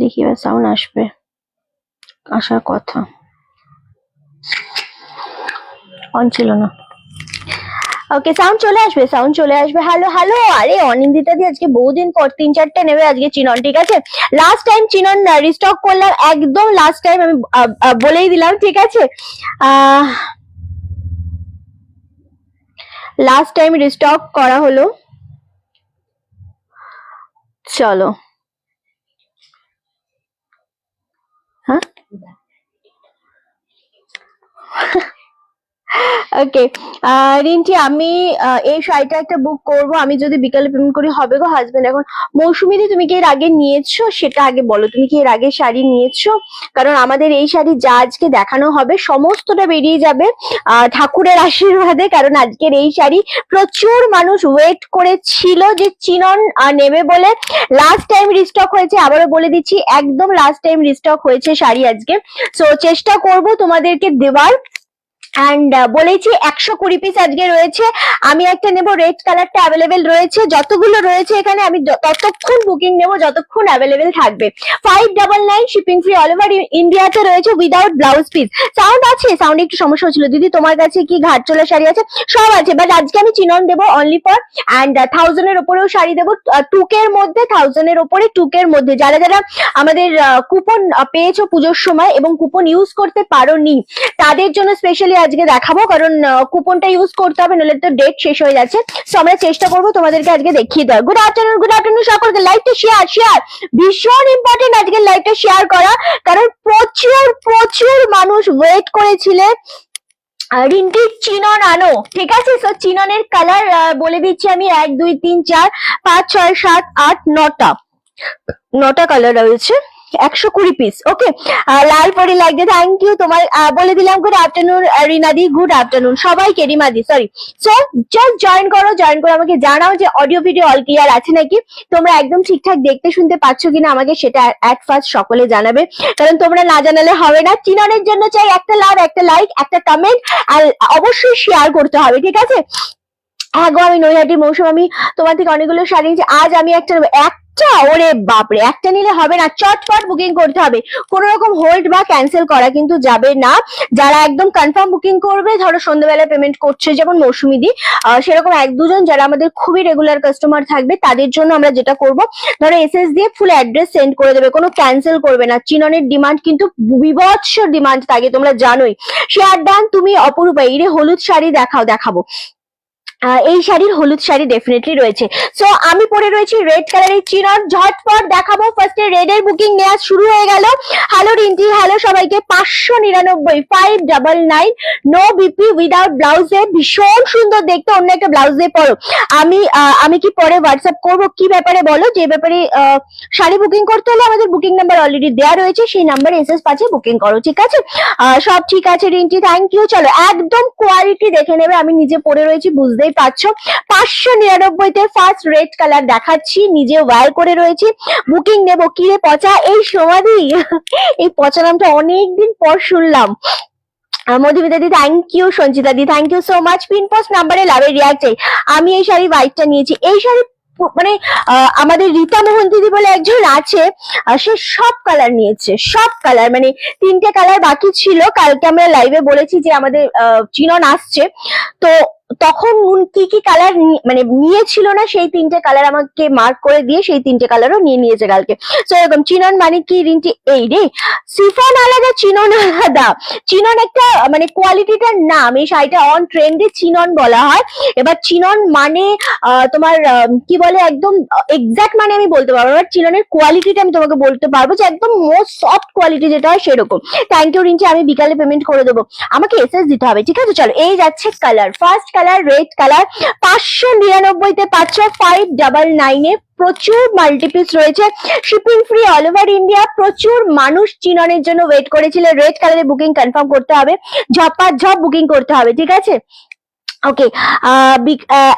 দেখি এবার সাউন্ড আসবে, আসার কথা, অন ছিল না। ওকে, সাউন্ড চলে আসবে, সাউন্ড চলে আসবে। হ্যালো হ্যালো, আরে অনিন্দিতা দি আজকে বহুদিন পর 3-4টে নেবে আজকে চিনন, ঠিক আছে? লাস্ট টাইম চিনন রিস্টক করলাম, একদম লাস্ট টাইম আমি বলেই দিলাম, ঠিক আছে? লাস্ট টাইম রিস্টক করা হলো, চলো। হ্যাঁ ওকে রিন্টি, আমি এই শাড়িটা একটা বুক করব, আমি যদি বিকালে পেমেন্ট করি হবে গো হাজবেন্ড। এখন মৌসুমী দি, তুমি কি এর আগে নিয়েছো সেটা আগে বলো, তুমি কি এর আগে শাড়ি নিয়েছো? কারণ আমাদের এই শাড়ি যা আজকে দেখানো হবে সমস্তটা বেরিয়ে যাবে ঠাকুরের আশীর্বাদে, কারণ আজকের এই শাড়ি প্রচুর মানুষ ওয়েট করেছিল যে চিনন নেবে বলে। লাস্ট টাইম রিস্টক হয়েছে, আবারও বলে দিচ্ছি, একদম লাস্ট টাইম রিস্টক হয়েছে শাড়ি আজকে। সো চেষ্টা করব তোমাদেরকে দেওয়ার, অ্যান্ড বলেছি 120 পিস আজকে রয়েছে। আমি একটা নেব, রেড কালারটা অ্যাভেলেবেল রয়েছে, যতগুলো রয়েছে এখানে আমি ততক্ষণ বুকিং নেব যতক্ষণ অ্যাভেলেবেল থাকবে। 599 শিপিং ফ্রি অল ওভার ইন্ডিয়াতে রয়েছে উইদাউট ব্লাউজ পিস। সাউন্ড আছে, সাউন্ডে একটু সমস্যা হচ্ছিল। দিদি তোমার কাছে কি ঘাটচোলা শাড়ি আছে? সব আছে, বাট আজকে আমি চিনন দেবো অনলি ফর, অ্যান্ড 1000 এর উপরেও শাড়ি দেবো, টুকের মধ্যে, 1000 এর উপরে টুকের মধ্যে। যারা যারা আমাদের কুপন পেয়েছো পুজোর সময় এবং কুপন ইউজ করতে পারোনি তাদের জন্য স্পেশালি আজকে দেখাবো, কারণ কুপনটা ইউজ করতে হবে, নাহলে তো ডেট শেষ হয়ে যাচ্ছে। সো আমরা চেষ্টা করবো তোমাদেরকে আজকে দেখিয়ে দেওয়ার। গুড আফটারনুন সকলকে। লাইভটা শেয়ার, ভীষণ ইম্পর্টেন্ট আজকে লাইভটা শেয়ার করা, কারণ প্রচুর প্রচুর মানুষ ওয়েট করেছিলে রিন্টির চিনন আনো, ঠিক আছে? সো চিননের কালার বলে দিচ্ছি আমি, 1 2 3 4 5 6 7 8 9টা কালার রয়েছে, 120 পিস। ওকে, লাল পরি লাগবে, থ্যাংক ইউ তোমার, বলে দিলাম। গুড আফটারনুন রিনাদি, গুড আফটারনুন সবাইকে, রিমাদি সরি। সো জাস্ট জয়েন করো, জয়েন করে আমাকে জানাও যে অডিও ভিডিও অল ক্লিয়ার আছে নাকি, তোমরা একদম ঠিকঠাক দেখতে শুনতে পাচ্ছ কিনা, আমাকে সেটা অ্যাট ফার্স্ট সকলে জানাবে, কারণ তোমরা না জানালে হবে না। চিননের জন্য চাই একটা লাভ, একটা লাইক, একটা কমেন্ট, আর অবশ্যই শেয়ার করতে হবে, ঠিক আছে? হ্যাঁ গো, আমি নৈহাটি মৌসুম, আমি তোমার থেকে অনেকগুলো শাড়ি নিয়েছি, আজ আমি একটা, ওরে বাপরে, একটা নিলে হবে না, চটপট বুকিং করতে হবে, কোন রকম হোল্ড বা ক্যান্সেল করা কিন্তু যাবে না। যারা একদম কনফার্ম বুকিং করবে, ধরো সন্ধ্যাবেলায় পেমেন্ট করছে যেমন মৌসুমী দি, সেরকম 1-2 জন যারা আমাদের খুবই রেগুলার কাস্টমার থাকবে, তাদের জন্য আমরা যেটা করব, ধরো এসএস দিয়ে ফুল অ্যাড্রেস সেন্ড করে দেবে, কোনো ক্যান্সেল করবে না। চিননের ডিমান্ড কিন্তু বিভৎস ডিমান্ড থাকে, তোমরা জানোই। Share done. তুমি অপরূপা, এই রে হলুদ শাড়ি দেখাবো। এই শাড়ির হলুদ শাড়ি ডেফিনেটলি রয়েছে। সো আমি পরে রয়েছি রেড কালারের চিনন, ঝটপট দেখাবো। ফার্স্টে রেড এর বুকিং নেওয়া শুরু হয়ে গেল। হ্যালো রিন্টি, হ্যালো সবাইকে। 599 599 নো বিপি উইদাউট ব্লাউজে, ভীষণ সুন্দর দেখতে, অন্য একটা ব্লাউজ দিয়ে পরো। আমি কি পরে হোয়াটসঅ্যাপ করবো? কি ব্যাপারে বলো, যে ব্যাপারে শাড়ি বুকিং করতে হলে আমাদের বুকিং নাম্বার অলরেডি দেওয়া রয়েছে, সেই নাম্বারে এসএস পাঠিয়ে বুকিং করো, ঠিক আছে? সব ঠিক আছে রিন্টি, থ্যাংক ইউ। চলো একদম কোয়ালিটি দেখে নেবে, আমি নিজে পরে রয়েছি বুঝতেই পাচ্ছ। 599 ফার্স্ট রেড কালার দেখাচ্ছি, নিজে ওয়্যার করে রয়েছি, বুকিং নেবো। কি রে পচা, এই সমাধি এই পচা নামটা অনেকদিন পর শুনলাম। মধুমিতা দি থ্যাংক ইউ, সঞ্চিতা দি thank you so much. Pin post নাম্বারে লাভের রিয়াক্ট চাই। আমি এই শাড়ি হোয়াইটটা নিয়েছি, এই শাড়ি মানে আমাদের রীতা মোহন দিদি বলে একজন আছে, সে সব কালার নিয়েছে, সব কালার, মানে 3টে কালার বাকি ছিল। কালকে আমরা লাইভে বলেছি যে আমাদের চিনন আসছে, তো তখন কি কি কালার মানে নিয়েছিল না, সেই 3টে কালার আমাকে মার্ক করে দিয়ে সেই 3টে কালারও নিয়েছে কালকে। তো এরকম চিনন মানে কি রিন্টি, এই রে সিফন আলাদা, চিনন আলাদা। চিনন একটা মানে কোয়ালিটিটার নাম, এই শাড়িটা অন ট্রেন্ডে চিনন বলা হয়। এবার চিনন মানে তোমার কি বলে, একদম এক্সাক্ট মানে আমি বলতে পারবো, বাট চিননের কোয়ালিটিটা আমি তোমাকে বলতে পারবো যে একদম মোস্ট সফট কোয়ালিটি যেটা হয় সেরকম। থ্যাংক ইউ রিন্টি, আমি বিকালে পেমেন্ট করে দেবো, আমাকে এসএস দিতে হবে, ঠিক আছে? চলো, এই যাচ্ছে colour, first colour red colour, 599 পাচ্ছ 599 প্রচুর মাল্টিপিস রয়েছে, shipping free all over India. প্রচুর মানুষ চিননের জন্য ওয়েট করেছিল, রেড কালারে বুকিং কনফার্ম করতে হবে, ঝপাঝপ বুকিং করতে হবে, ঠিক আছে? ওকে,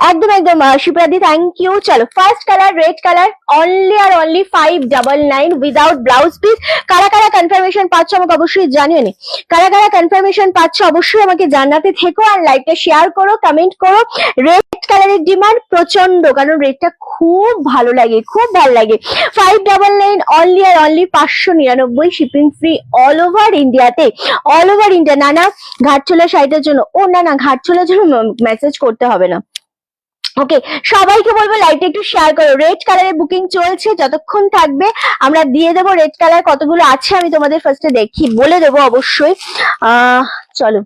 একদম শিপ্রাদি থ্যাংক ইউ। চলো first colour red colour, only আর অনলি 599 উইদাউট ব্লাউজ পিস। কারা কারা কনফার্মেশন পাচ্ছ আমাকে অবশ্যই জানিও নি, কারা কারা কনফার্মেশন পাচ্ছ অবশ্যই আমাকে জানাতে থেকো, আর লাইভটা শেয়ার করো, কমেন্ট করো। রেড কালারের ডিমান্ড প্রচন্ড, কারণ রেডটা খুব ভালো লাগে, খুব ভালো লাগে। 599 অনলি আর only 599, shipping free all over ইন্ডিয়াতে, অল ওভার ইন্ডিয়া। না না ঘাটছোলা শাড়িটার জন্য, ও না না ঘাটছোলার জন্য মেসেজ করতে হবে না। ওকে, সবাইকে বলবো লাইভটা একটু শেয়ার করো। রেড কালারের বুকিং চলছে, যতক্ষণ থাকবে আমরা দিয়ে দেবো। রেড কালার কতগুলো আছে আমি তোমাদের ফার্স্টে বলে দেবো অবশ্যই। চলো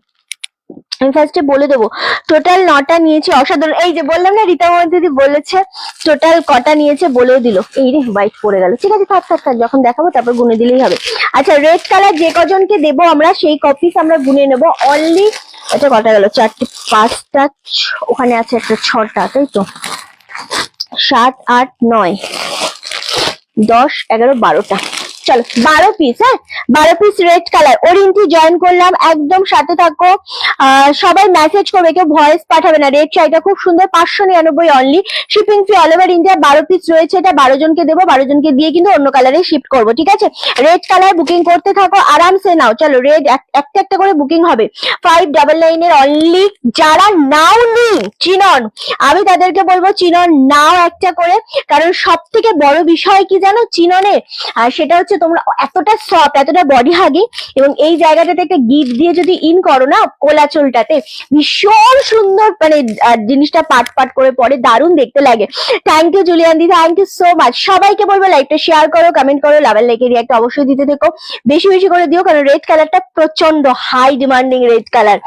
আমি ফার্স্টে বলে দেবো। টোটাল 9টা নিয়েছি, অসাধারণ। এই যে বললাম না, রীতা দিদি বলেছে টোটাল কটা নিয়েছে বলেও দিল। এই রে হোয়াইট পড়ে গেল, ঠিক আছে থাক থাক থাক, যখন দেখাবো তারপর গুনে দিলেই হবে। আচ্ছা, রেড কালার যে কজনকে দেবো আমরা সেই কপিস আমরা গুনে নেবো। অনলি এটা কটা গেল, 4টে 5টা, ওখানে আছে একটা 6টা, তাই তো 7 8 9 10 11 12টা। চলো 12 পিস, হ্যাঁ 12 পিস রেড কালার। ওরিয়েন্টি জয়েন করলাম, একদম সাথে থাকো। সবাই মেসেজ করবে, কেউ ভয়েস পাঠাবে না। রেড শাড়িটা খুব সুন্দর, 599 only, shipping free all over India. 12 piece রয়েছে, এটা 12 জনকে দেবো। 12 জনকে দিয়ে কিন্তু অন্য কালারে শিফট করবো, ঠিক আছে। রেড কালার বুকিং করতে থাকো, আরামসে নাও। চলো রেড একটা একটা করে বুকিং হবে। 599 এর অনলি। যারা নাও নি চিনন, আমি তাদেরকে বলবো চিনন নাও একটা করে, কারণ সব থেকে বড় বিষয় কি জানো চিননের, আর সেটা হচ্ছে তোমরা এতটা সফট, এতটা বডি হাগিং, এবং এই জায়গাটাতে একটা গিফট দিয়ে যদি ইন করো না কোলাচলটাতে, ভীষণ সুন্দর, মানে জিনিসটা পাট পাট করে পরে দারুণ দেখতে লাগে। Thank you Julian di, thank you so much. সবাইকে বলবো লাইভটা শেয়ার করো, কমেন্ট করো, লাভার লাইকের রিঅ্যাক্ট অবশ্যই দিতে থেকো, বেশি বেশি করে দিও, কারণ রেড কালারটা প্রচন্ড high demanding red colour.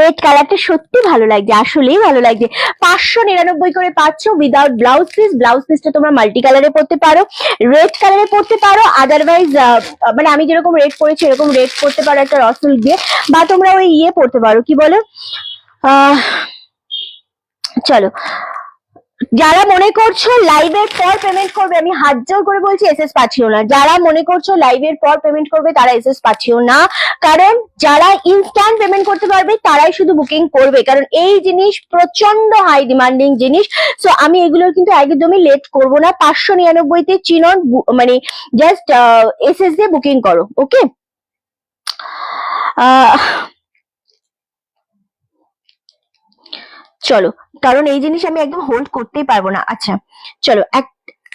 Red কালারটা সত্যি ভালো লাগছে, আসলেই ভালো লাগছে। 599 করে পাচ্ছ উইদাউট ব্লাউজ পিস। ব্লাউজ পিসটা তোমরা মাল্টি কালারে পড়তে পারো, রেড কালারে পড়তে পারো, আদারওয়াইজ মানে আমি যেরকম রেড পরেছি এরকম রেড পড়তে পারো একটা রসুল দিয়ে, বা তোমরা ওই ইয়ে পড়তে পারো, কি বলো চলো যারা মনে করছো লাইভের পর পেমেন্ট করবে, আমি হাত জোর করে বলছি এসএস পাচ্ছিও না। যারা মনে করছো লাইভের পর পেমেন্ট করবে তারা এসএস পাচ্ছিও না, কারণ যারা ইনস্ট্যান্ট পেমেন্ট করতে পারবে তারাই শুধু বুকিং করবে, কারণ এই জিনিস প্রচন্ড হাই ডিমান্ডিং জিনিস। সো আমি এগুলোর কিন্তু একদমই লেট করব না। 599 তে চিনন, মানে জাস্ট এসএস দিয়ে বুকিং করো, ওকে। চলো, কারণ এই জিনিস আমি একদম হোল্ড করতেই পারবো না। আচ্ছা চলো,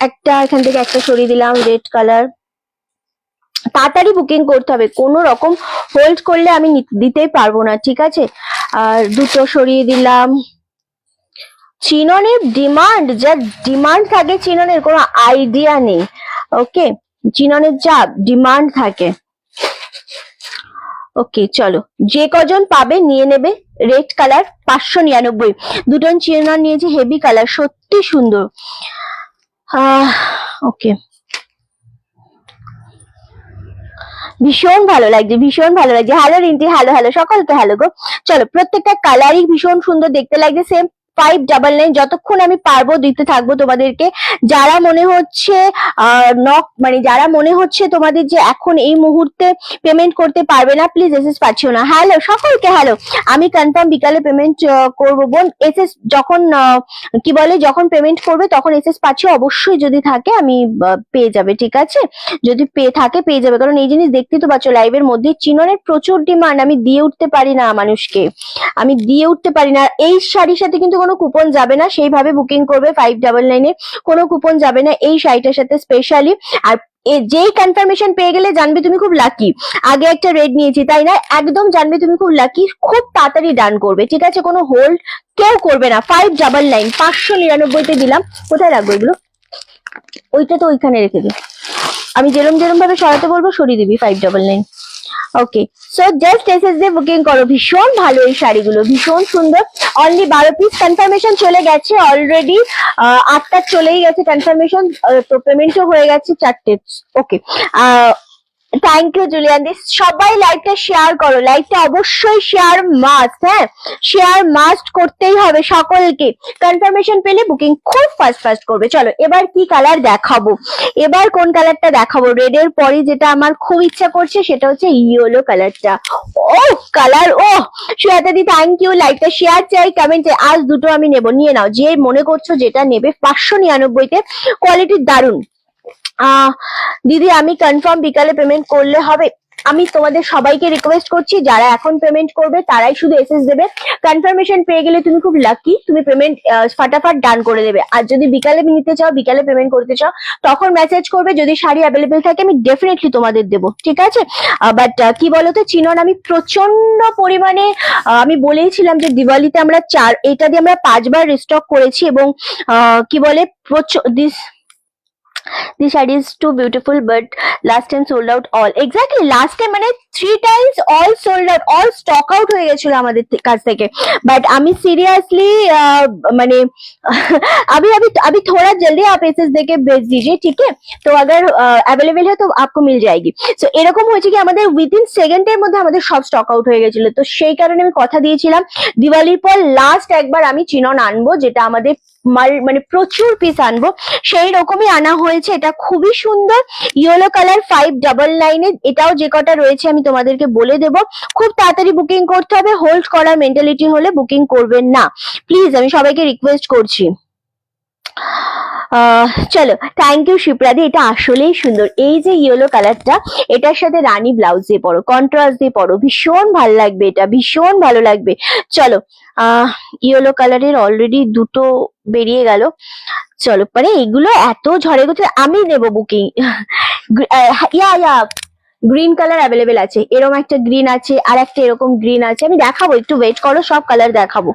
একটা এখান থেকে একটা সরিয়ে দিলাম রেড কালার। তাড়াতাড়ি বুকিং করতে হবে, কোনো রকম হোল্ড করলে আমি দিতেই পারবো না, ঠিক আছে। আর দুটো সরিয়ে দিলাম। চিননের ডিমান্ড, যা ডিমান্ড থাকে চিননের কোনো আইডিয়া নেই, ওকে। চিননের যা ডিমান্ড থাকে, ওকে। চলো যে কজন পাবে নিয়ে নেবে। রেড কালার 599, দুটো চিনন নিয়েছে, হেভি কালার, সত্যি সুন্দর। ওকে, ভীষণ ভালো লাগছে, ভীষণ ভালো লাগছে। হ্যালো রিন্টি, হ্যালো হ্যালো, সকলকে হ্যালো গো। চলো প্রত্যেকটা কালারই ভীষণ সুন্দর দেখতে লাগছে। সেম 599, যতক্ষণ আমি পারবো দিতে থাকবো তোমাদেরকে। যারা মনে হচ্ছে মানে যারা মনে হচ্ছে তোমাদের যে এখন এই মুহূর্তে পেমেন্ট করতে পারবে না, প্লিজ এসএস পাচ্ছিও না। হ্যালো সকলকে হ্যালো, আমি কনফার্ম বিকালে পেমেন্ট করবো বোন। এসএস যখন কি বলে যখন পেমেন্ট করবে তখন এসএস পাচ্ছি অবশ্যই, যদি থাকে আমি পেয়ে যাবে, ঠিক আছে। যদি থাকে পেয়ে যাবে, কারণ এই জিনিস দেখতে তো পাচ্ছ লাইভের মধ্যে চিননের প্রচুর ডিমান্ড। আমি দিয়ে উঠতে পারি না মানুষকে, আমি দিয়ে উঠতে পারি না। এই শাড়ির সাথে কিন্তু কোনো কুপন যাবে না, সেইভাবে বুকিং করবে। 599 কোনো কুপন যাবে না এই শাড়িটার সাথে স্পেশালি। আর যেই কনফার্মেশন পেয়ে গেলে জানবে তুমি খুব লাকি। আগে একটা রেড নিয়েছি তাই না, একদম জানবে তুমি খুব লাকি। খুব তাড়াতাড়ি ডান করবে, ঠিক আছে, কোনো হোল্ড কেউ করবে না। 599, 599 তে দিলাম। কোথায় রাখবো এগুলো? ওইটা তো ওইখানে রেখে দিই, আমি যেরম যেরম ভাবে সরাতে বলবো সরিয়ে দিবি। 599, ওকে। সো জাস্ট এসএস দিয়ে বুকিং করো। ভীষণ ভালো এই শাড়িগুলো, ভীষণ সুন্দর। Only 12 piece. কনফার্মেশন চলে গেছে অলরেডি, 8টা চলেই গেছে কনফার্মেশন, তো পেমেন্টও হয়ে গেছে 4টে, ওকে। থ্যাংক ইউ জুলিয়ান দি। সবাই লাইভটা শেয়ার করো, লাইভটা অবশ্যই শেয়ার মাস্ট, হ্যাঁ শেয়ার মাস্ট করতেই হবে সকলকে। কনফার্মেশন পেলে বুকিং খুব ফাস্ট করবে। চলো এবার কি কালার দেখাবো, এবার কোন কালারটা দেখাবো? রেড এর পরে যেটা আমার খুব ইচ্ছা করছে সেটা হচ্ছে ইয়েলো কালারটা। ও কালার, ও সুয়াতা দি থ্যাংক ইউ। লাইভটা শেয়ার চাই, কমেন্টে। আজ দুটো আমি নেবো, নিয়ে নাও যে মনে করছো যেটা নেবে। 599 তে, কোয়ালিটি দারুন। দিদি আমি কনফার্ম বিকালে পেমেন্ট করলে হবে? আমি তোমাদের সবাইকে রিকোয়েস্ট করছি, যারা এখন পেমেন্ট করবে তারাই শুধু এসএস দেবে। কনফার্মেশন পেয়ে গেলে তুমি খুব লাকি, তুমি পেমেন্ট ফাটাফাট ডান করে দেবে। আর যদি বিকালে নিতে চাও, বিকালে পেমেন্ট করতে চাও, তখন মেসেজ করবে। যদি শাড়ি অ্যাভেলেবেল থাকে আমি ডেফিনেটলি তোমাদের দেবো, ঠিক আছে? বাট কি বলতো চিনন, আমি প্রচন্ড পরিমাণে আমি বলেইছিলাম যে দিওয়ালিতে আমরা এটা দিয়ে আমরা 5বার রিস্টক করেছি, এবং কি বলে this shade is too beautiful but last time sold out all. Exactly, last time মানে 3 times all sold out, all stock out হয়ে গেছিল আমাদের কাছ থেকে। বাট আমি সিরিয়াसली মানে अभी अभी अभी थोड़ा जल्दी आप एसएस देके भेज दीजिए, ठीक है? तो अगर अवेलेबल है तो आपको मिल जाएगी। सो এরকম হয়েছে কি আমাদের উইদিন সেকেন্ডের মধ্যে আমাদের সব স্টক আউট হয়ে গেছিল। তো সেই কারণে আমি কথা দিয়েছিলাম দিওয়ালির পর লাস্ট একবার আমি চিনন আনবো, যেটা আমাদের মানে প্রচুর পিস আনবো, সেই রকমই আনা হয়েছে। এটা খুবই সুন্দর ইয়েলো কালার 599 এটাও যে কটা রয়েছে আমি তোমাদেরকে বলে দেব। খুব তাড়াতাড়ি বুকিং করতে হবে, হোল্ড করার মেন্টালিটি হলে বুকিং করবেন না প্লিজ, আমি সবাইকে রিকোয়েস্ট করছি। চলো, থ্যাংক ইউ শিপ্রাদি, এটা আসলেই সুন্দর। এই যে ইয়েলো কালারটা, এটার সাথে রানী ব্লাউজ দিয়ে পরো, কন্ট্রাস্ট দিয়ে পরো, ভীষণ ভালো লাগবে, এটা ভীষণ ভালো লাগবে। চলো, ইয়েলো কালারের অলরেডি দুটো বেরিয়ে গেল। চলো, মানে এগুলো এত ঝড়ে গেছে, আমি দেব বুকিং। গ্রিন কালার অ্যাভেলেবেল আছে, এরকম একটা গ্রিন আছে, আর একটা এরকম গ্রিন আছে, আমি দেখাবো, একটু ওয়েট করো, সব কালার দেখাবো,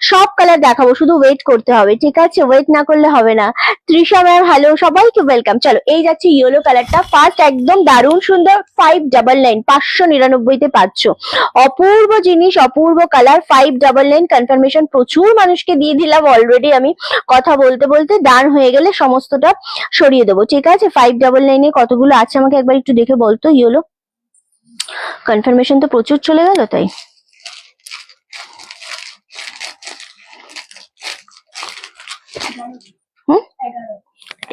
সব কালার দেখাবো, শুধু ওয়েট করতে হবে, ঠিক আছে? ওয়েট না করলে হবে না। তৃষা ম্যাম হ্যালো, সবাইকে ওয়েলকাম। চলো, এই যাচ্ছে ইয়েলো কালারটা ফার্স্ট, একদম দারুণ সুন্দর, 599 599 পাচ্ছ। অপূর্ব জিনিস, অপূর্ব কালার, 599 কনফার্মেশন প্রচুর মানুষকে দিয়ে দিলাম অলরেডি। আমি কথা বলতে বলতে ডান হয়ে গেলে সমস্তটা সরিয়ে দেবো, ঠিক আছে? 599 কতগুলো আছে আমাকে একবার একটু দেখে বলতো। ইয়েলো কনফার্মেশন তো প্রচুর চলে গেল, তাই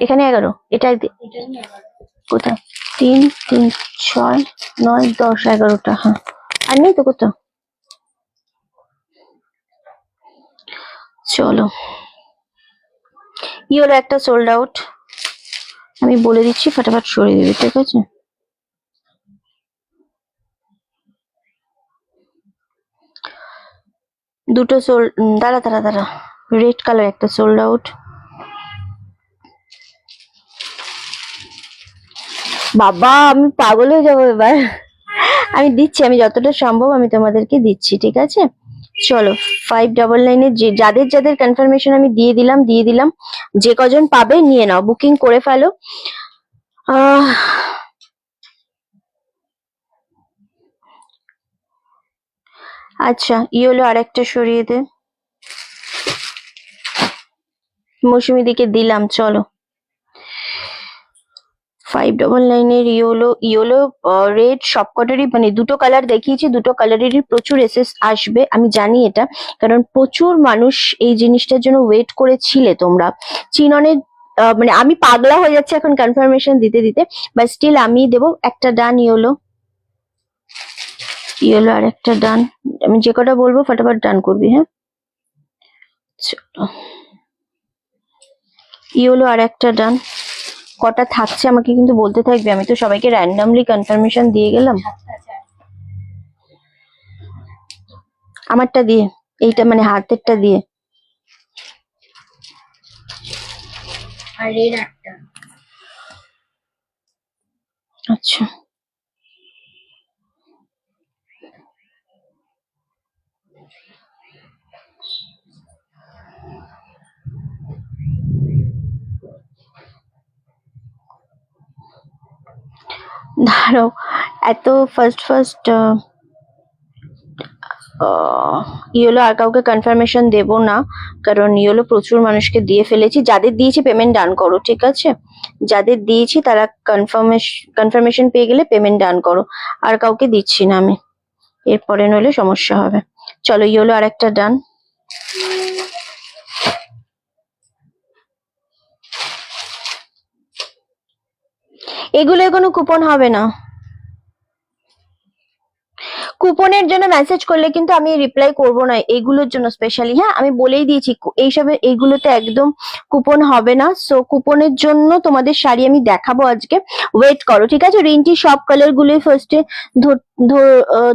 এখানে 11, এটা কোথায়? 3 3 6 9 10 11টা, হ্যাঁ। আর নেই তো কোথাও। চলো, ইয়েলো একটা সোল্ড আউট, আমি বলে দিচ্ছি, ফটাফট সরিয়ে দেবে, ঠিক আছে? দুটো দাঁড়া, রেড কালার একটা সোল্ড আউট। বাবা, আমি পাগল হয়ে যাবো এবার। আমি দিচ্ছি, আমি যতটা সম্ভব আমি তোমাদেরকে দিচ্ছি, ঠিক আছে? চলো, 599 যাদের যাদের কনফার্মেশন আমি দিয়ে দিলাম, যে কজন পাবে নিয়ে নাও, বুকিং করে ফেলো। আচ্ছা, ইয়েলো আর একটা সরিয়ে দে, মৌসুমি দিকে দিলাম। চলো, 599 ইয়েলো রেড সবকটারই, মানে দুটো কালার দেখিয়েছি, দুটো কালারেরই প্রচুর এসএস আসবে, আমি জানি এটা, কারণ প্রচুর মানুষ এই জিনিসটার জন্য ওয়েট করেছিলে তোমরা। চিননের মানে আমি পাগলা হয়ে যাচ্ছে এখন কনফার্মেশন দিতে দিতে, বাট স্টিল আমি দেবো একটা। ডান ইয়েলো আর একটা ডান, আমি যে কটা বলবো ফটাফট ডান করবি, হ্যাঁ? চলো, ইয়েলো আর একটা ডান। কটা থাকছে আমাকে কিন্তু বলতে থাকবে, আমি তো সবাইকে র্যান্ডামলি কনফার্মেশন দিয়ে গেলাম। আমারটা দিয়ে, এইটা মানে হাতেরটা দিয়ে, আর এর একটা। আচ্ছা, দাঁড়াও, এত ফার্স্ট ইয়েলো আর কাউকে কনফার্মেশন দেব না, কারণ ইয়েলো প্রচুর মানুষকে দিয়ে ফেলেছি। যাদের দিয়েছি পেমেন্ট ডান করো, ঠিক আছে? যাদের দিয়েছি তারা কনফার্মেশন পেয়ে গেলে পেমেন্ট ডান করো, আর কাউকে দিচ্ছি না আমি, এরপরে নইলে সমস্যা হবে। চলো, ইয়েলো আর একটা ডান। এগুলো কোনো কুপন হবে না, কুপনের জন্য মেসেজ করলে কিন্তু আমি রিপ্লাই করব না, এইগুলোর জন্য স্পেশালি, হ্যাঁ? আমি বলেই দিয়েছি এইসবে, এইগুলোতে একদম কুপন হবে না, সো কুপনের জন্য তোমাদের শাড়ি আমি দেখাবো আজকে, ওয়েট করো ঠিক আছে। রিন্টি সব কালার গুলোই ফার্স্টে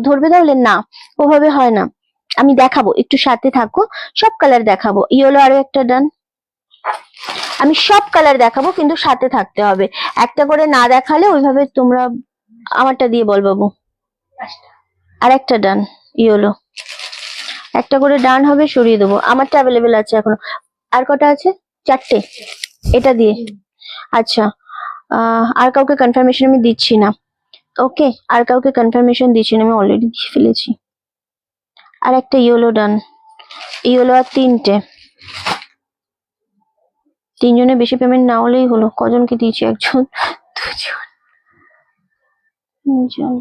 ধরবে তাহলে? না, ওভাবে হয় না, আমি দেখাবো, একটু সাথে থাকো, সব কালার দেখাবো। ইয়েলো আরো একটা ডান, আমি সব কালার দেখাবো কিন্তু সাথে থাকতে হবে, একটা করে না দেখালে ওইভাবে তোমরা আমারটা দিয়ে বল বাবু। আর একটা ডান ইয়েলো, একটা করে ডান হবে, সরিয়ে দেবো, আমারটা অ্যাভেলেবেল আছে এখনো। আর কটা আছে? চারটে, এটা দিয়ে। আচ্ছা, আর কাউকে কনফার্মেশন আমি দিচ্ছি না, ওকে, আর কাউকে কনফার্মেশন দিচ্ছি না, আমি অলরেডি দিয়ে ফেলেছি। আর একটা ইয়েলো ডান, ইয়েলো আর তিনটে, তিনজনে বেশি পেমেন্ট না হলেই হলো। কজনকে দিয়েছি? একজন, দুজন, তিনজন,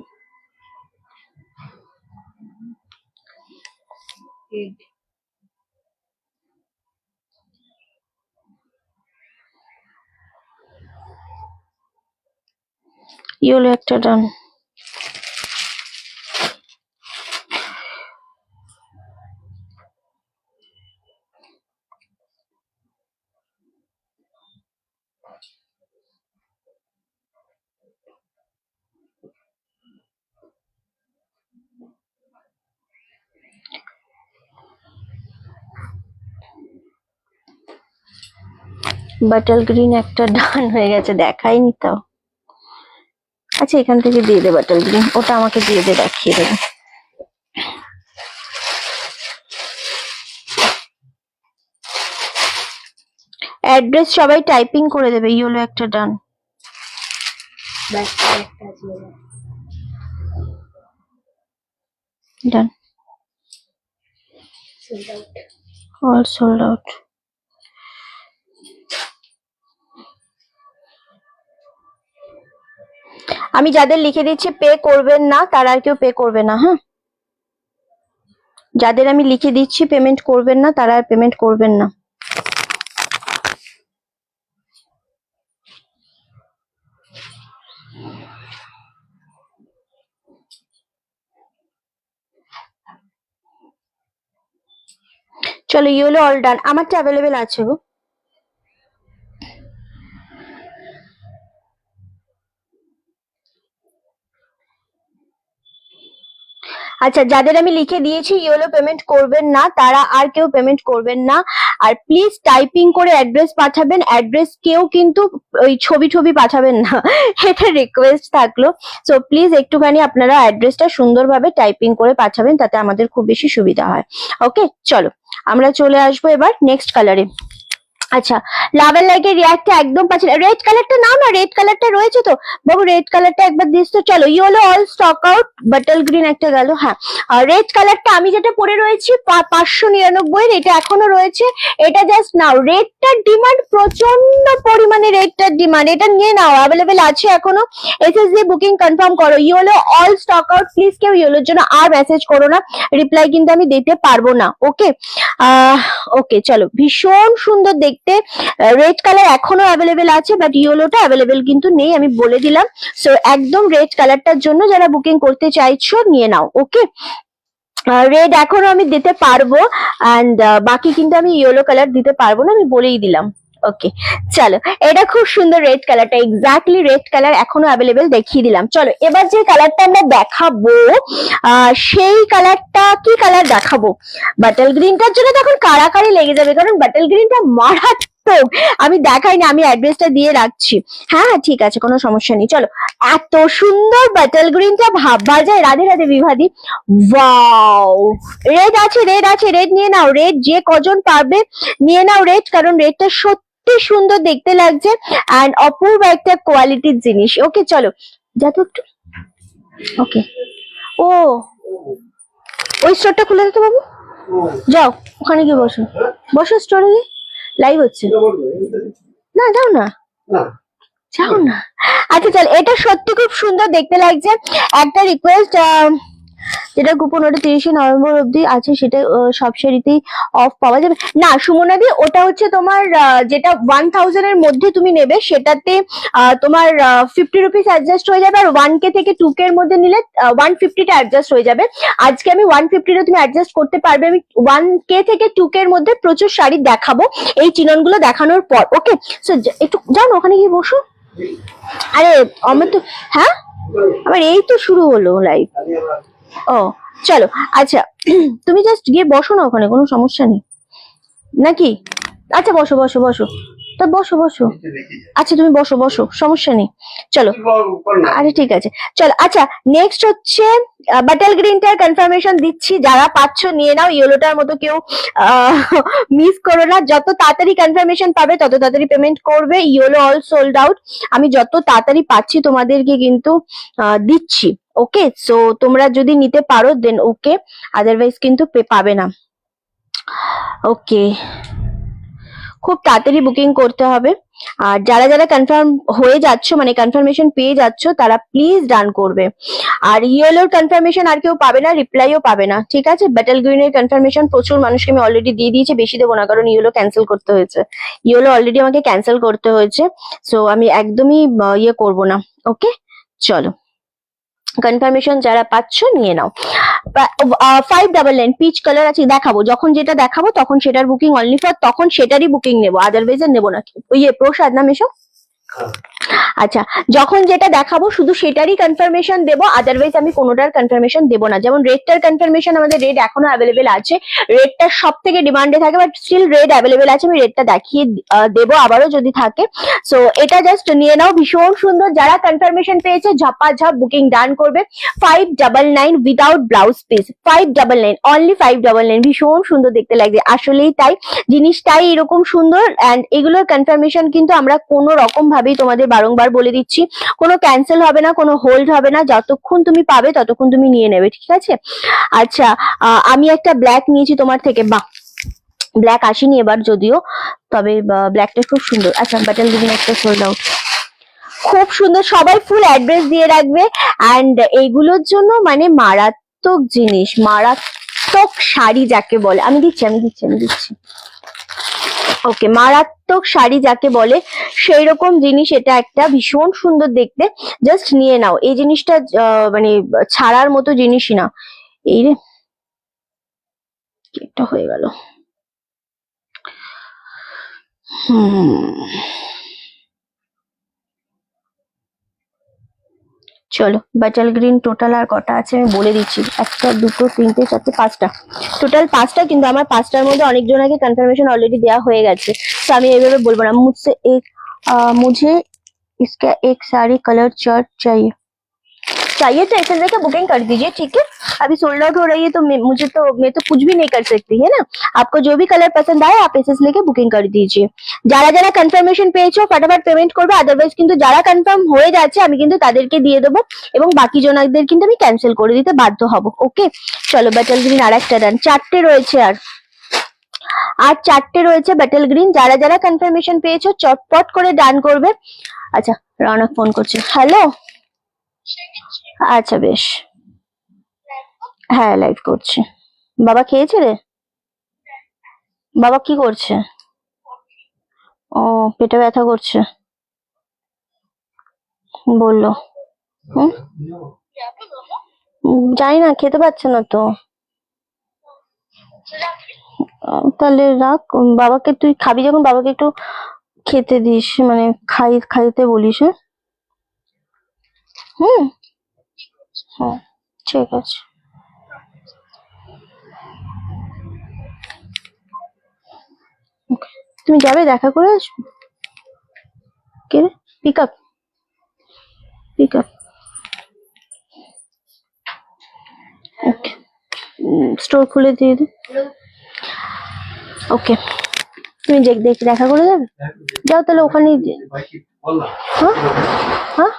ইয়েলো একটা ডান। বাটাল গ্রিন একটা ডান হয়ে গেছে, দেখাইনি তাও। আচ্ছা, এখান থেকে দিয়ে দে বাটাল গ্রিন, ওটা আমাকে দিয়ে দে, দেখিয়ে দেবে। অ্যাড্রেস সবাই টাইপিং করে দেবে। ইয়েলো একটা ডান, ডান, অল সোল্ড আউট। আমি যাদের লিখে দিচ্ছি পে করবেন না, তারা আর কেউ পে করবে না, হ্যাঁ? যাদের আমি লিখে দিচ্ছি পেমেন্ট করবেন না, তারা আর পেমেন্ট করবেন না। চলো, ইয়েলো অল ডান, আমারটা অ্যাভেলেবেল আছে গো। আচ্ছা, যাদের আমি লিখে দিয়েছি ইয়েলো পেমেন্ট করবেন না, তারা আর কেউ পেমেন্ট করবেন না। আর প্লিজ টাইপিং করে অ্যাড্রেস পাঠাবেন, অ্যাড্রেস কেউ কিন্তু ওই ছবি ছবি পাঠাবেন না, এটা রিকোয়েস্ট থাকলো। সো প্লিজ একটুখানি আপনারা অ্যাড্রেসটা সুন্দরভাবে টাইপিং করে পাঠাবেন, তাতে আমাদের খুব বেশি সুবিধা হয়। ওকে, চলো আমরা চলে আসবো এবার নেক্সট কালারে। আচ্ছা, লাভ এন্ড লাইকের রিয়াক্টটা একদম পাচ্ছি না, রেড কালারটা নাও না, রেড কালারটা রয়েছে তো বাবু, রেড কালারটা একবার দিস তো। চলো, yellow all stock out, বাটাল green একটা গেল। হ্যাঁ, রেড কালারটা আমি যেটা পরে রয়েছি 599 এটা এখনো রয়েছে, এটা জাস্ট নাও। রেডটার ডিমান্ড প্রচন্ড পরিমাণে, রেডটার ডিমান্ড, এটা নিয়ে নাও, অ্যাভেলেবেল আছে এখনো। এসএস দিয়ে বুকিং কনফার্ম করো। Yellow all stock out, please কেউ ইয়েলোর জন্য আর মেসেজ করো না, রিপ্লাই কিন্তু আমি দিতে পারবো না। ওকে, ওকে, চলো, ভীষণ সুন্দর দেখতে। রেড কালার এখনো অ্যাভেলেবেল আছে, বাট ইয়েলোটা অ্যাভেলেবেল কিন্তু নেই, আমি বলে দিলাম। সো একদম রেড কালারটার জন্য যারা বুকিং করতে চাইছো নিয়ে নাও। ওকে, রেড এখনো আমি দিতে পারবো, অ্যান্ড বাকি কিন্তু আমি ইয়েলো কালার দিতে পারবো না, আমি বলেই দিলাম। ওকে, চলো, এটা খুব সুন্দর রেড কালারটা, এক্স্যাক্টলি রেড কালার এখনো অ্যাভেলেবেল দেখিয়ে দিলাম। চলো, এবার যে কালারটা আমরা দেখাবো সেই কালারটা কি কালার দেখাবো? বাটাল গ্রিনটার জন্য তখন কারাকারি লেগে যাবে, কারণ বাটাল গ্রিনটা মারাত্মক। আমি দেখাই না, আমি অ্যাড্রেসটা দিয়ে রাখছি। হ্যাঁ হ্যাঁ, ঠিক আছে, কোনো সমস্যা নেই। চলো, এত সুন্দর বাটাল গ্রিনটা ভাববা যায়। রাধে রাধে বিভাদি, ওয়াও, রেড আছে, রেড আছে, রেড নিয়ে নাও, রেড যে কজন পারবে নিয়ে নাও রেড, কারণ রেডটা সত্যি সুন্দর দেখতে লাগছে অ্যান্ড অপূর্ব একটা কোয়ালিটির জিনিস। ওকে, চলো যা তো একটু। ওকে, ও ওই স্টোরটা খুলে দিতে বাবু, যাও ওখানে গিয়ে বসো, বসো স্টোরে গিয়ে, লাইভ হচ্ছে না, যাও না, যাও না। আচ্ছা চল, এটা সত্যি খুব সুন্দর দেখতে লাগছে। একটা রিকোয়েস্ট, যেটা কুপন ওটা 30শে নভেম্বর অব্দি আছে, সেটা সব শাড়িতেই অফ পাওয়া যাবে না সুমনাদি। ওটা হচ্ছে তোমার যেটা 1000 এর মধ্যে তুমি নেবে সেটাতে তোমার 50 রুপিস অ্যাডজাস্ট হয়ে যাবে, আর 1K থেকে 2K এর মধ্যে নিলে 150টা অ্যাডজাস্ট হয়ে যাবে। আজকে আমি 150টা তুমি অ্যাডজাস্ট করতে পারবে। আমি 1K থেকে 2K এর মধ্যে প্রচুর শাড়ি দেখাবো এই চিননগুলো দেখানোর পর। ওকে, সো একটু যাও না ওখানে গিয়ে বসো। আরে আমার তো, হ্যাঁ আমার এই তো শুরু হলো লাইভ। ও চলো, আচ্ছা তুমি জাস্ট গিয়ে বসো না ওখানে, কোনো সমস্যা নেই নাকি? আচ্ছা বসো বসো বসো, তা বসো বসো। আচ্ছা তুমি বসো বসো, সমস্যা নেই, চলো। আরে ঠিক আছে চলো। আচ্ছা নেক্সট হচ্ছে বাটাল গ্রিনটার কনফার্মেশন দিচ্ছি, যারা পাচ্ছ নিয়ে নাও। ইয়েলোটার মতো কেউ মিস করো না, যত তাড়াতাড়ি কনফার্মেশন পাবে তত তাড়াতাড়ি পেমেন্ট করবে। ইয়েলো অল সোল্ড আউট, আমি যত তাড়াতাড়ি পাচ্ছি তোমাদেরকে কিন্তু দিচ্ছি। ওকে, সো তোমরা যদি নিতে পারো দেন ওকে, আদারওয়াইজ কিন্তু পাবে না। ওকে, খুব তাড়াতাড়ি বুকিং করতে হবে। আর যারা যারা কনফার্ম হয়ে যাচ্ছ, মানে কনফার্মেশন পেয়ে যাচ্ছ, তারা প্লিজ ডান করবে। আর ইয়েলোর কনফার্মেশন আর কেউ পাবে না, রিপ্লাইও পাবে না, ঠিক আছে? ব্যাটল গ্রিনের কনফার্মেশন প্রচুর মানুষকে আমি অলরেডি দিয়ে দিয়েছি, বেশি দেবো না, কারণ ইয়েলো ক্যান্সেল করতে হয়েছে। ইয়েলো অলরেডি আমাকে ক্যান্সেল করতে হয়েছে, সো আমি একদমই ইয়ে করবো না। ওকে চলো, কনফার্মেশন যারা পাচ্ছ নিয়ে নাও। 599 পিচ কালার আছে, দেখাবো যখন যেটা দেখাবো তখন সেটার বুকিং অনলি ফর তখন সেটারই বুকিং নেবো, আদারওয়াইজ আর নেবো না। ইয়ে প্রসাদ নাম এসব, আচ্ছা যখন যেটা দেখাবো শুধু সেটারই কনফার্মেশন দেবো, আদারওয়াইজ আমি কোনোটার কনফার্মেশন দেবো না। যেমন রেডটার কনফার্মেশন আমাদের রেড এখনো অ্যাভেলেবেল আছে, রেডটা সব থেকে ডিমান্ডে থাকে, বাট স্টিল রেড অ্যাভেলেবেল আছে, আমি রেডটা দেখিয়ে দেবো আবারও যদি থাকে। সো এটা জাস্ট নিয়ে নাও, ভীষণ সুন্দর। যারা কনফার্মেশন পেয়েছে ঝপাঝপ বুকিং ডান করবে। 599 উইদাউট ব্লাউজ পিস, 599 অনলি 599, ভীষণ সুন্দর দেখতে লাগছে, আসলেই তাই, জিনিসটাই এরকম সুন্দর। অ্যান্ড এগুলোর কনফার্মেশন কিন্তু আমরা কোনো রকম ভাবেই তোমাদের বারংবার বলে দিচ্ছি, কোনো ক্যান্সেল হবে না, কোনো হোল্ড হবে না, যতক্ষণ তুমি পাবে ততক্ষণ তুমি নিয়ে নেবে, ঠিক আছে? আচ্ছা আমি একটা ব্ল্যাক নিয়েছি তোমার থেকে, বাহ ব্ল্যাক আসেনি এবার যদিও, তবে ব্ল্যাকটা খুব সুন্দর। আচ্ছা বাটাল গ্রিন একটা সোল্ড আউট, খুব সুন্দর, সবাই ফুল অ্যাড্রেস দিয়ে রাখবে। অ্যান্ড এইগুলোর জন্য মানে মারাত্মক জিনিস, মারাত্মক শাড়ি যাকে বলে, আমি দিচ্ছি ওকে, মারাত্মক শাড়ি যাকে বলে সেই রকম জিনিস এটা, একটা ভীষণ সুন্দর দেখতে, জাস্ট নিয়ে নাও। এই জিনিসটা মানে ছাড়ার মতো জিনিসই না। এই রে কেকটা হয়ে গেল। চলো বাটাল গ্রিন টোটাল আর কটা আছে আমি বলে দিচ্ছি, 1 2 3 4 5টা, টোটাল 5টা, কিন্তু আমার 5টার মধ্যে অনেকজনকে কনফার্মেশন অলরেডি দেওয়া হয়ে গেছে, তো আমি এইভাবে বলবো না। मुझे इसका एक साड़ी कलर चार्ट चाहिए तो ऐसे लेके बुकिंग कर दीजिए, ठीक है? अभी सोल्ड आउट हो रही है तो मैं तो कुछ भी नहीं कर सकती है ना। आपको जो भी कलर पसंद आए आप ऐसे लेके बुकिंग कर दीजिए। যারা যারা কনফার্মেশন পেয়েছো ফটাফট পেমেন্ট করবে, আদারওয়াইজ কিন্তু যারা কনফার্ম হয়ে যাচ্ছে আমি কিন্তু তাদেরকে দিয়ে দেবো, এবং বাকি জনদের কিন্তু আমি ক্যান্সেল করে দিতে বাধ্য হব। ওকে চলো, বাটাল গ্রিন আর একটা ডান, 4টে রয়েছে আর 4টে রয়েছে ব্যাটল গ্রিন। যারা যারা কনফার্মেশন পেয়েছো চটপট করে ডান করবে। আচ্ছা রৌনক ফোন করছে, হ্যালো, আচ্ছা বেশ, হ্যাঁ লাইভ করছি। বাবা খেয়েছে রে? বাবা কি করছে? ও পেটে ব্যথা করছে বললো। জানি না, খেতে পাচ্ছে না তো। তাহলে রাখ, বাবাকে তুই খাবি যখন বাবাকে একটু খেতে দিস, মানে খাইতে বলিস। হ্যাঁ ঠিক আছে। তুমি যাবে দেখা করে আসবে? কে পিক আপ ওকে, স্টোর খুলে দিয়ে দে। ওকে তুমি দেখা করে যাবে, যাও তাহলে ওখানেই। হ্যাঁ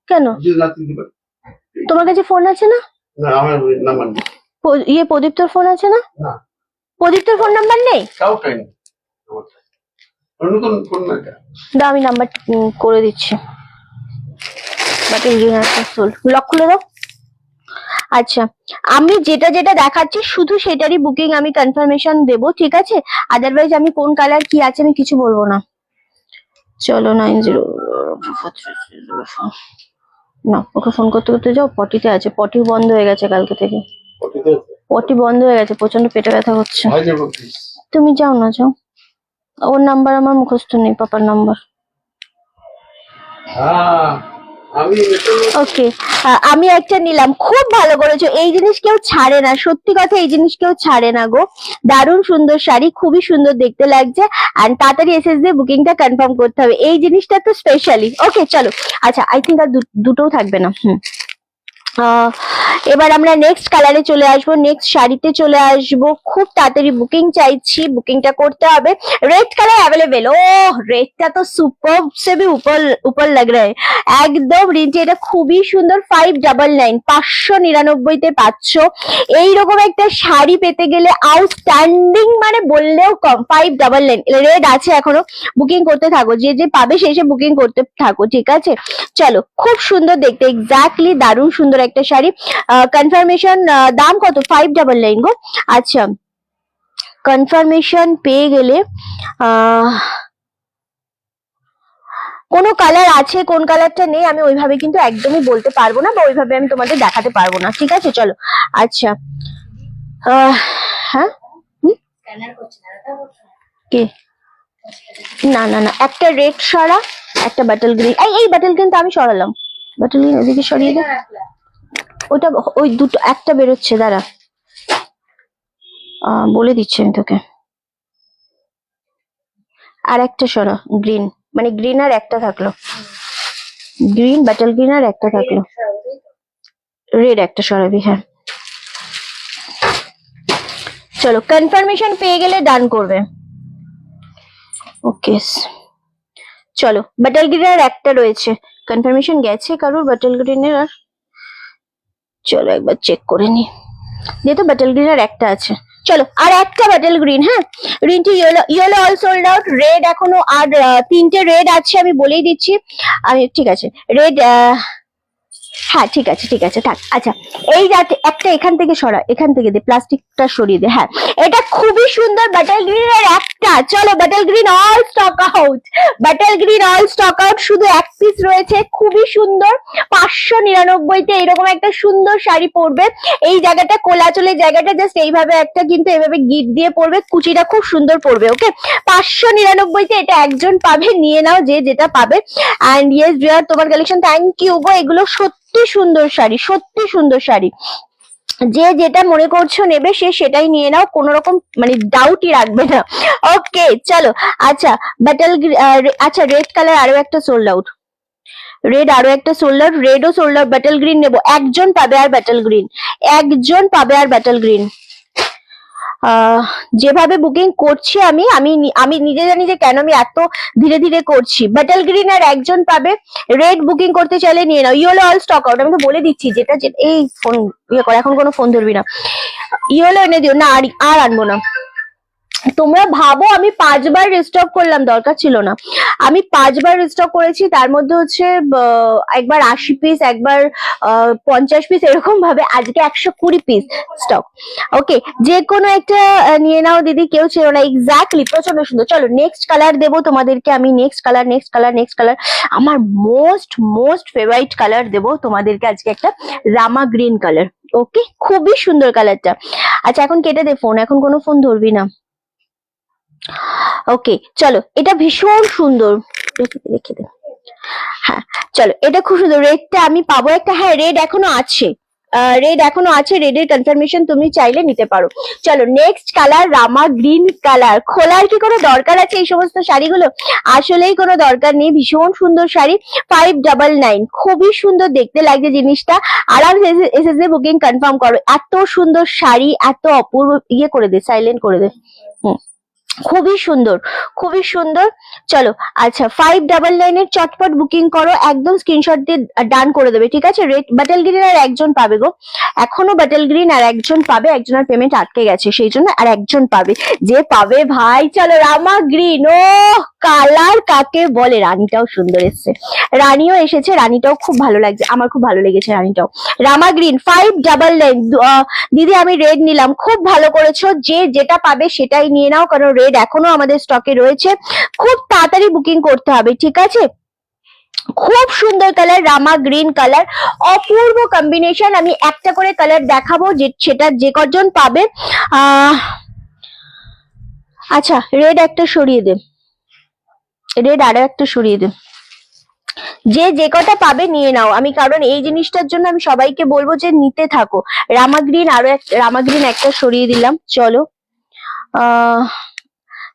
কেন, তোমার কাছে ফোন আছে না? ইয়ে প্রদীপ্তর ফোন আছে না? প্রদীপ্তর ফোন নাম্বার নেই? দাও আমি নাম্বার করে দিচ্ছি। লক খুলে দাও। আচ্ছা, আমি যেটা যেটা দেখাচ্ছি শুধু সেটারই বুকিং আমি কনফার্মেশন দেবো, ঠিক আছে? আদারওয়াইজ আমি কোন কালার কি আছে আমি কিছু বলবো না। চলো 90 না, ওকে ফোন করতে করতে যাও, পটিতে আছে, পটি বন্ধ হয়ে গেছে কালকে থেকে, পটি বন্ধ হয়ে গেছে, প্রচন্ড পেটে ব্যথা হচ্ছে। তুমি যাও না, যাও। ওর নাম্বার আমার মুখস্থ নেই, পাপার নাম্বার। ওকে, আমি একটা নিলাম, খুব ভালো করেছো। এই জিনিস কেউ ছাড়ে না, সত্যি কথা, এই জিনিস কেউ ছাড়ে না গো। দারুণ সুন্দর শাড়ি, খুবই সুন্দর দেখতে লাগছে। আর তাড়াতাড়ি এসএস দিয়ে বুকিংটা কনফার্ম করতে হবে, এই জিনিসটা তো স্পেশালি। ওকে চলো, আচ্ছা আই থিঙ্ক আর দুটোও থাকবে না। এবার আমরা নেক্সট কালারে চলে আসবো, নেক্সট শাড়িতে চলে আসবো। খুব তাড়াতাড়ি বুকিং চাইছি, বুকিংটা করতে হবে। Red colour available. ও রেডটা তো সুপার সে ভি উপর লাগ রা হ্যায় একদম। রিঞ্চি এটা খুবই সুন্দর, 599 599 পাচ্ছ। এইরকম একটা শাড়ি পেতে গেলে আউটস্ট্যান্ডিং মানে বললেও কম। 599 রেড আছে এখনো, বুকিং করতে থাকো, যে যে পাবে সে সে বুকিং করতে থাকো, ঠিক আছে? চলো, খুব সুন্দর দেখতে, এক্স্যাক্টলি দারুণ সুন্দর একটা শাড়ি। কনফার্মেশন দাম কত? 599 গো। আচ্ছা, কনফার্মেশন পেয়ে গেলে কোন কালার আছে কোন কালারটা নেই আমি ওইভাবে কিন্তু একদমই বলতে পারবো না, বা ওইভাবে আমি তোমাদের দেখাতে পারবো না, ঠিক আছে? চলো, আচ্ছা হ্যাঁ কে না না না, একটা রেড সরা, একটা বাটল গ্রিন। এই বাটল গ্রিন তো আমি সরালাম, বাটল গ্রিন ওদিকে সরিয়ে দে। ওটা ওই দুটো একটা বেরোচ্ছে, দাঁড়া বলে দিচ্ছি আমি তোকে। আর একটা সরা, গ্রিন, মানে গ্রিন আর একটা থাকলো, গ্রিন বাটল গ্রিন আর একটা থাকলো, রেড একটা সরাবি। হ্যাঁ চলো, কনফার্মেশন পেয়ে গেলে ডান করবে। ওকে চলো, বাটল গ্রিনের একটা রয়েছে, কনফার্মেশন গেছে কারোর বাটল গ্রিনের? আর চলো একবার চেক করে নি, যেহেতু বাটল গ্রিনের একটা আছে। চলো, আর একটা বাটল গ্রিন। হ্যাঁ, গ্রিনটি yellow all sold out. Red এখনো আর তিনটে রেড আছে, আমি বলেই দিচ্ছি। আমি ঠিক আছে, রেড হ্যাঁ ঠিক আছে ঠিক আছে থাক। আচ্ছা, এই যাতে একটা এখান থেকে সরা, এখান থেকে দে, প্লাস্টিকটা সরিয়ে দে। হ্যাঁ, এটা খুবই সুন্দর, বাটল গ্রিন এর একটা। চলো, bottle green all stock out, bottle green all stock out, শুধু এক পিস রয়েছে, খুবই সুন্দর। 599 এরকম একটা সুন্দর শাড়ি পরবে। এই জায়গাটা কোলাচলের জায়গাটা জাস্ট এইভাবে একটা কিন্তু এভাবে গিট দিয়ে পরবে, কুচিটা খুব সুন্দর পরবে। ওকে, 599 এটা একজন পাবে, নিয়ে নাও যে যেটা পাবে। অ্যান্ড ইয়েস ডিয়ার, তোমার কালেকশন থ্যাংক ইউ গো, এগুলো সত্যি সুন্দর শাড়ি, সত্যি সুন্দর শাড়ি। যে যেটা মনে করছো নেবে সে সেটাই নিয়ে নাও, কোনো রকম মানে ডাউটই রাখবে না। ওকে চলো, আচ্ছা বাটল আচ্ছা রেড কালার আরো একটা সোল্ড আউট, রেড আরো একটা সোল্ড আউট, রেডও সোল্ড আউট। ব্যাটল গ্রিন নেবো, একজন পাবে আর ব্যাটল গ্রিন, একজন পাবে আর ব্যাটল গ্রিন। যেভাবে বুকিং করছি আমি আমি আমি নিজে জানি যে কেন আমি এত ধীরে ধীরে করছি। ব্যাটল গ্রিন আর একজন পাবে, রেড বুকিং করতে চাইলে নিয়ে নাও। ইয়েলো অল স্টক আউট, আমি তো বলে দিচ্ছি যেটা এই ফোন ইয়ে কর, এখন কোনো ফোন ধরবি না। ইয়েলো এনে দিও না, আর আনবো না। তোমরা ভাবো আমি 5বার রিস্টক করলাম, দরকার ছিল না। আমি 5বার রিস্টক করেছি, তার মধ্যে হচ্ছে একবার 80 পিস, একবার 50 পিস, এরকম ভাবে আজকে 120 পিস স্টক। ওকে, যে কোনো একটা নিয়ে নাও দিদি, কেউ ছিল না। এক্স্যাক্টলি, প্রচন্ড সুন্দর। চলো নেক্সট কালার দেবো তোমাদেরকে আমি, next colour next colour next colour, আমার মোস্ট মোস্ট ফেভারিট কালার দেবো তোমাদেরকে আজকে, একটা রামা গ্রিন কালার। ওকে, খুবই সুন্দর কালারটা। আচ্ছা এখন কেটে দে ফোন, এখন কোনো ফোন ধরবি না। ওকে চলো, এটা ভীষণ সুন্দর, রেখে দে। হ্যাঁ চলো, এটা খুব সুন্দর। রেডটা আমি পাবো একটা, হ্যাঁ রেড এখনো আছে, রেড এখনো আছে, রেডের কনফার্মেশন তুমি চাইলে নিতে পারো। চলো নেক্সট কালার রামা গ্রিন কালার। খোলার কি কোনো দরকার আছে এই সমস্ত শাড়িগুলো? আসলেই কোনো দরকার নেই, ভীষণ সুন্দর শাড়ি। 599, খুবই সুন্দর দেখতে লাগছে জিনিসটা। আরাম এসএসএ বুকিং কনফার্ম করো, এত সুন্দর শাড়ি, এত অপূর্ব। ইয়ে করে দে, সাইলেন্ট করে দে। খুবই সুন্দর, খুবই সুন্দর। চলো আচ্ছা, 599 এর চটপট বুকিং করো, একদম স্ক্রিনশট দিয়ে ডান করে দেবে, ঠিক আছে? রেড বাটাল গ্রিন আর একজন পাবে গো, এখনো বাটাল গ্রিন আর একজন পাবে, একজনের পেমেন্ট আটকে গেছে সেই জন্য আর একজন পাবে, যে পাবে ভাই। চলো রামা গ্রিন, ও কালার কাকে বলে, রানীটাও সুন্দর এসছে, রানীও এসেছে, রানীটাও খুব ভালো লাগছে, আমার খুব ভালো লেগেছে রানীটাও। রামা গ্রিন 599, দিদি আমি রেড নিলাম, খুব ভালো করেছো, যে যেটা পাবে সেটাই নিয়ে নাও, কারণ রেড এখনো আমাদের স্টকে রয়েছে, খুব তাড়াতাড়ি বুকিং করতে হবে, ঠিক আছে? খুব সুন্দর কালার, রামা গ্রিন কালার, অপূর্ব কম্বিনেশন। আমি একটা করে কালার দেখাবো, যে সেটা যে কজন পাবে। আচ্ছা রেড একটা সরিয়ে দে, রেড আরো একটা সরিয়ে দে, যে যে কটা পাবে নিয়ে নাও। আমি কারণ এই জিনিসটার জন্য আমি সবাইকে বলবো যে নিতে থাকো। রামা গ্রিন আরো রামা গ্রিন একটা সরিয়ে দিলাম। চলো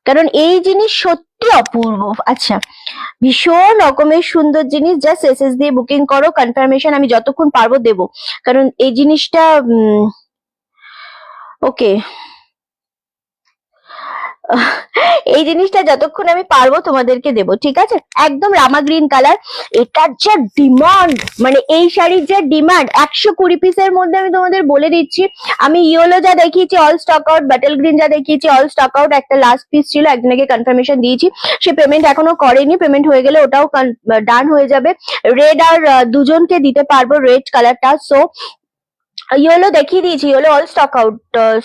কারণ এই জিনিস সত্যি অপূর্ব। আচ্ছা ভীষণ রকমের সুন্দর জিনিস, জাস্ট এসএস দিয়ে বুকিং করো, কনফার্মেশন আমি যতক্ষণ পারবো দেবো, কারণ এই জিনিসটা ওকে এই জিনিসটা যতক্ষণ আমি পারবো তোমাদেরকে দেবো, ঠিক আছে? একদম রামা গ্রিন কালার, এটার যা ডিমান্ড, মানে এই শাড়ির যা ডিমান্ড, 120 পিসের মধ্যে আমি তোমাদের বলে দিচ্ছি। আমি ইয়েলো যা দেখিয়েছি all stock out, bottle green যা দেখিয়েছি অল স্টক আউট, একটা লাস্ট পিস ছিল, একজনকে কনফার্মেশন দিয়েছি, সে পেমেন্ট এখনো করেনি, পেমেন্ট হয়ে গেলে ওটাও ডান হয়ে যাবে। রেড আর দুজনকে দিতে পারবো রেড কালারটা। সো ইয়েলো দেখিয়ে দিয়েছি, yellow all stock out,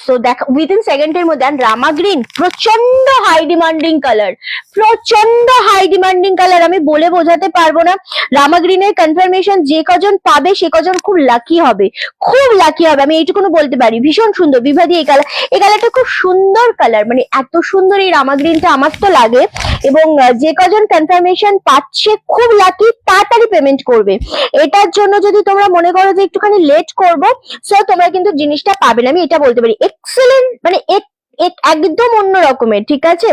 so দেখ উইদিন সেকেন্ডের মধ্যে। আর রামা গ্রিন প্রচন্ড হাই ডিমান্ডিং কালার, প্রচন্ড হাই ডিমান্ডিং কালার, আমি বলে বোঝাতে পারবো না। রামা গ্রিনের কনফার্মেশন যে কজন পাবে সে কজন খুব লাকি হবে, খুব লাকি হবে, আমি এইটুকুনো বলতে পারি। ভীষণ সুন্দর বিভাদি এই কালার, এই কালারটা খুব সুন্দর কালার, মানে এত সুন্দর এই রামা গ্রিনটা আমার তো লাগে। এবং যে কজন কনফার্মেশন পাচ্ছে খুব লাকি, তাড়াতাড়ি পেমেন্ট করবে। এটার জন্য যদি তোমরা মনে করো যে একটুখানি লেট করবো, সো তোমরা কিন্তু জিনিসটা পাবে না, আমি এটা বলতে পারি। এক্সেলেন্ট, মানে একদম অন্য রকমের, ঠিক আছে?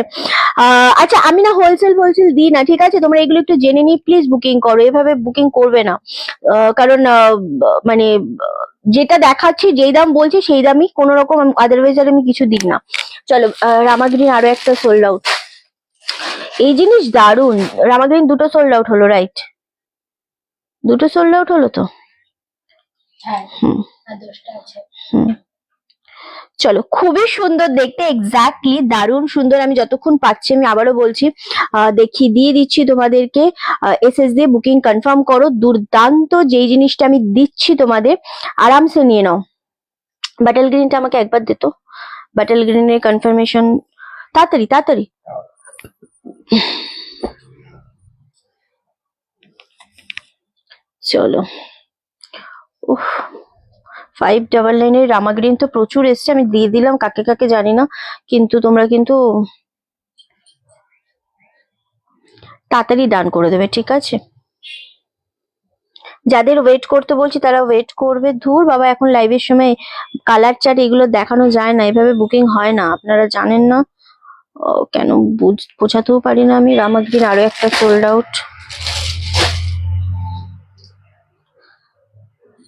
আচ্ছা আমি না হোলসেল দিই না, ঠিক আছে? তোমরা এগুলো একটু জেনে নিই, প্লিজ বুকিং করো, এভাবে বুকিং করবে না, কারণ মানে যেটা দেখাচ্ছি যেই দাম বলছি সেই দামই, কোনো রকম আদারওয়াইজ আর আমি কিছু দিই না। চলো রামাগ্রিন আরো একটা সোল্ড আউট, এই জিনিস দারুন। রামাগ্রিন দুটো সোল্ড আউট হলো, রাইট? দুটো সোল্ড আউট হলো তো, চলো খুবই সুন্দর দেখতে, এক্স্যাক্টলি দারুণ সুন্দর। আমি যতক্ষণ পাচ্ছি আমি আবারও বলছি, দিয়ে দিচ্ছি তোমাদেরকে, এসএস দিয়ে বুকিং কনফার্ম করো, দুর্দান্ত যেই জিনিসটা আমি দিচ্ছি তোমাদের, আরামসে নিয়ে নাও। বাটল গ্রিনটা আমাকে একবার দিত, বাটল গ্রিনের কনফার্মেশন তাড়াতাড়ি তাড়াতাড়ি। চলো 599 এর রামা গ্রিন তো প্রচুর এসছে, আমি দিয়ে দিলাম কাকে কাকে জানি না, কিন্তু তোমরা কিন্তু তাড়াতাড়ি ডান করে দেবে, ঠিক আছে? যাদের ওয়েট করতে বলছি তারা ওয়েট করবে। ধুর বাবা, এখন লাইভের সময় কালার চার্ট এগুলো দেখানো যায় না, এভাবে বুকিং হয় না, আপনারা জানেন না কেন বোঝাতেও পারি না আমি। রামা গ্রিন আরো একটা সোল্ড আউট।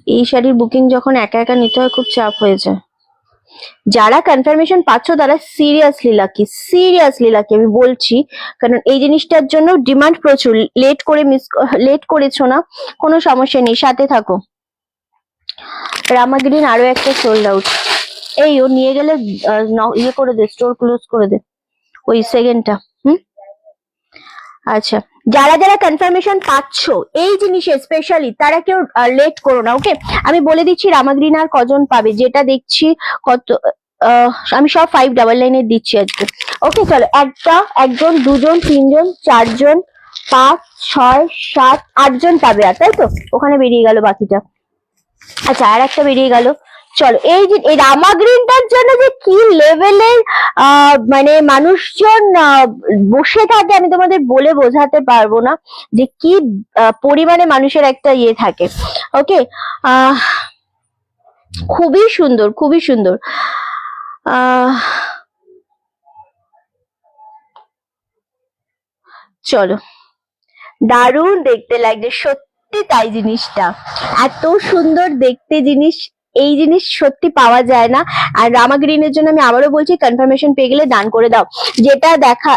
এই শাড়ির বুকিং যখন একা একা নিতে হয় খুব চাপ হয়ে যায়। যারা কনফার্মেশন পাচ্ছ তারা সিরিয়াসলি লাকি, সিরিয়াসলি লাকি আমি বলছি, কারণ এই জিনিসটার জন্য ডিমান্ড প্রচুর। লেট করেছো না, কোনো সমস্যা নেই, সাথে থাকো। রামা গ্রিন আরো একটা সোল্ড আউট। এই ও নিয়ে গেলে ইয়ে করে দে, স্টোর ক্লোজ করে দে ওই সেকেন্ডটা। আচ্ছা যারা যারা কনফার্মেশন পাচ্ছ এই জিনিসে স্পেশালি, তারা কেউ লেট করো না, ওকে? আমি বলে দিচ্ছি রামা গ্রিন আর কজন পাবে, যেটা দেখছি কত, আমি সব 599 দিচ্ছি আজকে, ওকে? চলো একটা, একজন, দুজন, তিনজন, চারজন, 5, 6, 7, 8জন পাবে, আর তাই তো ওখানে বেরিয়ে গেল বাকিটা। আচ্ছা আর একটা বেরিয়ে গেল। চলো এই যে এই রামা গ্রিনটার জন্য যে কি লেভেলের মানে মানুষজন বসে থাকে, আমি তোমাদের বলে বোঝাতে পারবো না যে কি পরিমাণে মানুষের একটা ইয়ে থাকে, ওকে? খুবই সুন্দর, খুবই সুন্দর। চলো দারুণ দেখতে লাগছে সত্যি, তাই জিনিসটা এত সুন্দর দেখতে জিনিস, এই জিনিস সত্যি পাওয়া যায় না। আর রামা গ্রিনের জন্য আমি আবারও বলছি, কনফার্মেশন পেয়ে গেলে দান করে দাও। যেটা দেখা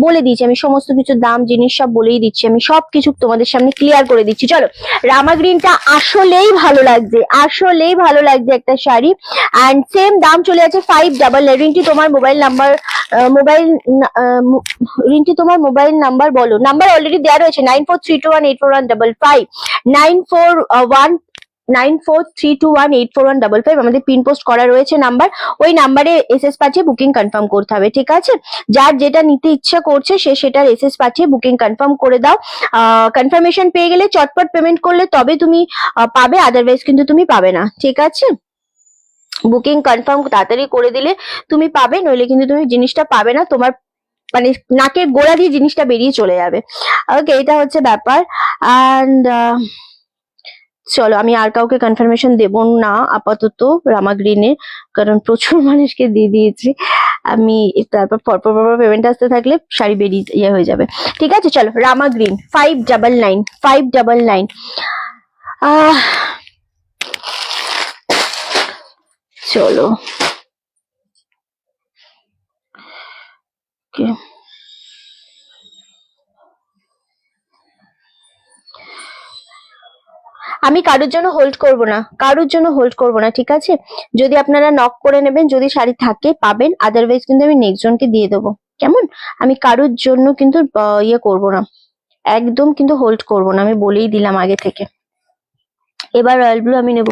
বলে দিচ্ছি আমি, সমস্ত কিছু দাম জিনিস সব বলেই দিচ্ছি, আমি সবকিছু তোমাদের সামনে ক্লিয়ার করে দিচ্ছি। চলো, রামা গ্রিনটা আসলেই ভালো লাগছে, আসলেই ভালো লাগছে একটা শাড়ি। অ্যান্ড সেম দাম চলে আছে 599। রিন্টি তোমার মোবাইল নাম্বার, রিন্টি তোমার মোবাইল নাম্বার বলো। নাম্বার অলরেডি দেওয়া রয়েছে 9432184155, 9432184155। আমাদের পিন পোস্ট করা রয়েছে নাম্বার, ওই নাম্বারে এসএস পাঠিয়ে বুকিং কনফার্ম করতে হবে, ঠিক আছে? যার যেটা নিতে ইচ্ছা করছে সে সেটার এসএস পাঠিয়ে বুকিং কনফার্ম করে দাও। কনফার্মেশন পেয়ে গেলে চটপট পেমেন্ট করলে তবে তুমি পাবে, আদারওয়াইজ কিন্তু তুমি পাবে না, ঠিক আছে? বুকিং কনফার্ম তাড়াতাড়ি করে দিলে তুমি পাবে, নইলে কিন্তু তুমি জিনিসটা পাবে না, তোমার মানে নাকের গোড়া দিয়ে জিনিসটা বেরিয়ে চলে যাবে। ওকে, এটা হচ্ছে ব্যাপার। অ্যান্ড চলো, আমি আর কাউকে কনফার্মেশন দেব না আপাতত রামা গ্রিনে, কারণ প্রচুর মানুষকে দিয়ে দিয়েছি আমি। তারপর পরপর পেমেন্ট আসতে থাকলে শাড়ি বেরিয়ে ইয়ে হয়ে যাবে, ঠিক আছে? চলো, রামা গ্রিন 599। চলো, আমি কারোর জন্য হোল্ড করব না, কারোর জন্য হোল্ড করব না, ঠিক আছে? যদি আপনারা নক করে নেবেন, যদি শাড়ি থাকে পাবেন, আদারওয়াইজ কিন্তু আমি নেক্সট জনকে দিয়ে দেবো, কেমন? আমি কারোর জন্য কিন্তু ইয়ে করব না, একদম কিন্তু হোল্ড করব না, আমি বলেই দিলাম আগে থেকে। এবার রয়্যাল ব্লু আমি নেব,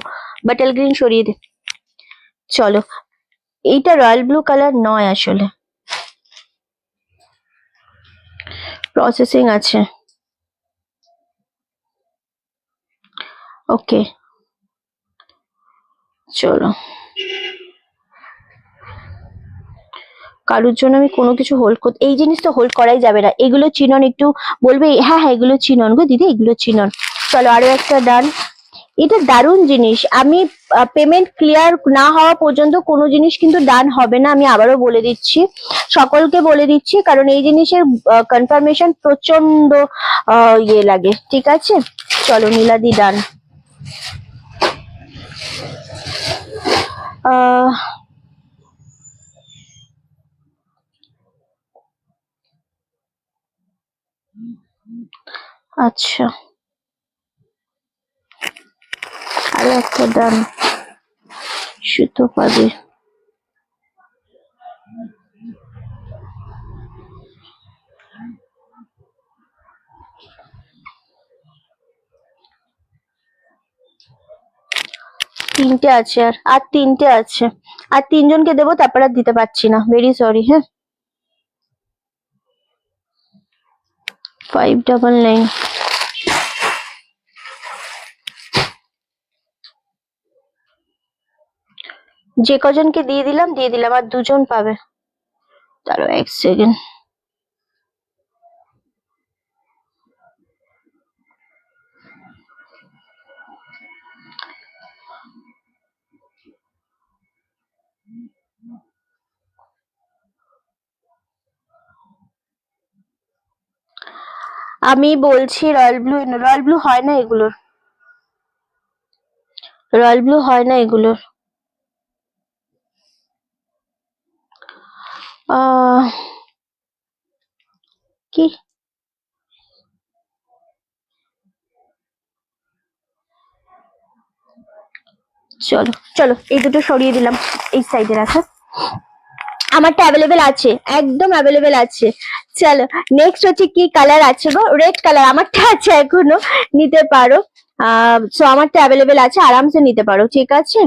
বাটাল গ্রিন সরিয়ে দে। চলো, এইটা রয়্যাল ব্লু কালার নয় আসলে, প্রসেসিং আছে। ওকে, চলো, কারোর জন্য আমি কোনো কিছু হোল্ড করতে, এই জিনিস তো হোল্ড করাই যাবে না। এগুলো চিনন, একটু বলবে হ্যাঁ হ্যাঁ এগুলো চিনন গো দিদি, এগুলো চিনন। চলো, আরো একটা ডান। এটা দারুণ জিনিস, আমি পেমেন্ট ক্লিয়ার না হওয়া পর্যন্ত কোনো জিনিস কিন্তু ডান হবে না, আমি আবারও বলে দিচ্ছি, সকলকে বলে দিচ্ছি, কারণ এই জিনিসের কনফার্মেশন প্রচন্ড ইয়ে লাগে, ঠিক আছে? চলো, নীলাদি ডান। আচ্ছা, আরো একটা ডান, সুতো পাবে। তিনটে আছে, আর তিনটে আছে, আর তিনজনকে দেবো, তারপর আর দিতে পারছি না, ভেরি সরি। হ্যাঁ, 599। যে কজনকে দিয়ে দিলাম, আর দুজন পাবে। দাঁড়াও এক সেকেন্ড, আমি বলছি রয়্যাল ব্লু, রয়্যাল ব্লু হয় না এগুলোর, রয়্যাল ব্লু হয় না এগুলোর। কি, চলো চলো, এই দুটো সরিয়ে দিলাম, এই সাইডে রাখা, আমারটা অ্যাভেলেবেল আছে, একদম অ্যাভেলেবেল আছে। চলো, নেক্সট হচ্ছে কি কালার আছে গো? রেড কালার আমারটা আছে এখনো, নিতে পারো। সো আমারটা অ্যাভেলেবেল আছে, আরামসে নিতে পারো, ঠিক আছে?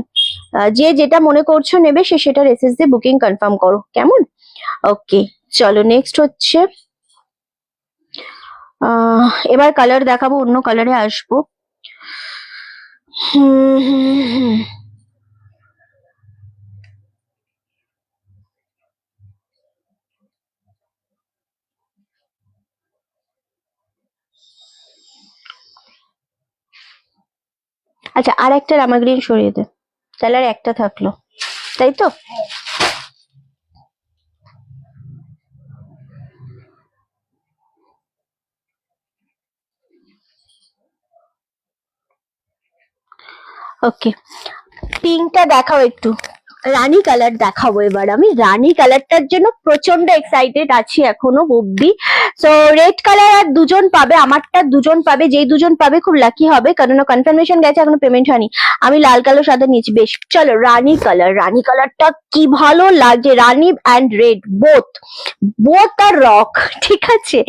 যে যেটা মনে করছো নেবে সে সেটার এসএস দিয়ে বুকিং কনফার্ম করো, কেমন? ওকে, চলো, নেক্সট হচ্ছে এবার কালার দেখাবো, অন্য কালারে আসবো। আচ্ছা, আর একটা রামা গ্রিন সরিয়ে দে, তাহলে আর একটা থাকলো, তাই তো? ওকে, পিঙ্কটা দেখাও একটু, রানী কালার দেখাবো এবার আমি। রানী কালারটার জন্য প্রচন্ড এক্সাইটেড আছি এখনো অব্দি। সো রেড কালার আর দুজন পাবে, আমারটা দুজন পাবে, যেই দুজন পাবে খুব লাকি হবে, কারণ কনফার্মেশন গেছে এখনো পেমেন্ট হয়নি। আমি লাল কালার সাথে নিয়েছি। বেশ, চলো রানী কালার। রানী কালারটা কি ভালো লাগছে, রানী অ্যান্ড রেড বোথ আর রক, ঠিক আছে,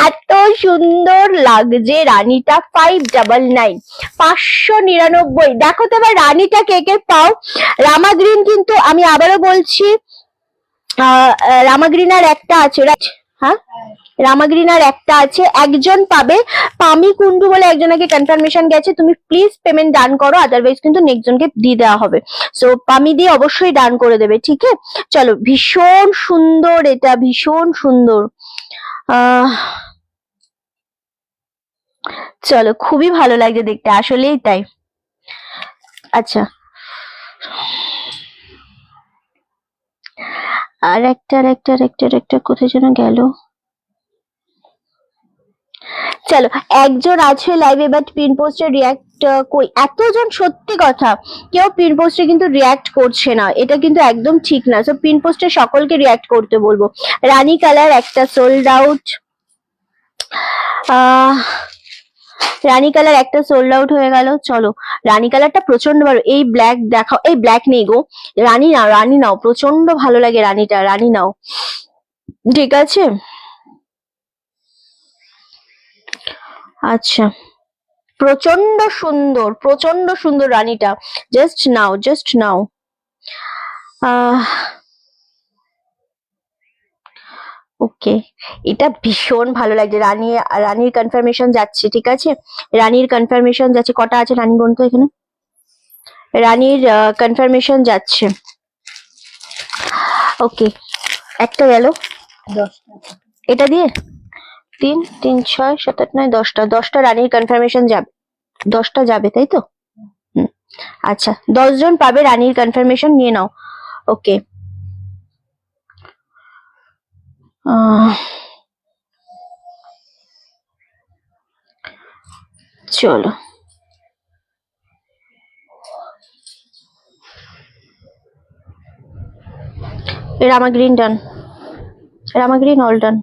এত সুন্দর লাগছে রানীটা। 599, 599। দেখো তো এবার রানীটা কে কে পাও। রামা গ্রিন, কিন্তু আমি আবারও বলছি রামা গ্রিন আর একটা আছে, হ্যাঁ রামা গ্রিন আর একটা আছে, একজন পাবে। পামি কুন্ডু বলে একজনকে কনফার্মেশন গেছে, তুমি প্লিজ পেমেন্ট ডান করো, আদারওয়াইজ কিন্তু নেক্সট জনকে দিয়ে দেওয়া হবে। সো পামি দিয়ে অবশ্যই ডান করে দেবে, ঠিক আছে। চলো, ভীষণ সুন্দর, এটা ভীষণ সুন্দর। চলো, খুবই ভালো লাগছে দেখতে, আসলেই তাই। আচ্ছা, আর একটা কোথায় যেন গেল। চলো, একজন আছে লাইভে, বাট পিন পোস্টে রিয়াক্ট কই, এতজন, সত্যি কথা কেউ পিন পোস্টে কিন্তু রিয়াক্ট করছে না, এটা কিন্তু একদম ঠিক না। সো পিন পোস্টে সকলকে রিয়াক্ট করতে বলবো। রানী কালার একটা সোল্ড আউট, রানী কালার একটা সোল্ড আউট হয়ে গেল। চলো, রানী কালারটা প্রচন্ড ভালো। এই ব্ল্যাক দেখাও, এই ব্ল্যাক নেই গো, রানী নাও, রানী নাও, প্রচন্ড ভালো লাগে রানীটা, রানী নাও, ঠিক আছে। আচ্ছা, প্রচন্ড সুন্দর রানীটা, জাস্ট নাও। ওকে, এটা ভীষণ ভালো লাগছে। রানীর কনফার্মেশন যাচ্ছে, ঠিক আছে, রানীর কনফার্মেশন যাচ্ছে। কটা আছে রানী বোন তো এখানে? রানীর কনফার্মেশন যাচ্ছে। ওকে, একটা গেল, এটা দিয়ে 3 3 6 7 8 9 10টা রানীর কনফার্মেশন যাবে, 10টা যাবে, তাই তো? আচ্ছা, 10 জন পাবে রানীর কনফার্মেশন, নিয়ে নাও। ওকে, চলো, রামা গ্রিন ডান, রামা গ্রিন অল ডান।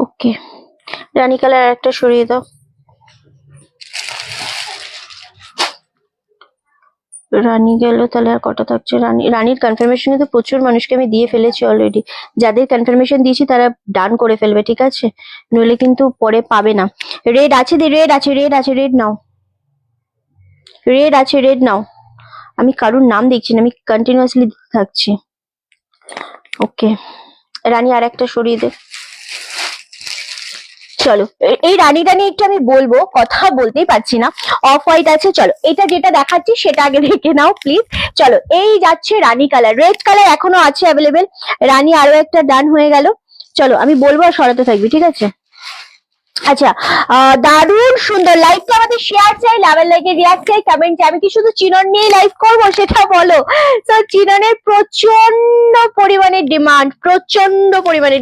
ওকে, রানী কালার একটা সরিয়ে দাও। রানী গেল, তাহলে আর কটা থাকছে? রানীর কনফার্মেশনে তো প্রচুর মানুষকে আমি দিয়ে ফেলেছি অলরেডি। যাদের কনফার্মেশন দিয়েছি তারা ডান করে ফেলবে, ঠিক আছে, নইলে কিন্তু পরে পাবে না। রেড আছে, রেড নাও, রেড নাও। আমি কারুর নাম দেখছি না, আমি কন্টিনিউয়াসলি দিতে থাকছি। ওকে, রানী আর একটা সরিয়ে দে। চলো, এই রানীটা নিয়ে একটু আমি বলবো, কথা বলতেই পারছি না। অফ হোয়াইট আছে, চলো এটা যেটা দেখাচ্ছি সেটা আগে দেখে নাও প্লিজ। চলো, এই যাচ্ছে রানী কালার, রেড কালার এখনো আছে অ্যাভেলেবেল। রানী আরো একটা ডান হয়ে গেল। চলো, আমি বলবো আর সরাতে থাকবি, ঠিক আছে। আচ্ছা, দারুণ সুন্দর। লাইভটা আমাদের শেয়ার চাই, লাভের লাইকে রিয়াক্ট চাই, কমেন্ট চাই। আমি কি শুধু চিনন নিয়ে লাইভ করবো সেটা বলো। তো চিননের প্রচন্ড পরিমাণে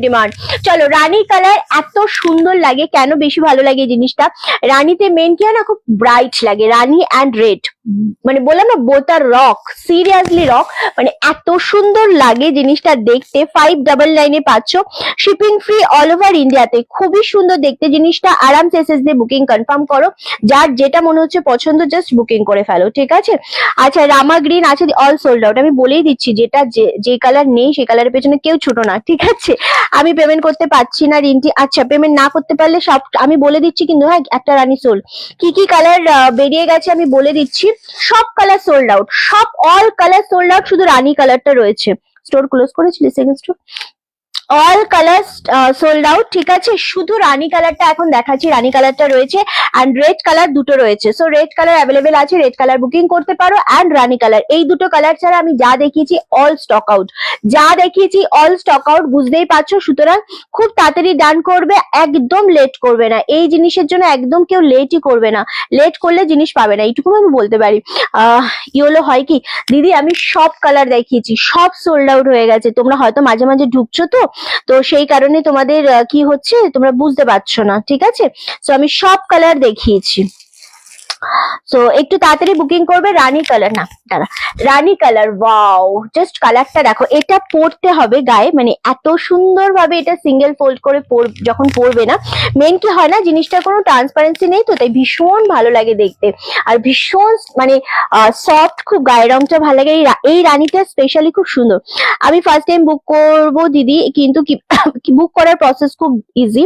ডিমান্ড। চলো, রানী কালার এত সুন্দর লাগে, কেন বেশি ভালো লাগে জিনিসটা, রানীতে মেন কি হয় না, খুব ব্রাইট লাগে। রানী অ্যান্ড রেড, মানে বললাম না, বোথ আর রক, সিরিয়াসলি রক, মানে এত সুন্দর লাগে জিনিসটা দেখতে। 599 পাচ্ছ, শিপিং ফ্রি অল ওভার ইন্ডিয়াতে। খুবই সুন্দর দেখতে জিনিসটা। আরামসে এসএস দিয়ে বুকিং কনফার্ম করো, যার যেটা মনে হচ্ছে পছন্দ জাস্ট বুকিং করে ফেলো, ঠিক আছে। আচ্ছা, রামা গ্রিন আছে, অল সোল্ড আউট। আমি বলেই দিচ্ছি, যেটা যে কালার নেই সেই কালারের পেছনে কেউ ছোট না, ঠিক আছে। আমি পেমেন্ট করতে পারছি না রিন্টি। আচ্ছা, পেমেন্ট না করতে পারলে সব আমি বলে দিচ্ছি কিন্তু, হ্যাঁ, একটা রানী সোল, কি কালার বেরিয়ে গেছে আমি বলে দিচ্ছি। সব কালার সোল্ড আউট, সব অল কালার সোল্ড আউট, শুধু রানী কালারটা রয়েছে। স্টোর ক্লোজ করেছিলি, second store, all colour sold out, ঠিক আছে। শুধু রানী কালারটা এখন দেখাচ্ছি, রানী কালারটা রয়েছে, অ্যান্ড রেড কালার দুটো রয়েছে। সো রেড কালার অ্যাভেলেবেল আছে, রেড কালার বুকিং করতে পারো, অ্যান্ড রানী কালার, এই দুটো কালার ছাড়া আমি যা দেখিয়েছি অল স্টক আউট, বুঝতেই পারছো। সুতরাং খুব তাড়াতাড়ি ডান করবে, একদম লেট করবে না। এই জিনিসের জন্য একদম কেউ লেটই করবে না, লেট করলে জিনিস পাবে না, এইটুকু আমি বলতে পারি। ইয়েলো হয় কি দিদি, আমি সব কালার দেখিয়েছি, সব সোল্ড আউট হয়ে গেছে। তোমরা হয়তো মাঝে মাঝে ঢুকছো তো, তো সেই কারণে তোমাদের কি হচ্ছে তোমরা বুঝতে পারছো না, ঠিক আছে? তো আমি সব কালার দেখিয়েছি। সো একটু তাড়াতাড়ি বুকিং করবে। রানী কালার, না দাঁড়া, রানী কালার, ওয়াও, জাস্ট কালারটা দেখো। এটা পরতে হবে গায়ে, মানে এত সুন্দর ভাবে এটা সিঙ্গেল ফোল্ড করে যখন পরবে না, মেন কি হয় না, জিনিসটার কোনো ট্রান্সপারেন্সি নেই, তো তাই ভীষণ ভালো লাগে দেখতে, আর ভীষণ মানে সফট, খুব গায়ের রংটা ভালো লাগে। এই রানীটা স্পেশালি খুব সুন্দর। আমি ফার্স্ট টাইম বুক করবো দিদি, কিন্তু বুক করার প্রসেস খুব ইজি।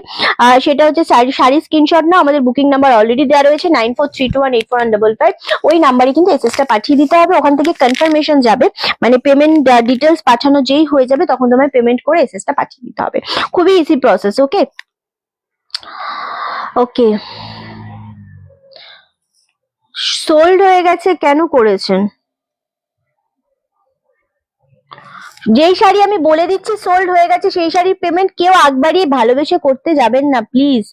সেটা হচ্ছে শাড়ি স্ক্রিনশট না, আমাদের বুকিং নাম্বার অলরেডি দেওয়া রয়েছে 9432184155। ওই নাম্বারে কিন্তু এসএস টা পাঠিয়ে দিতে হবে, ওখান থেকে কনফার্মেশন যাবে, মানে পেমেন্ট ডিটেলস পাঠানো যেই হয়ে যাবে তখন তোমায় পেমেন্ট করে এসএস টা পাঠিয়ে দিতে হবে। খুবই ইজি প্রসেস। ওকে ওকে, সোল্ড হয়ে গেছে, কেন করেছেন? যেই শাড়ি আমি বলে দিচ্ছি সোল্ড হয়ে গেছে, সেই শাড়ির পেমেন্ট কেউ আগ বাড়িয়ে ভালোবেসে করতে যাবেন না প্লিজ,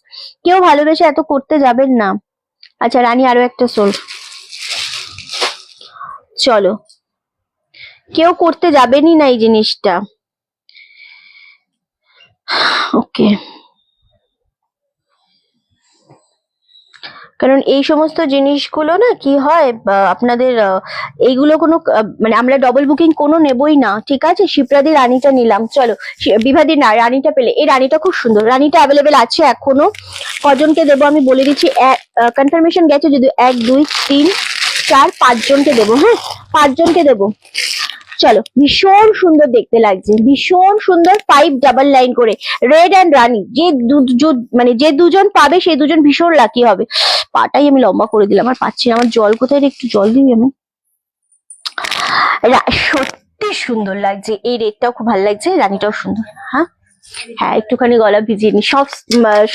কেউ ভালোবেসে এত করতে যাবেন না। আচ্ছা রানী আরো একটা সোল্ড, চলো, কেউ করতে যাবেনই না এই জিনিসটা। ওকে, কারণ এই সমস্ত জিনিসগুলো না কি হয়, আপনাদের এইগুলো কোনো মানে আমরা ডবল বুকিং কোনো নেবই না, ঠিক আছে? শিপ্রাদি রানীটা নিলাম, চলো বিভাদি না রানীটা পেলে। এই রানীটা খুব সুন্দর, রানীটা অ্যাভেলেবেল আছে এখনো। কজনকে দেবো আমি বলে দিচ্ছি, কনফার্মেশন গেছে যদি 1 2 3 4 5 জনকে দেবো। হ্যাঁ 5 জনকে দেবো। চলো, ভীষণ সুন্দর দেখতে লাগছে, ভীষণ সুন্দর। 5 ডাবল লাইন করে রেড অ্যান্ড রানী, মানে যে দুজন পাবে সেই দুজন ভীষণ লাকি হবে। পাটাই আমি লম্বা করে দিলাম, আর পাচ্ছি না, আমার জল কোথায়, একটু জল দিবি আমি। সত্যি সুন্দর লাগছে, এই রেডটাও খুব ভালো লাগছে, রানীটাও সুন্দর। হ্যাঁ হ্যাঁ, একটুখানি গলা ভিজিয়ে নি,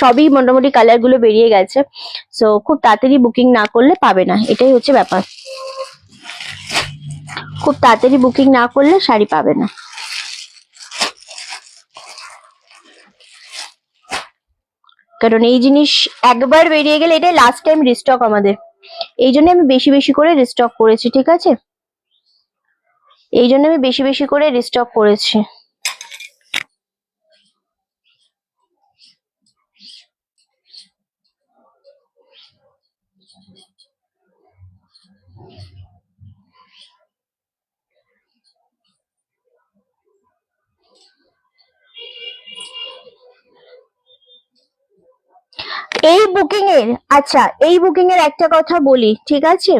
সবই মোটামুটি কালার গুলো বেরিয়ে গেছে। সো খুব তাড়াতাড়ি বুকিং না করলে পাবে না, এটাই হচ্ছে ব্যাপার। খুব তাড়াতাড়ি বুকিং না করলে শাড়ি পাবে না। কারণ এই জিনিস একবার বেরিয়ে গেলে, এটাই লাস্ট টাইম রিস্টক আমাদের, এই জন্য আমি বেশি বেশি করে রিস্টক করেছি, ঠিক আছে? এই জন্য আমি বেশি বেশি করে রিস্টক করেছি। এই বুকিং এর, আচ্ছা এই বুকিং এর একটা কথা বলি, ঠিক আছে?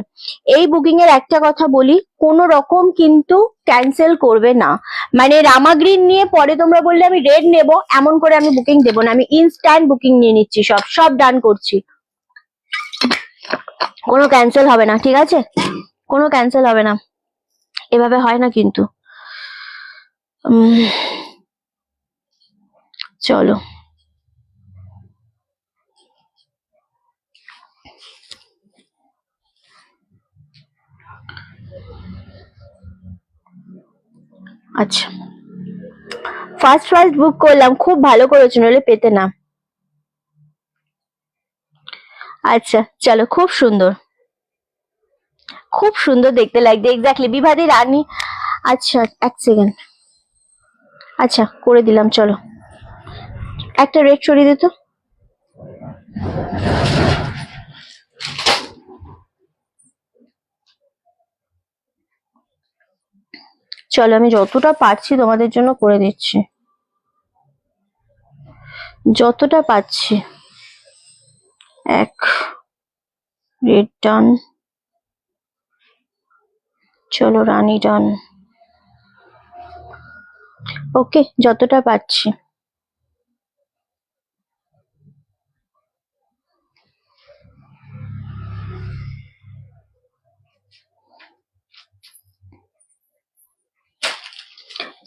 এই বুকিং এর একটা কথা বলি, কোন রকম কিন্তু ক্যান্সেল করবে না। মানে রামা গ্রিন নিয়ে পরে তোমরা বললে আমি রেড নেব, এমন করে আমি বুকিং দেবো না। আমি ইনস্ট্যান্ট বুকিং নিয়ে নিচ্ছি, সব সব ডান করছি, কোনো ক্যান্সেল হবে না, ঠিক আছে? কোনো ক্যান্সেল হবে না, এভাবে হয় না কিন্তু। চলো, আচ্ছা ফার্স্ট বুক করলাম, খুব ভালো করেছো, নইলে পেতে না। আচ্ছা চলো, খুব সুন্দর, খুব সুন্দর দেখতে লাগছে, এক্স্যাক্টলি বিভাদি রানী। আচ্ছা 1 সেকেন্ড, আচ্ছা করে দিলাম, চলো একটা রেড সরিয়ে দিত। চলো আমি যতটা পারছি তোমাদের জন্য করে দিচ্ছি, যতটা পাচ্ছি। 1 রেড ডান, চলো রানী ডান। ওকে, যতটা পাচ্ছি।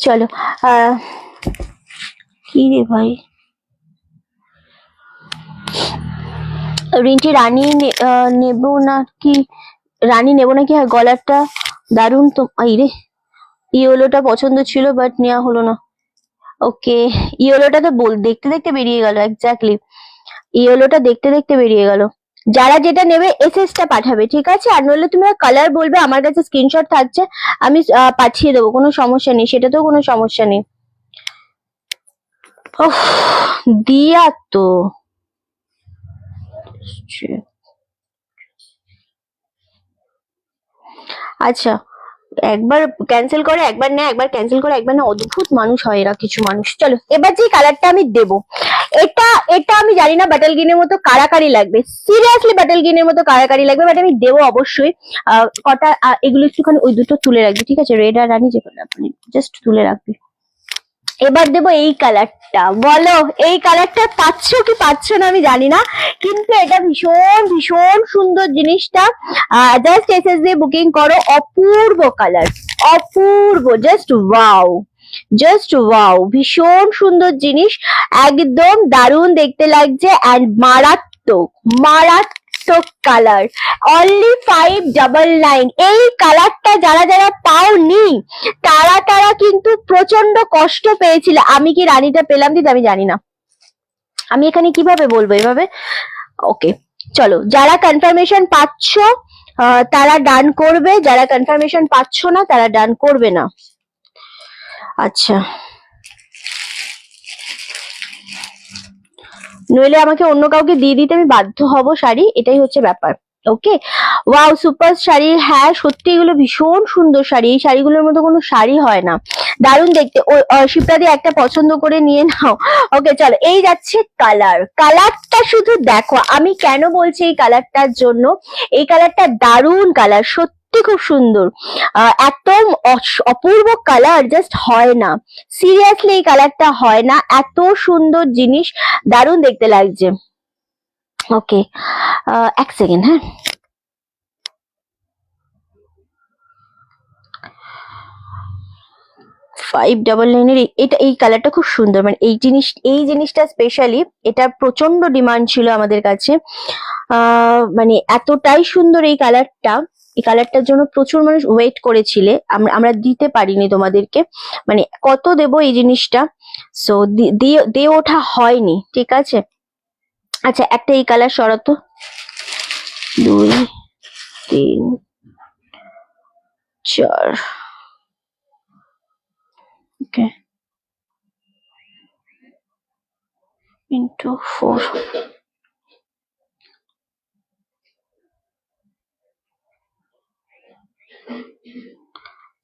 চলো কি রে ভাই, রিন্টি রানী নেবো না কি? রানী নেবো নাকি? হ্যাঁ গলারটা দারুণ তো। এই রে, ইয়েলোটা পছন্দ ছিল বাট নেওয়া হলো না। ওকে, ইয়েলোটা তো দেখতে দেখতে বেরিয়ে গেল, এক্স্যাক্টলি ইয়েলোটা দেখতে দেখতে বেরিয়ে গেল। যারা যেটা নেবে এসএস টা পাঠাবে, ঠিক আছে? আর নইলে তুমি কালার বলবে, আমার কাছে স্ক্রিনশট থাকছে, আমি পাঠিয়ে দেবো, কোনো সমস্যা নেই, সেটাতেও কোনো সমস্যা নেই। ওহ, দিয়া তো আচ্ছা, একবার ক্যান্সেল করে একবার না, একবার ক্যান্সেল করে একবার না, অদ্ভুত মানুষ হয় এরা কিছু মানুষ। চলো এবার যে কালারটা আমি দেব, এটা এটা আমি জানি না বাটাল গ্রিনের মতো কারাকারি লাগবে, সিরিয়াসলি বাটাল গ্রিনের মতো কারাকারি লাগবে, বাট আমি দেবো অবশ্যই। কটা এগুলো একটুখানি ওই দুটো তুলে রাখবি, ঠিক আছে? রেড আর রানি যে কোনো আপনি জাস্ট তুলে রাখবি। এবার দেবো এই কালারটা, বলো এই কালারটা পাচ্ছ কি পাচ্ছ না আমি জানি না, কিন্তু এটা ভীষণ ভীষণ সুন্দর জিনিসটা। জাস্ট এসএস দিয়ে বুকিং করো, অপূর্ব কালার, অপূর্ব, জাস্ট ওয়াও, জাস্ট ওয়াও, ভীষণ সুন্দর জিনিস, একদম দারুণ দেখতে লাগছে, অ্যান্ড মারাত্মক মারাত্মক কালার। অনলি 599। এই কালারটা যারা যারা পাওনি তারা তারা কিন্তু প্রচন্ড কষ্ট পেয়েছিল। আমি কি রানীটা পেলাম দিদি আমি জানি না, আমি এখানে কিভাবে বলবো এভাবে। ওকে চলো, যারা কনফার্মেশন পাচ্ছ তারা ডান করবে, যারা কনফার্মেশন পাচ্ছ না তারা ডান করবে না। আচ্ছা, নইলে আমাকে অন্য কাউকে দিয়ে দিতে আমি বাধ্য হব শাড়ি, এটাই হচ্ছে ব্যাপার। ওকে, ওয়াও সুপার শাড়ি, হ্যাঁ সত্যি এগুলো ভীষণ সুন্দর শাড়ি, এই শাড়িগুলোর মতো কোনো শাড়ি হয় না, দারুণ দেখতে। শিপ্রা দিয়ে একটা পছন্দ করে নিয়ে নাও। ওকে চলো, এই যাচ্ছে কালার, কালারটা শুধু দেখো, আমি কেন বলছি এই কালারটার জন্য, এই কালারটা দারুণ কালার, সত্যি খুব সুন্দর, একদম অপূর্ব কালার, জাস্ট হয় না, সিরিয়াসলি এই কালারটা হয় না, এত সুন্দর জিনিস, দারুণ দেখতে লাগছে। ওকে এক সেকেন্ড, হ্যাঁ 599 এটা, এই কালারটা খুব সুন্দর, মানে এই জিনিসটা স্পেশালি, এটা প্রচন্ড ডিমান্ড ছিল আমাদের কাছে, মানে এতটাই সুন্দর এই কালারটা, এই কালারটার জন্য প্রচুর মানুষ ওয়েট করেছিলে, আমরা দিতে পারিনি তোমাদেরকে, মানে কত দেব এই জিনিসটা, সো দিয়ে ওঠা হয়নি, ঠিক আছে। আচ্ছা একটা এই কালার সরাতো, 2 3 4, ওকে ইন্টু 4।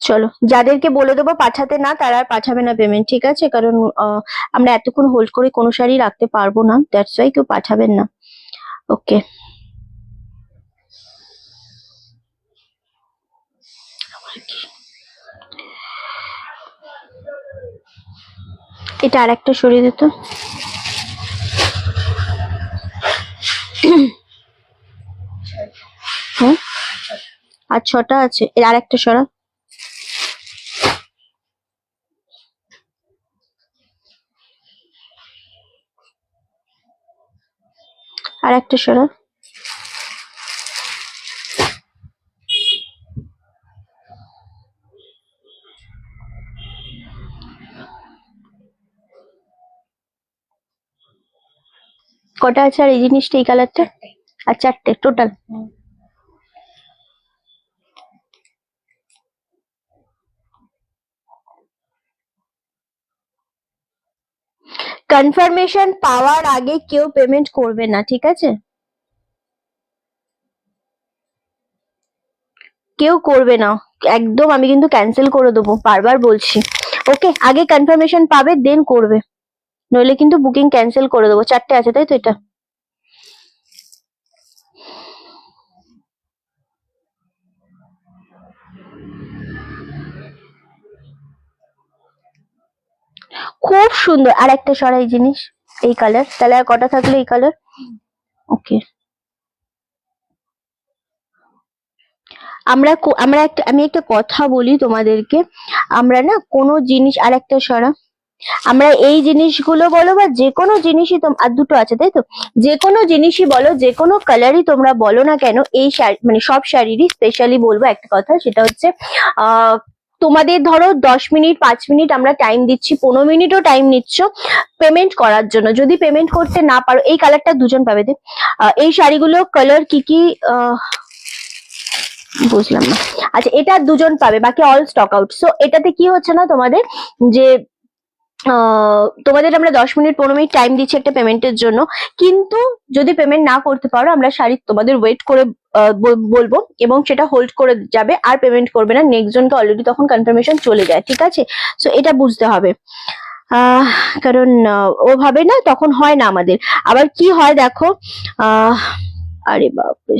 চলো, যাদেরকে বলে দেবো পাঠাতে না তারা আর পাঠাবে না পেমেন্ট, ঠিক আছে? কারণ আমরা এতক্ষণ হোল্ড করে কোনো শাড়ি রাখতে পারবো না, দ্যাটস ওয়াই কেউ পাঠাবেন না। ওকে এটা আর একটা সরিয়ে দিত, হুম আর 6টা আছে, এর আর একটা সরা, আর একটা সরা, কটা আছে আর এই জিনিসটা, এই কালারটা আর 4টে টোটাল। কনফার্মেশন পাওয়ার আগে কেউ পেমেন্ট করবে না, ঠিক আছে? কেউ করবে না একদম, আমি কিন্তু ক্যান্সেল করে দেবো, বারবার বলছি। ওকে, আগে কনফার্মেশন পাবে দেন করবে, নইলে কিন্তু বুকিং ক্যান্সেল করে দেবো। 4টে আছে তাই তো, এটা খুব সুন্দর। আর একটা সরাই জিনিস, এই কালার, তাহলে আর কটা থাকলো এই কালার? ওকে, আমি একটা কথা বলি তোমাদেরকে, আমরা না কোনো জিনিস, আর একটা সরা, আমরা এই জিনিসগুলো বলো বা যে কোনো জিনিসই, আর দুটো আছে তাই তো, যে কোনো জিনিসই বলো, যে কোনো কালারই তোমরা বলো না কেন, এই শাড়ি মানে সব শাড়িরই স্পেশালি বলবো একটা কথা, সেটা হচ্ছে তোমাদের ধরো 10 মিনিট 5 মিনিট আমরা টাইম দিচ্ছি, 15 মিনিটও টাইম নিচ্ছ পেমেন্ট করার জন্য, যদি পেমেন্ট করতে না পারো, এই কালারটা দুজন পাবে, এই শাড়িগুলো কালার কি কি বুঝলাম না, আচ্ছা এটা দুজন পাবে, বাকি অল স্টক আউট। সো এটাতে কি হচ্ছে না তোমাদের, যে তোমাদের আমরা 10 মিনিট 15 মিনিট টাইম দিচ্ছি একটা পেমেন্টের জন্য, কিন্তু যদি পেমেন্ট না করতে পারো আমরা শাড়ি তোমাদের ওয়েট করে বলবো এবং সেটা হোল্ড করে যাবে, আর পেমেন্ট করবে না, নেক্সট জনকে অলরেডি তখন কনফার্মেশন চলে যায়, ঠিক আছে? সো এটা বুঝতে হবে, কারণ ওভাবে না তখন হয় না আমাদের। আবার কি হয় দেখো, আরে বাপরে,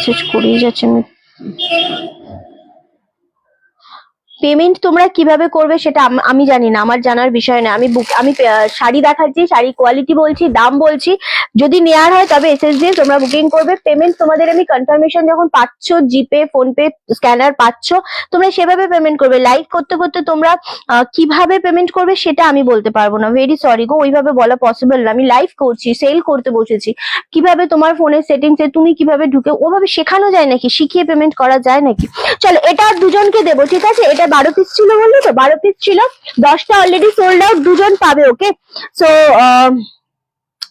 শেষ করেই যাচ্ছে। পেমেন্ট তোমরা কিভাবে করবে সেটা আমি জানি না, আমার জানার বিষয় না। আমি শাড়ি দেখাচ্ছি, শাড়ি কোয়ালিটি বলছি, দাম বলছি। যদি নেওয়ার হয় তবে এসএস দিয়ে তোমরা বুকিং করবে। পেমেন্ট তোমাদের আমি কনফার্মেশন যখন পাচ্ছ, জিপে, ফোনপে, স্ক্যানার পাচ্ছ, তোমরা সেভাবে পেমেন্ট করবে। লাইভ করতে করতে তোমরা কিভাবে পেমেন্ট করবে সেটা আমি বলতে পারবো না, ভেরি সরি গো, ওইভাবে বলা পসিবল না। আমি লাইভ করছি, সেল করতে বসেছি। কিভাবে তোমার ফোনের সেটিংসে তুমি কিভাবে ঢুকে, ওভাবে শেখানো যায় নাকি? শিখিয়ে পেমেন্ট করা যায় নাকি? চলো, এটা দুজনকে দেবো, ঠিক আছে? এটা 12 পিস ছিল বললো তো, 12 পিস ছিল, 10টা অলরেডি সোল্ড আউট, দুজন পাবে, ওকে? সো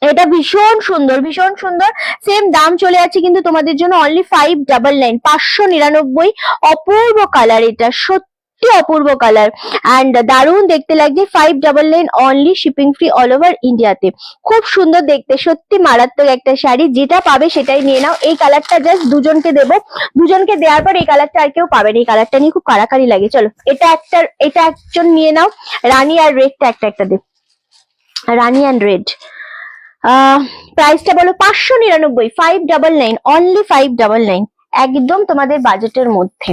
এটা ভীষণ সুন্দর, ভীষণ সুন্দর। সেম দাম চলে যাচ্ছে কিন্তু তোমাদের জন্য অনলি 599, 599। অপূর্ব কালার, এটা সত্যি অপূর্ব কালার অ্যান্ড দারুণ দেখতে লাগছে। 599 only, shipping free all over ইন্ডিয়াতে। খুব সুন্দর দেখতে, সত্যি মারাত্মক একটা শাড়ি। যেটা পাবে সেটাই নিয়ে নাও। এই কালারটা জাস্ট দুজনকে দেবো, দুজনকে দেওয়ার পর এই কালারটা আর কেউ পাবে না। এই কালারটা নিয়ে খুব কাড়াকাড়ি লাগে। চলো, এটা একজন নিয়ে নাও। রানী আর রেডটা একটা একটা দে, রানী অ্যান্ড রেড। প্রাইসটা বলো। 599, 599 অনলি, 599, একদম তোমাদের বাজেটের মধ্যে,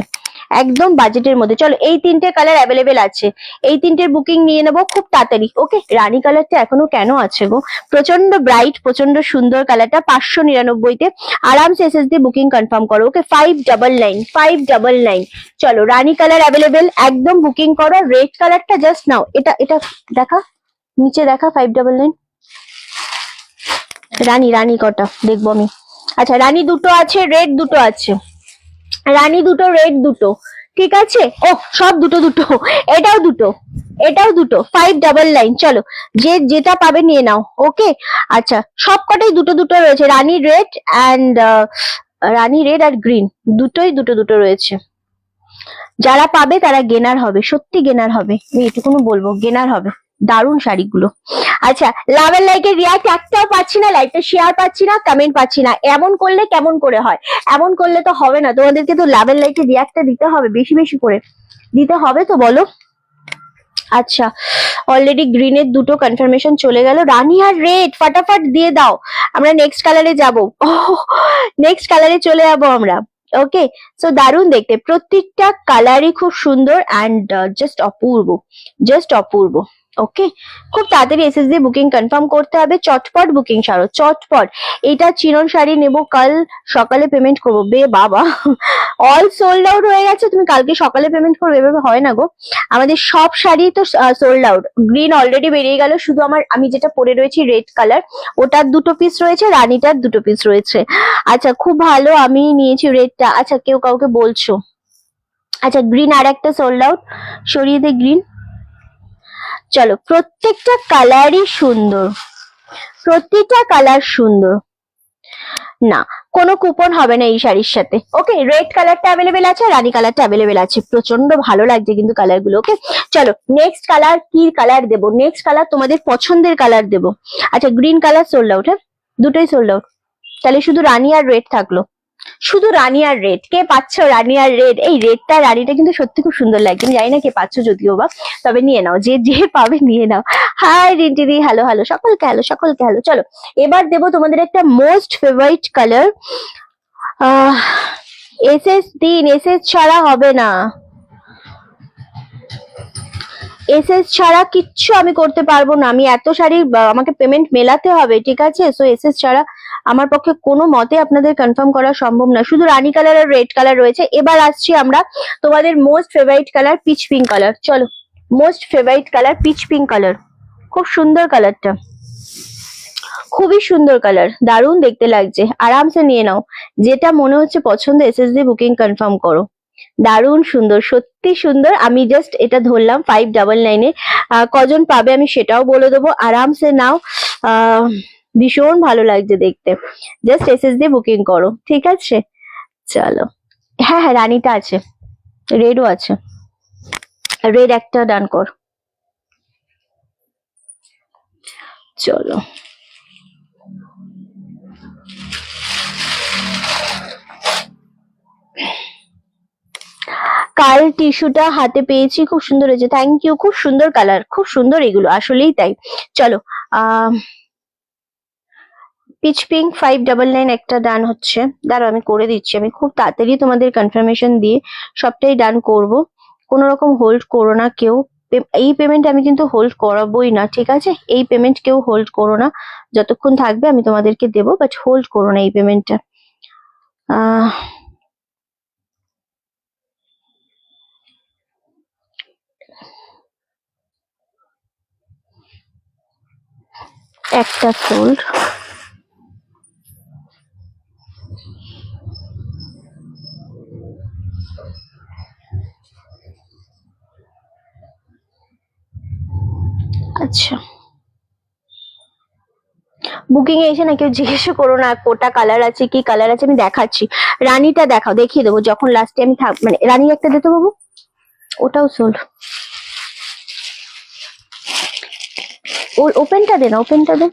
একদম বাজেটের মধ্যে। চলো, এই তিনটে কালার অ্যাভেলেবেল আছে, এই তিনটের বুকিং নিয়ে নেবো খুব তাড়াতাড়ি, ওকে? রানী কালারটা এখনো কেন আছে গো? প্রচন্ড ব্রাইট, প্রচন্ড সুন্দর কালারটা। 599-তে আরামসে এসএস দিয়ে বুকিং কনফার্ম করো, ওকে? 599, 599। চলো, রানী কালার অ্যাভেলেবেল, একদম বুকিং করো। রেড কালারটা জাস্ট নাও। এটা দেখা, নিচে দেখা, 599। রানী, রানী কটা দেখবো আমি? আচ্ছা, রানী দুটো আছে, রেড দুটো আছে। রানী দুটো, রেড দুটো, ঠিক আছে? ও, সব দুটো দুটো। এটাও দুটো, এটাও দুটো। 599। চলো, যেটা পাবে নিয়ে নাও, ওকে? আচ্ছা, সব কটাই দুটো দুটো রয়েছে। Rani red and rani red আর গ্রিন, দুটোই দুটো দুটো রয়েছে। যারা পাবে তারা গেনার হবে, সত্যি গেনার হবে, আমি এটুকুনি বলবো, গেনার হবে। দারুণ শাড়িগুলো। আচ্ছা, লাভ এন্ড লাইকের রিয়াক্ট একটাও পাচ্ছি না, লাইভটা শেয়ার পাচ্ছি না, কমেন্ট পাচ্ছি না। এমন করলে কেমন করে হয়? এমন করলে তো হবে না, তোমাদেরকে তো লাভ এন্ড লাইকের রিয়াক্টটা দিতে হবে, বেশি বেশি করে দিতে হবে তো, বলো? আচ্ছা, অলরেডি গ্রিনের দুটো কনফার্মেশন চলে গেল। রানী আর রেড ফাটাফাট দিয়ে দাও, আমরা নেক্সট কালারে যাবো। নেক্সট কালারে চলে যাবো আমরা, ওকে? সো দারুণ দেখতে, প্রত্যেকটা কালারই খুব সুন্দর অ্যান্ড জাস্ট অপূর্ব, জাস্ট অপূর্ব, ওকে? খুব তাড়াতাড়ি এসএস দিয়ে বুকিং কনফার্ম করতে হবে, চটপট বুকিং সারো, চটপট। এটা চিরন শাড়ি নেবো, কাল সকালে পেমেন্ট করবো। বে বাবা, অল সোল্ড আউট হয়ে গেছে, তুমি কালকে সকালে পেমেন্ট করবে? এভাবে হয় না গো, আমাদের সব শাড়ি তো সোল্ড আউট। গ্রিন অলরেডি বেরিয়ে গেল, শুধু আমি যেটা পরে রয়েছি রেড কালার, ওটার দুটো পিস রয়েছে, রানীটার দুটো পিস রয়েছে। আচ্ছা, খুব ভালো, আমি নিয়েছি রেডটা। আচ্ছা, কেউ কাউকে বলছো? আচ্ছা, গ্রিন আর একটা সোল্ড আউট, সরিয়ে দে গ্রিন। চলো, প্রত্যেকটা কালারই সুন্দর, প্রত্যেকটা কালার সুন্দর। না, কোনো কুপন হবে না এই শাড়ির সাথে, ওকে? রেড কালারটা অ্যাভেলেবেল আছে, রানী কালারটা অ্যাভেলেবেল আছে। প্রচন্ড ভালো লাগছে কিন্তু কালার গুলো, ওকে? চলো, নেক্সট কালার কি কালার দেবো? নেক্সট কালার তোমাদের পছন্দের কালার দেবো। আচ্ছা, গ্রিন কালার সোল্ড আউট, হ্যাঁ, দুটোই সোল্ড আউট। তাহলে শুধু রানী আর রেড থাকলো, শুধু রানী আর রেড। কে পাচ্ছ রানী আর রেড? এই রেডটা রানীটা কিন্তু সত্যি খুব সুন্দর লাগছে, আমি জানি না কে পাচ্ছ যদিও বা, তবে নিয়ে নাও, যে যে পাবে নিয়ে নাও। হাই রিন্টি দি, হ্যালো হ্যালো, সকলকে হ্যালো, সকলকে হ্যালো। চলো, এবার দেবো তোমাদের একটা মোস্ট ফেভারিট কালার। এসএস দিন, এসএস ছাড়া হবে না, এসএস ছাড়া কিচ্ছু আমি করতে পারবো না। আমি এত শাড়ি, আমাকে পেমেন্ট মেলাতে হবে, ঠিক আছে? সো এসএস ছাড়া আমার পক্ষে কোনো মতে আপনাদের কনফার্ম করা সম্ভব না। শুধু রানী কালার আর রেড কালার রয়েছে। এবার আসছি আমরা তোমাদের most favourite colour, peach pink colour. চলো, most favourite colour peach pink colour, খুব সুন্দর কালারটা, খুবই সুন্দর কালার, দারুণ দেখতে লাগছে। আরামসে নিয়ে নাও, যেটা মনে হচ্ছে পছন্দ এসএস দিয়ে বুকিং কনফার্ম করো। দারুণ সুন্দর, সত্যি সুন্দর। আমি জাস্ট এটা ধরলাম 599-এ, কজন পাবে আমি সেটাও বলে দেবো। আরামসে নাও। ভীষণ ভালো লাগছে দেখতে। জাস্ট এসএস দিয়ে বুকিং করো, ঠিক আছে? চলো, হ্যাঁ হ্যাঁ রানীটা আছে, রেডও আছে, রেড একটা ডান কর। চলো, কাল টিস্যুটা হাতে পেয়েছি, খুব সুন্দর হয়েছে, থ্যাংক ইউ, খুব সুন্দর কালার, খুব সুন্দর এগুলো, আসলেই তাই। চলো, পিচ পিঙ্ক 599 একটা ডান হচ্ছে, দাঁড়াও আমি করে দিচ্ছি, আমি খুব তাড়াতাড়ি তোমাদের কনফার্মেশন দিয়ে সবটাই ডান করব, কোনো রকম হোল্ড করো না কেউ। এই পেমেন্ট আমি কিন্তু হোল্ড করাবোই না, ঠিক আছে? এই পেমেন্ট কেউ হোল্ড করো না, যতক্ষণ থাকবে আমি তোমাদেরকে দেবো, বাট হোল্ড করো না এই পেমেন্টটা। একটা সোল্ড, আচ্ছা বুকিং এ এসে না কেউ জিজ্ঞেস করো না কোটা কালার আছে, কি কালার আছে, আমি দেখাচ্ছি। রানীটা দেখাও, দেখিয়ে দেবো যখন লাস্টে আমি মানে রানী একটা দিতে বাবু, ওটাও সোল্ড। ওপেনটা দে না, ওপেনটা দে।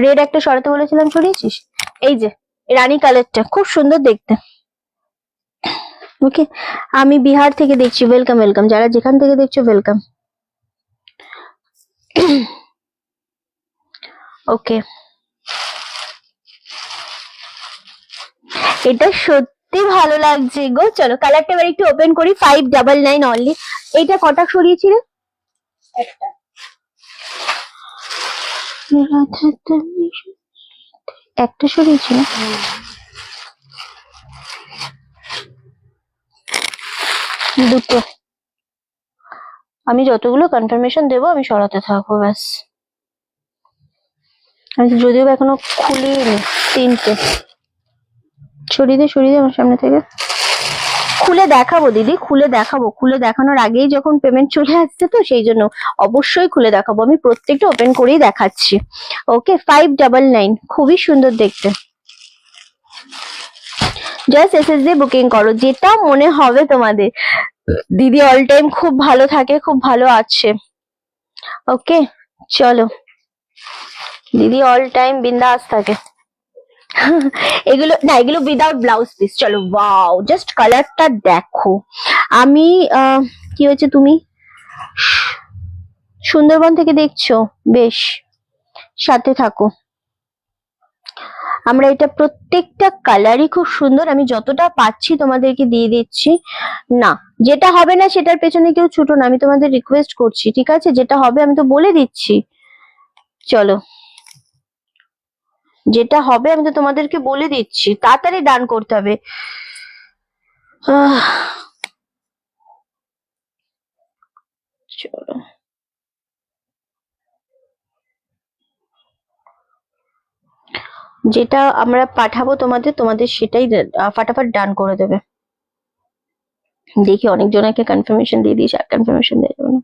রেড একটা সরাতে বলেছিলাম, সরিয়েছিস? এই যে রানী কালারটা খুব সুন্দর দেখতে। ওকে, আমি বিহার থেকে দেখছি, ওয়েলকাম ওয়েলকাম, যারা যেখান থেকে দেখছো ওয়েলকাম। ওকে, এটা সত্যি ভালো লাগছে গো। চলো কালারটা এবার একটু ওপেন করি, 599 অনলি। এইটা কটা সরিয়েছিলে? একটা সরিয়েছিল, দুটো। আমি যতগুলো কনফার্মেশন দেবো আমি সরাতে থাকবো, ব্যাস। আমি যদিও এখনো খুলিনি, তিনটে। সরিয়ে দে আমার সামনে থেকে। খুলে দেখাবো দিদি, খুলে দেখাবো, খুলে দেখানোর আগেই যখন পেমেন্ট চলে আসছে তো সেই জন্য অবশ্যই খুলে দেখাবো, আমি প্রত্যেকটা ওপেন করেই দেখাচ্ছি। ওকে, 599, খুবই সুন্দর দেখতে। জাস্ট এসএস দিয়ে বুকিং করো, যেটা মনে হবে তোমাদের। দিদি অল টাইম খুব ভালো থাকে, খুব ভালো আছে। ওকে চলো, দিদি অল টাইম বিন্দাস থাকে। এগুলো না, এগুলো উইদাউট ব্লাউজ পিস। চলো, ওয়াও, জাস্ট কালারটা দেখো। আমি কি হয়েছে, তুমি সুন্দরবন থেকে দেখছো? বেশ, সাথে থাকো। আমরা এটা প্রত্যেকটা কালারই খুব সুন্দর, আমি যতটা পাচ্ছি তোমাদেরকে দিয়ে দিচ্ছি। না, যেটা হবে না সেটার পেছনে কেউ ছুটো না, আমি তোমাদের রিকোয়েস্ট করছি, ঠিক আছে? যেটা হবে আমি তো বলে দিচ্ছি। চলো, যেটা হবে আমি তো তোমাদেরকে বলে দিচ্ছি, তাড়াতাড়ি ডান করতে হবে। চলো, যেটা আমরা পাঠাবো তোমাদের সেটাই ফাটাফাট ডান করে দেবে। দেখি অনেক জনকে কনফার্মেশন দিয়ে দিয়েছি, আর কনফার্মেশন দিয়ে যাবে না।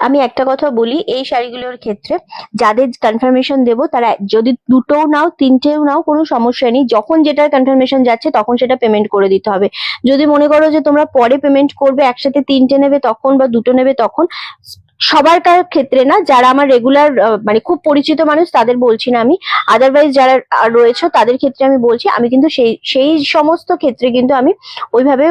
আমি একটা কথা বলি, এই শাড়িগুলোর ক্ষেত্রে যাদের কনফার্মেশন দেবো তারা যদি দুটোও নাও, তিনটেও নাও, কোনো সমস্যা নেই। যখন যেটার কনফার্মেশন যাচ্ছে তখন সেটা পেমেন্ট করে দিতে হবে। যদি মনে করো যে তোমরা পরে পেমেন্ট করবে, একসাথে তিনটে নেবে তখন, বা দুটো নেবে তখন, সবার ক্ষেত্রে না, যারা আমার রেগুলার মানে খুব পরিচিত মানুষ তাদের বলছি না আমি, আদারওয়াইজ যারা রয়েছে তাদের ক্ষেত্রে আমি বলছি, আমি কিন্তু সেই সমস্ত ক্ষেত্রে কিন্তু আমি ওইভাবে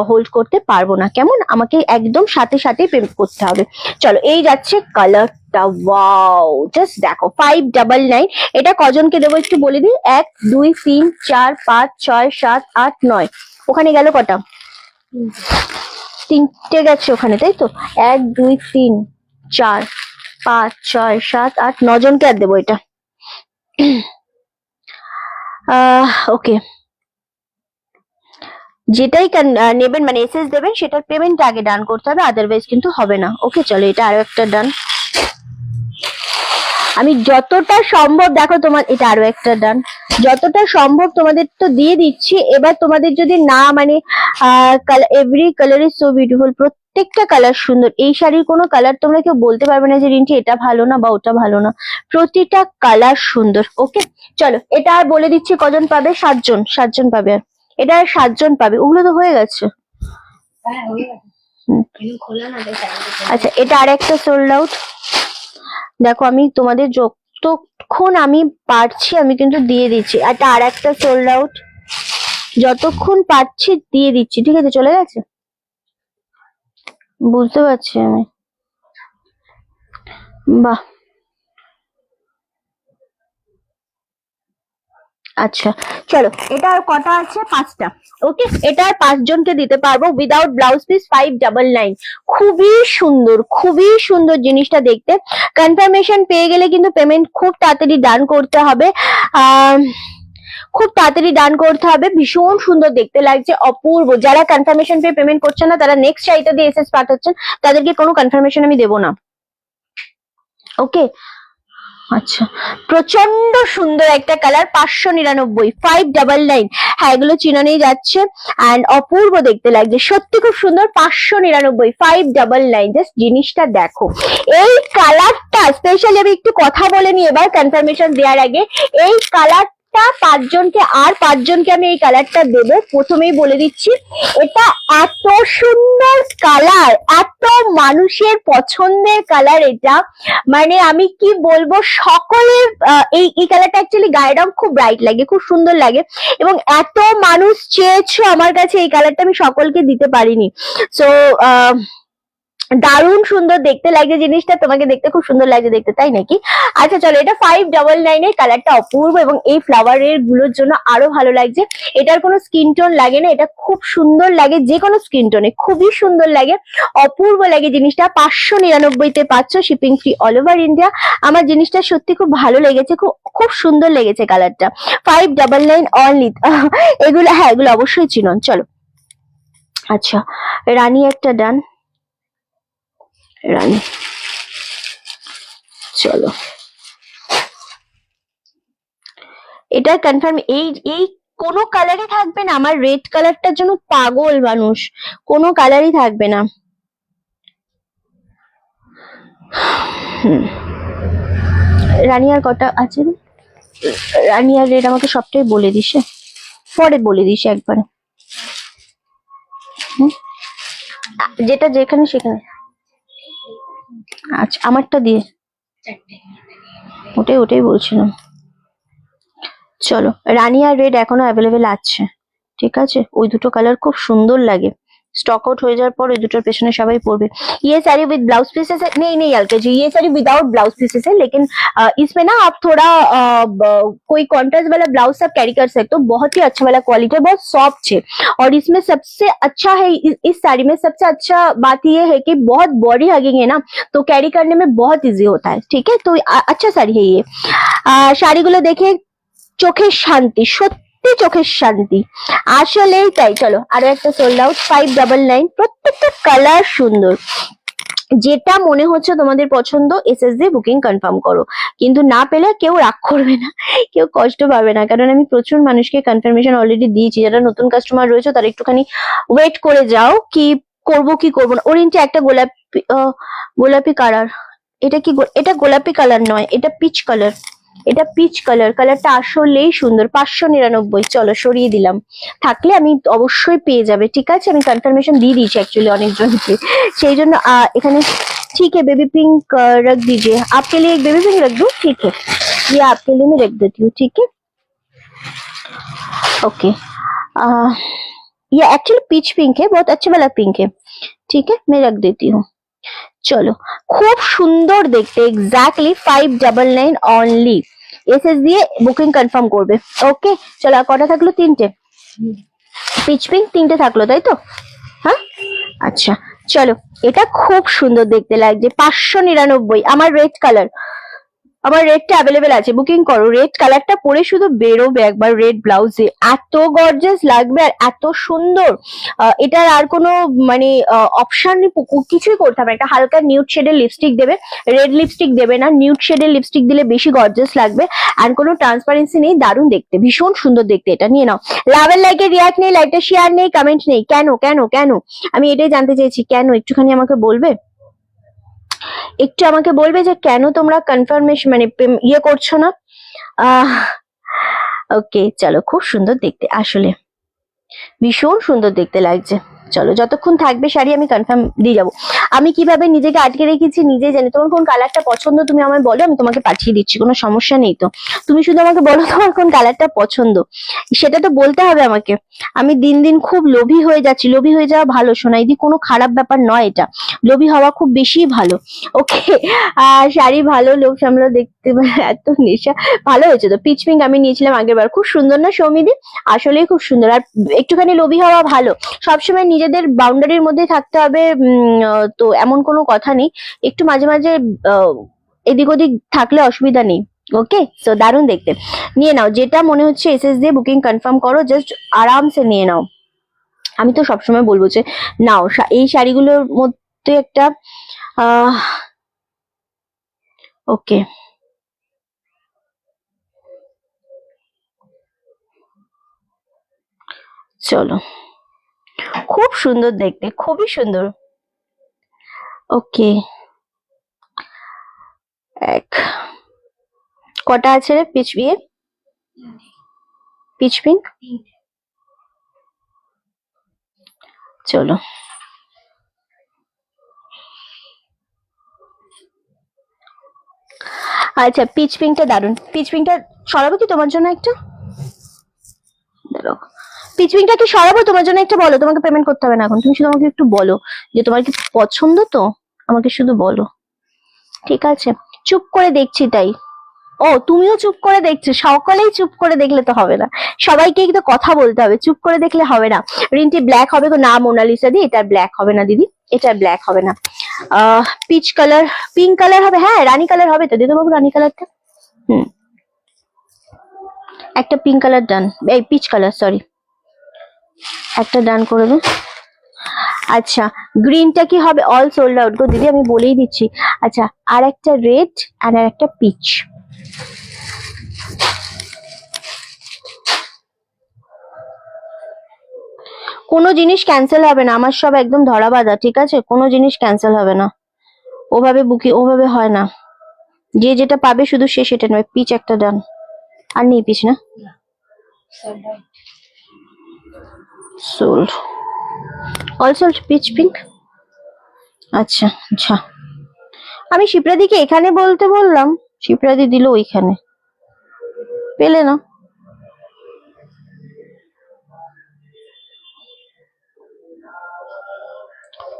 হোল্ড করতে পারবো না, কেমন? আমাকে একদম সাথে সাথে পেমেন্ট করতে হবে। চলো, এই যাচ্ছে কালারটা, ওয়াও, জাস্ট দেখো, 599। এটা কজনকে দেবো একটু বলে দিই, 1 2 3 4 5 6 7 8 9। ওখানে গেল কটা? তিনটে গেছে ওখানে, তাই তো? 1 2 3 4 5 6 7 8 9 জনকে আর দেবো এটা। ওকে, যেটাই নেবেন মানে এসএস দেবেন সেটার পেমেন্ট আগে ডান করতে হবে, আদারওয়াইজ কিন্তু হবে না। ওকে চলো, এটা আরো একটা ডান। আমি যতটা সম্ভব, দেখো তোমার এটা আরো একটা ডান, যতটা সম্ভব তোমাদের তো দিয়ে দিচ্ছি। এবার তোমাদের যদি না মানে every colour is so beautiful, প্রত্যেকটা কালার সুন্দর। এই শাড়ির কোনো কালার তোমরা কেউ বলতে পারবে না যে রিন্টি এটা ভালো না বা ওটা ভালো না, প্রতিটা কালার সুন্দর। ওকে চলো, এটা আর বলে দিচ্ছি কজন পাবে, 7 জন, 7 জন পাবে। আর এটা আর 7 জন পাবে, ওগুলো তো হয়ে গেছে। আচ্ছা, এটা আর একটা সোল্ড আউট। দেখো আমি তোমাদের যতক্ষণ আমি পারছি আমি কিন্তু দিয়ে দিচ্ছি। এটা আর একটা সোল্ড আউট, যতক্ষণ পারছি দিয়ে দিচ্ছি। ঠিক আছে, চলে গেছে, বুঝতে পারছি আমি। বাহ, আচ্ছা চলো, এটা আর কটা আছে, 5টা। ওকে, এটা আর 5 জনকে দিতে পারবো উইদাউট ব্লাউজ পিস, 599। খুবই সুন্দর, খুবই সুন্দর জিনিসটা দেখতে। কনফার্মেশন পেয়ে গেলে কিন্তু পেমেন্ট খুব তাড়াতাড়ি ডান করতে হবে, খুব তাড়াতাড়ি ডান করতে হবে। ভীষণ সুন্দর দেখতে লাগছে, অপূর্ব। যারা কনফার্মেশন পেয়ে পেমেন্ট করছেন না তারা নেক্সট শাড়িটা দিয়ে এসএস পাঠাচ্ছেন, তাদেরকে কোনো কনফার্মেশন আমি দেবো না। ওকে, আচ্ছা, প্রচন্ড সুন্দর একটা কালার, 599, 599। হ্যাঁ, এগুলো চিনানেই যাচ্ছে অ্যান্ড অপূর্ব দেখতে লাগছে, সত্যি খুব সুন্দর। 599, 599। জাস্ট জিনিসটা দেখো, এই কালারটা স্পেশালি আমি একটু কথা বলে নি এবার কনফার্মেশন দেওয়ার আগে। এই কালারটা 5 জনকে, আর 5 জনকে আমি এই কালারটা দেবো। প্রথমেই বলে দিচ্ছি, এটা এত সুন্দর কালার, এত মানুষের পছন্দের কালার এটা, মানে আমি কি বলবো, সকলের এই কালারটা অ্যাকচুয়ালি গায়ের রং খুব ব্রাইট লাগে, খুব সুন্দর লাগে, এবং এত মানুষ চেয়েছো আমার কাছে এই কালারটা, আমি সকলকে দিতে পারিনি। সো দারুণ সুন্দর দেখতে লাগছে জিনিসটা, তোমাকে দেখতে খুব সুন্দর লাগছে দেখতে, তাই নাকি? আচ্ছা চলো, এটা 599 এর, কালারটা অপূর্ব এবং এই ফ্লাওয়ারের গুলোর জন্য আরো ভালো লাগছে। এটার কোনো স্কিন টোন লাগে না, এটা খুব সুন্দর লাগে যে কোনো স্কিন টোনে, খুবই সুন্দর লাগে, অপূর্ব লাগে জিনিসটা। 599-তে পাচ্ছ, shipping free all over India. আমার জিনিসটা সত্যি খুব ভালো লেগেছে, খুব খুব সুন্দর লেগেছে কালারটা। 599 অনলি। এগুলো, হ্যাঁ এগুলো অবশ্যই চিনন। চলো, আচ্ছা রানী একটা ডান, রানী। চলো, এটা কনফার্ম। এই কোনো কালারই থাকবে না, আমার রেড কালারটার জন্য পাগল মানুষ, কোনো কালারই থাকবে না। রানী আর কটা আছে? রানী আর রেড আমাকে সবটাই বলে দিস, পরে বলে দিস একবার, যেটা যেখানে সেখানে। আচ্ছা, আমারটা দিয়ে, ওটাই বলছিলাম। চলো, রানী আর রেড এখনো অ্যাভেলেবেল আছে, ঠিক আছে? ওই দুটো কালার খুব সুন্দর লাগে, स्टॉक आउट हो जाए पर दुटर पेছনে সবাই পড়বে। ये साड़ी विद ब्लाउज पीसेस है, नहीं अलका जी, ये साड़ी विदाउट ब्लाउज पीसेस है, लेकिन इसमें ना आप थोड़ा कोई कॉन्ट्रास्ट वाला ब्लाउज आप कैरी कर सकते हो। बहुत ही अच्छा वाला क्वालिटी है, बहुत सॉफ्ट है, और इसमें सबसे अच्छा है, इस साड़ी में सबसे अच्छा बात ये है कि बहुत बॉडी हगिंग है ना, तो कैरी करने में बहुत इजी होता है। ठीक है, तो अच्छा साड़ी है ये। শাড়িগুলো দেখে চোখের শান্তি, সত্যি চোখের শান্তি, আসলেই তাই। চলো, আরো একটা সোল্ড আউট, 599। প্রত্যেকটা কালার সুন্দর, যেটা মনে হচ্ছে তোমাদের পছন্দ এসএস দিয়ে বুকিং কনফার্ম করো, কিন্তু না পেলে কেউ রাগ করবে না, কেউ কষ্ট পাবে না, কারণ আমি প্রচুর মানুষকে কনফার্মেশন অলরেডি দিয়েছি। যারা নতুন কাস্টমার রয়েছে তারা একটুখানি ওয়েট করে যাও, কি করবো কি করবো না। ওরেঞ্জে একটা গোলাপি কালার, এটা কি, এটা গোলাপি কালার নয়, এটা পিচ কালার, এটা পিচ কালার, কালারটা আসলেই সুন্দর। 599। চলো, সরিয়ে দিলাম, থাকলে আমি অবশ্যই পেয়ে যাবে। ঠিক আছে, আমি কনফার্মেশন দিয়ে দিয়েছি অ্যাকচুয়ালি অনেকজনকে, সেই জন্য এখানে। ठीक है, बेबी पिंक रख दीजिए, आपके लिए एक बेबी पिंक रख दूं? ठीक है, ये आपके लिए मैं रख देती हूँ। ठीक है, ओके। ये एक्चुअली पीच पिंक है, बहुत अच्छा वाला पिंक है। ठीक है, मैं रख देती हूँ। চলো, খুব সুন্দর দেখতে, এক্স্যাক্টলি 599 অনলি। এসএস দিয়ে বুকিং কনফার্ম করবে। ওকে, চলো, আর কটা থাকলো? 3টে। পিচ পিঙ্ক 3টে থাকলো, তাই তো? হ্যাঁ, আচ্ছা চলো, এটা খুব সুন্দর দেখতে লাগছে, 599। আমার রেড কালার, আবার রেডটা অ্যাভেলেবেল আছে, বুকিং করো। রেড কালারটা পরে শুধু বেরোবে একবার রেড ব্লাউজে, এত গর্জাস লাগবে আর এত সুন্দর। এটার আর কোনো মানে অপশন কিছুই করতে হবে না। একটা হালকা নিউড শেডের লিপস্টিক দেবে, রেড লিপস্টিক দেবে না, নিউড শেডের লিপস্টিক দিলে বেশি গর্জাস লাগবে। আর কোনো ট্রান্সপারেন্সি নেই, দারুণ দেখতে, ভীষণ সুন্দর দেখতে। এটা নিয়ে নাও। লাভ এন্ড লাইকের রিয়াক্ট নেই, লাইকটা শেয়ার নেই, কমেন্ট নেই, কেন কেন কেন? আমি এটাই জানতে চাইছি, কেন? একটুখানি আমাকে বলবে, একটু আমাকে বলবে যে কেন তোমরা কনফার্মেশন মানে ইয়ে করছো না? ওকে চলো, খুব সুন্দর দেখতে, আসলে ভীষণ সুন্দর দেখতে লাগছে। চলো, যতক্ষণ থাকবে শাড়ি আমি কনফার্ম দিয়ে যাবো। আমি কিভাবে নিজেকে আটকে রেখেছি নিজেই জানি। তোমার কোন কালারটা পছন্দ তুমি আমায় বলো, আমি তোমাকে পাঠিয়ে দিচ্ছি, কোনো সমস্যা নেই তো। তুমি শুধু আমাকে বলো তোমার কোন কালারটা পছন্দ, সেটা তো বলতে হবে আমাকে। আমি দিন দিন খুব লোভী হয়ে যাচ্ছি। লোভী হয়ে যাওয়া ভালো সোনাইদি, কোনো খারাপ ব্যাপার নয় এটা। লোভী হওয়া খুব বেশি ভালো। ওকে, শাড়ি ভালো, লোভ সামলা দেখতে এত নেশা। ভালো হয়েছে তো। পিচ পিঙ্ক আমি নিয়েছিলাম আগের বার, খুব সুন্দর না সৌমিদি? আসলেই খুব সুন্দর। আর একটুখানি লোভী হওয়া ভালো, সবসময় নিজেদের বাউন্ডারির মধ্যে থাকতে হবে। তো এমন কোনো কথা নেই, একটু মাঝে মাঝে এদিক ওদিক থাকলে অসুবিধা নেই। ওকে, সো দারুণ দেখতে। নিয়ে নাও, যেটা মনে হচ্ছে এসএস দিয়ে বুকিং কনফার্ম করো, জাস্ট আরামসে নিয়ে নাও। আমি তো সবসময় বলবো যে নাও, এই শাড়িগুলোর মধ্যে একটা ওকে, চলো, খুব সুন্দর দেখতে, খুবই সুন্দর। ওকে, এক কটা আছে রে পিচ বিয়ে, পিচ পিঙ্ক? চলো, আচ্ছা পিচ পিঙ্কটা দারুন। পিচ পিঙ্কটা সরাবো কি তোমার জন্য একটা? পিচ পিঙ্কটা কি সরাবো তোমার জন্য একটা? বলো, তোমাকে পেমেন্ট করতে হবে না এখন, তুমি শুধু আমাকে একটু বলো যে তোমার কি পছন্দ, তো আমাকে শুধু বলো, ঠিক আছে? চুপ করে দেখছি তাই। ও, তুমিও চুপ করে দেখছো? সকলেই চুপ করে দেখলে তো হবে না, সবাইকে তো কথা বলতে হবে, চুপ করে দেখলে হবে না। রিন্টি ব্ল্যাক হবে গো? না মোনালিসা দি, এটা ব্ল্যাক হবে না দিদি, এটা ব্ল্যাক হবে না। পিচ কালার, পিঙ্ক কালার হবে। হ্যাঁ, রানী কালার হবে তো, দিদি বাবু রানী কালারটা। একটা পিঙ্ক কালার ডান, এই পিচ কালার সরি, একটা ডান করে দে। আচ্ছা, গ্রিনটা কি হবে? অল সোল্ড আউট গো দিদি, আমি বলেই দিচ্ছি। আচ্ছা, আর একটা রেড আর একটা পিচ। কোনো জিনিস ক্যান্সেল হবে না, আমার সব একদম ধরা বাঁধা, ঠিক আছে? কোনো জিনিস ক্যান্সেল হবে না, ওভাবে বুকিং ওভাবে হয় না। যে যেটা পাবে শুধু সে সেটা নয়। পিচ একটা ডান, আর নেই পিচ না? Sold, all sold, pitch pink. আচ্ছা আচ্ছা, আমি শিপ্রাদিকে এখানে বলতে বললাম, শিপ্রাদি দিল ওইখানে, পেলে না?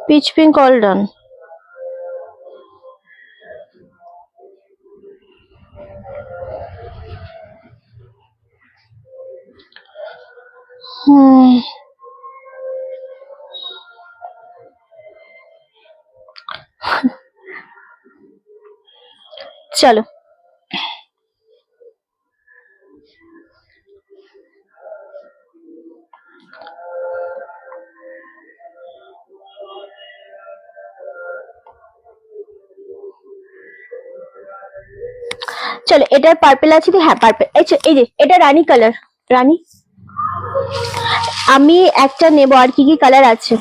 Pitch pink all done. চলো, চলো, এটার পার্পেল আছে? হ্যাঁ পার্পেল। আচ্ছা, এই যে এটা রানী কালার, রানী। আমি একটা নেব, আর কি কি কালার আছে?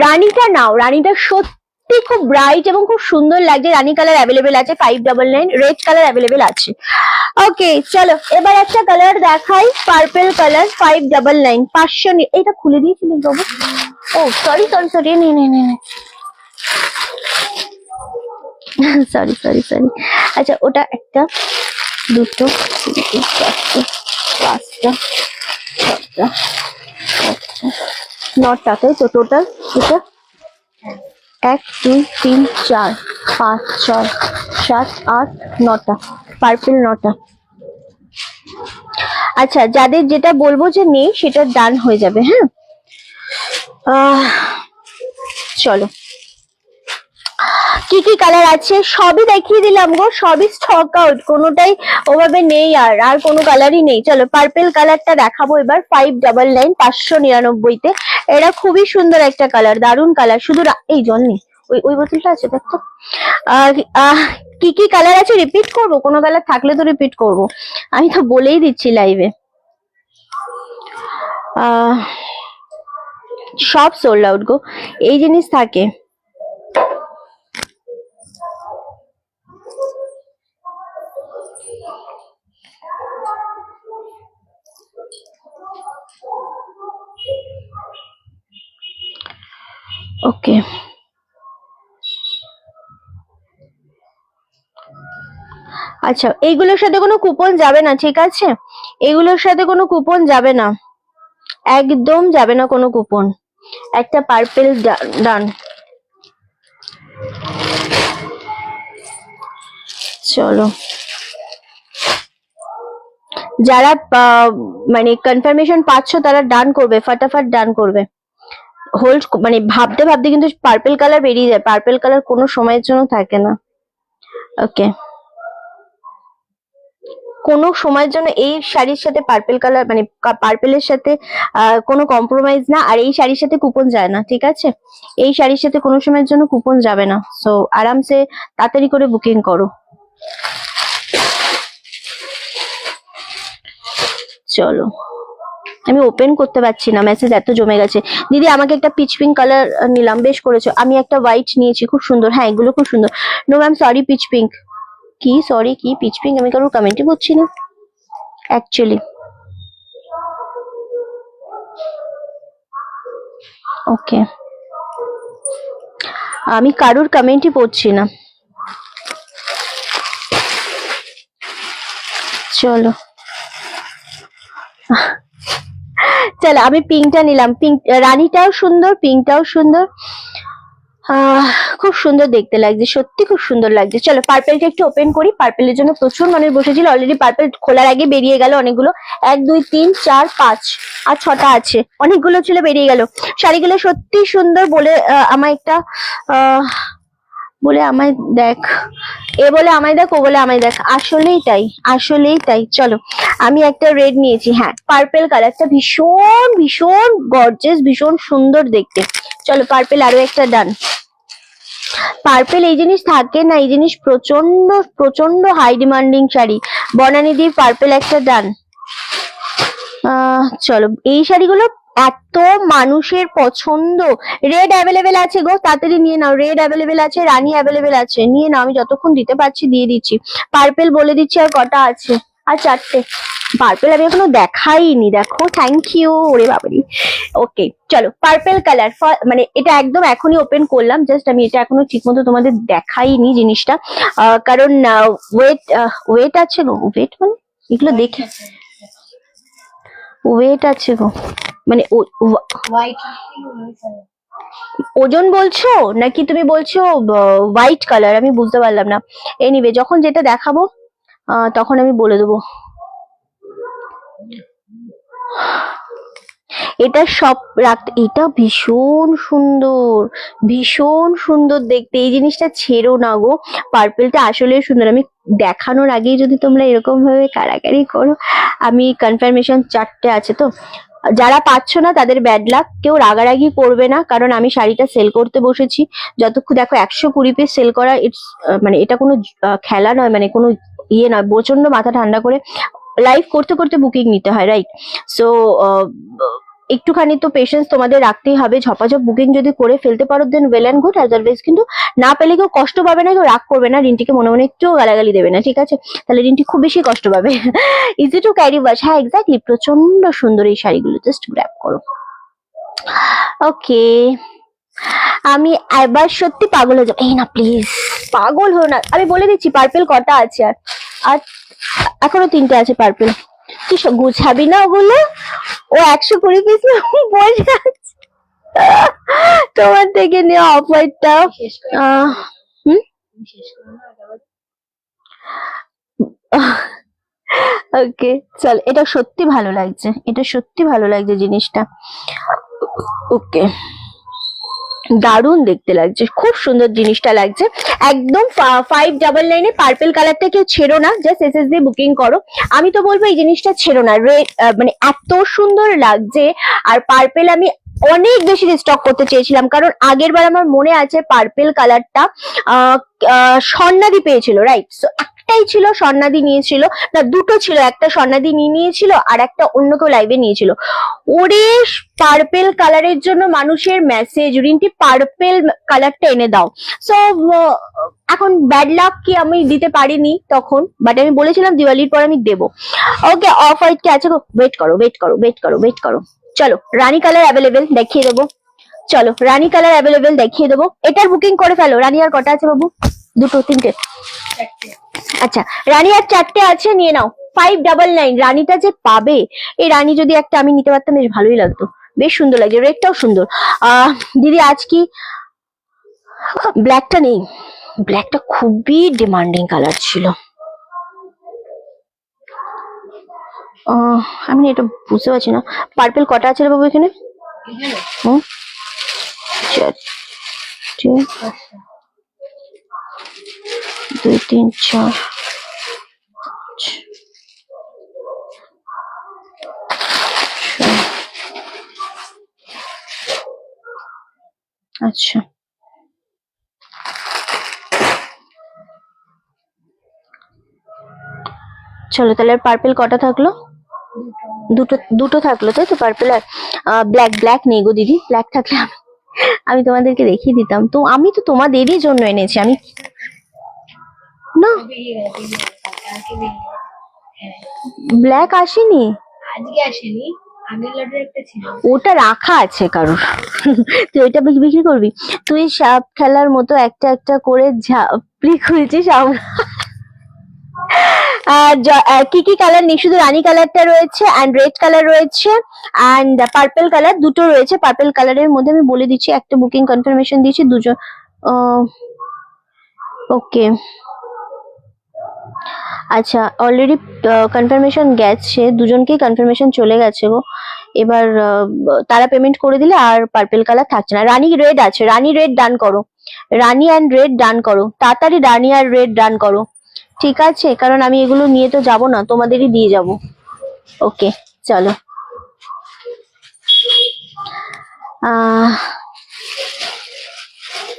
রানীটা নাও, রানীটা সত্যি খুব ব্রাইট এবং খুব সুন্দর লাগছে। রানী কালার অ্যাভেলেবেল আছে 599, রেড কালার অ্যাভেলেবেল আছে। ওকে চলো, এবার একটা কালার দেখাই, পার্পল কালার 599, 500। এটা খুলে দিয়েছিলি বাবু? ও সরি সরি সরি, নে নে নে নে, সরি সরি সরি। আচ্ছা, ওটা একটা, দুটো, তিনটে, চারটে, পাঁচটা, ছটা, সাতটা, নটা, তাই তো টোটাল? এটা 1 2 3 4 5 6 7 8 9টা, পার্পল 9টা। আচ্ছা, যাদের যেটা বলবো যে নেই সেটা ডান হয়ে যাবে। হ্যাঁ, চলো, কি কি কালার আছে সবই দেখিয়ে দিলাম গো, সবই স্টক আউট, কোনোটাই ওভাবে নেই, আর কোনো কালারই নেই। চলো পার্পেল কালারটা দেখাবো এবার, 599 599 তে। এটা খুবই সুন্দর একটা কালার, দারুন কালার। শুধু এই জল নেই, ওই ওই বোতলটা আছে দেখো। কি কি কালার আছে রিপিট করবো? কোনো কালার থাকলে তো রিপিট করবো, আমি তো বলেই দিচ্ছি লাইভে। সব সোল্ড আউট গো, এই জিনিস থাকে। ওকে, আচ্ছা এইগুলোর সাথে কোনো কুপন যাবে না, ঠিক আছে? এগুলোর সাথে কোনো কুপন যাবে না, একদম যাবে না কোনো কুপন। একটা পার্পেল ডান। চলো, যারা মানে কনফার্মেশন পাচ্ছ তারা ডান করবে, ফটাফট ডান করবে। হোল্ড মানে ভাবতে ভাবতে কিন্তু পার্পেল কালার বেরিয়ে যায়, পার্পেল কালার কোনো সময়ের জন্য থাকে না। ওকে, কোনো সময়ের জন্য এই শাড়ির সাথে পার্পেল কালার মানে পার্পেলের সাথে কোনো কম্প্রোমাইজ না, আর এই শাড়ির সাথে কুপন যায় না, ঠিক আছে? এই শাড়ির সাথে কোনো সময়ের জন্য কুপন যাবে না। সো আরামসে তাড়াতাড়ি করে বুকিং করো। চলো, আমি ওপেন করতে পারছি না, মেসেজ এত জমে গেছে। দিদি আমাকে একটা পিচ পিঙ্ক কালার নিলাম, বেশ করেছো। আমি একটা হোয়াইট নিয়েছি, খুব সুন্দর। হ্যাঁ এগুলো খুব সুন্দর। No ma'am sorry, peach pink কি, সরি কি পিচ পিঙ্ক? আমি কারোর কমেন্টই করছি না অ্যাকচুয়ালি। ওকে, আমি কারোর কমেন্টই পড়ছি না। চলো চলো, আমি পিঙ্কটা নিলাম। পিঙ্ক রানীটাও সুন্দর, পিঙ্কটাও সুন্দর, খুব সুন্দর দেখতে লাগছে, সত্যি খুব সুন্দর লাগছে। চলো পার্পেলটা একটু ওপেন করি। পার্পেলের জন্য প্রচুর মানুষ বসেছিল, অলরেডি পার্পেল খোলার আগে বেরিয়ে গেল অনেকগুলো। 1 2 3 4 5 আর 6টা আছে, অনেকগুলো ছিল, বেরিয়ে গেল। শাড়িগুলো সত্যি সুন্দর বলে আমায় একটা বলে আমায় দেখ, এ বলে আমায় দেখ, ও বলে আমায় দেখ, আসলেই তাই, আসলেই তাই। চলো আমি একটা রেড নিয়েছি, হ্যাঁ পার্পেল কালারটা ভীষণ ভীষণ গর্জিয়াস, ভীষণ সুন্দর দেখতে। চলো পার্পেল আরো একটা ডান। পার্পেল এই জিনিস থাকে না, এই জিনিস প্রচন্ড প্রচন্ড হাই ডিমান্ডিং শাড়ি। বনানীদি পার্পেল একটা ডান। চলো এই শাড়িগুলো এত মানুষের পছন্দ। রেড অ্যাভেলেবেল আছে গো, তাড়াতাড়ি নিয়ে নাও। রেড অ্যাভেলেবেল আছে, রানী অ্যাভেলেবেল আছে, নিয়ে নাও। আমি যতক্ষণ দিতে পারছি দিয়ে দিচ্ছি। পার্পেল বলে দিচ্ছি আর কটা আছে, আর 4টে। পার্পেল আমি এখনো দেখাইনি, দেখো। থ্যাংক ইউ, ওরে বাবারি। ওকে চলো পার্পেল কালার, মানে এটা একদম এখনই ওপেন করলাম, জাস্ট আমি এটা এখনো ঠিক মতো তোমাদের দেখাইনি জিনিসটা, কারণ ওয়েট ওয়েট আছে গো। ওয়েট মানে এগুলো দেখে ওয়েট আছে গো, মানে ওজন বলছো নাকি তুমি বলছো হোয়াইট কালার? আমি বুঝতে পারলাম না। এনিওয়ে যখন যেটা দেখাবো তখন আমি বলে দেবো। এটা সব রাখতে, এটা ভীষণ সুন্দর, ভীষণ সুন্দর দেখতে। এই জিনিসটা ছেড়ো না গো, পার্পেলটা আসলে সুন্দর। আমি দেখানোর আগেই যদি তোমরা এরকম ভাবে কারাকারি করো। আমি কনফার্মেশন 4টে আছে তো, যারা পাচ্ছ না তাদের ব্যাড লাক। কেউ রাগারাগি করবে না, কারণ আমি শাড়িটা সেল করতে বসেছি। যতক্ষণ দেখো 120 পিস সেল করা, ইটস মানে এটা কোনো খেলা নয়, মানে কোনো ইয়ে নয়। প্রচন্ড মাথা ঠান্ডা করে লাইভ করতে করতে বুকিং নিতে হয়, রাইট? সো একটুখানি তো পেশেন্স তোমাদের রাখতেই হবে। ঝপাঝপ বুকিং যদি করে ফেলতে পারো দেন ওয়েল অ্যান্ড গুড, আদারওয়াইজ কিন্তু না পেলে কেউ কষ্ট পাবে না, কেউ রাগ করবে না, রিন্টিকে মনে মনে একটু গালাগালি দেবে না, ঠিক আছে? তাহলে রিন্টি খুব বেশি কষ্ট পাবে। ইজি টু ক্যারি ওয়াশ, হ্যাঁ এক্স্যাক্টলি, প্রচন্ড সুন্দর এই শাড়িগুলো, জাস্ট গ্র্যাব করো। ওকে, আমি এবার সত্যি পাগল হয়ে যাবো। এই না প্লিজ, পাগল হো না, আমি বলে দিচ্ছি পার্পেল কটা আছে। আর এখনো 3টে আছে পার্পেল। তুই গুছাবি না ওগুলো? ও 120 পিস বসে আছে তোমার থেকে নিয়ে অফ হোয়াইটটা। ওকে চল, এটা সত্যি ভালো লাগছে, এটা সত্যি ভালো লাগছে জিনিসটা। ওকে দারুণ দেখতে লাগছে, খুব সুন্দর জিনিসটা লাগছে। একদম 599 পার্পেল কালারটা কেউ ছেড়ো না, জাস্ট এসএস দিয়ে বুকিং করো। আমি তো বলবো এই জিনিসটা ছেড়ো না, রেড মানে এত সুন্দর লাগছে। আর পার্পেল আমি অনেক বেশি স্টক করতে চেয়েছিলাম, কারণ আগের বার আমার মনে আছে পার্পেল কালারটা স্বর্ণাদি পেয়েছিল, রাইট? সো একটাই ছিল, স্বর্ণাদি নিয়েছিল না, দুটো ছিল, একটা স্বর্ণাদি নিয়েছিল আর একটা অন্য কেউ লাইভে নিয়েছিল। ওরে পার্পেল কালারের জন্য মানুষের মেসেজ, রিন্টি পার্পেল কালারটা এনে দাও। সো এখন ব্যাড লাক কি আমি দিতে পারিনি তখন, বাট আমি বলেছিলাম দিওয়ালির পর আমি দেবো। ওকে, অফ হোয়াইট কে আছে? ওয়েট করো ওয়েট করো ওয়েট করো ওয়েট করো। চলো রানী কালার অ্যাভেলেবেল দেখিয়ে দেবো, চলো রানী কালার অ্যাভেলেবেল দেখিয়ে দেবো। এটার বুকিং করে ফেলো। রানী আর কটা আছে বাবু? দুটো, তিনটে? আচ্ছা, রানী আর চারটে আছে, নিয়ে নাও। 599 রানীটা যে পাবে, এই রানী যদি একটা আমি নিতে পারতাম বেশ ভালোই লাগতো, বেশ সুন্দর লাগে, রেডটাও সুন্দর। দিদি আজ কি ব্ল্যাকটা নেই? ব্ল্যাকটা খুবই ডিমান্ডিং কালার ছিল। আমি এটা বুঝতে পারছি না, পার্পেল কটা আছে রে বাবু এখানে? হুম, চারটে, 2 3 4। আচ্ছা, চলো তাহলে পার্পেল কটা থাকলো? দুটো, দুটো থাকলো তাই তো পার্পেল। আর ব্ল্যাক, ব্ল্যাক নেই গো দিদি, ব্ল্যাক থাকলে আমি তোমাদেরকে দেখিয়ে দিতাম। তো আমি তো তোমাদেরই জন্য এনেছি, আমি না ব্ল্যাক আসেনি, আজকে আসেনি, আগের লটের একটা ছিল, ওটা রাখা আছে কারোর। তুই ওইটা বিক্রি করবি? তুই সাপ খেলার মতো একটা একটা করে ঝাপড়ি খুলছিস। কি কি কালার নেই? শুধু রানী কালারটা রয়েছে, অ্যান্ড রেড কালার রয়েছে, অ্যান্ড পার্পেল কালার দুটো রয়েছে। পার্পেল কালারের মধ্যে আমি বলে দিচ্ছি, একটা বুকিং কনফার্মেশন দিয়েছি, দুজন। ওকে, আচ্ছা অলরেডি কনফার্মেশন গেছে, দুজনকেই কনফার্মেশন চলে গেছে গো। এবার তারা পেমেন্ট করে দিলে আর পার্পেল কালার থাকছে না। রানী রেড আছে, রানী রেড ডান করো, রানী অ্যান্ড রেড ডান করো তাড়াতাড়ি, রানী আর রেড ডান করো, ঠিক আছে? কারণ আমি এগুলো নিয়ে তো যাব না, তোমাদেরই দিয়ে যাব। ওকে চলো,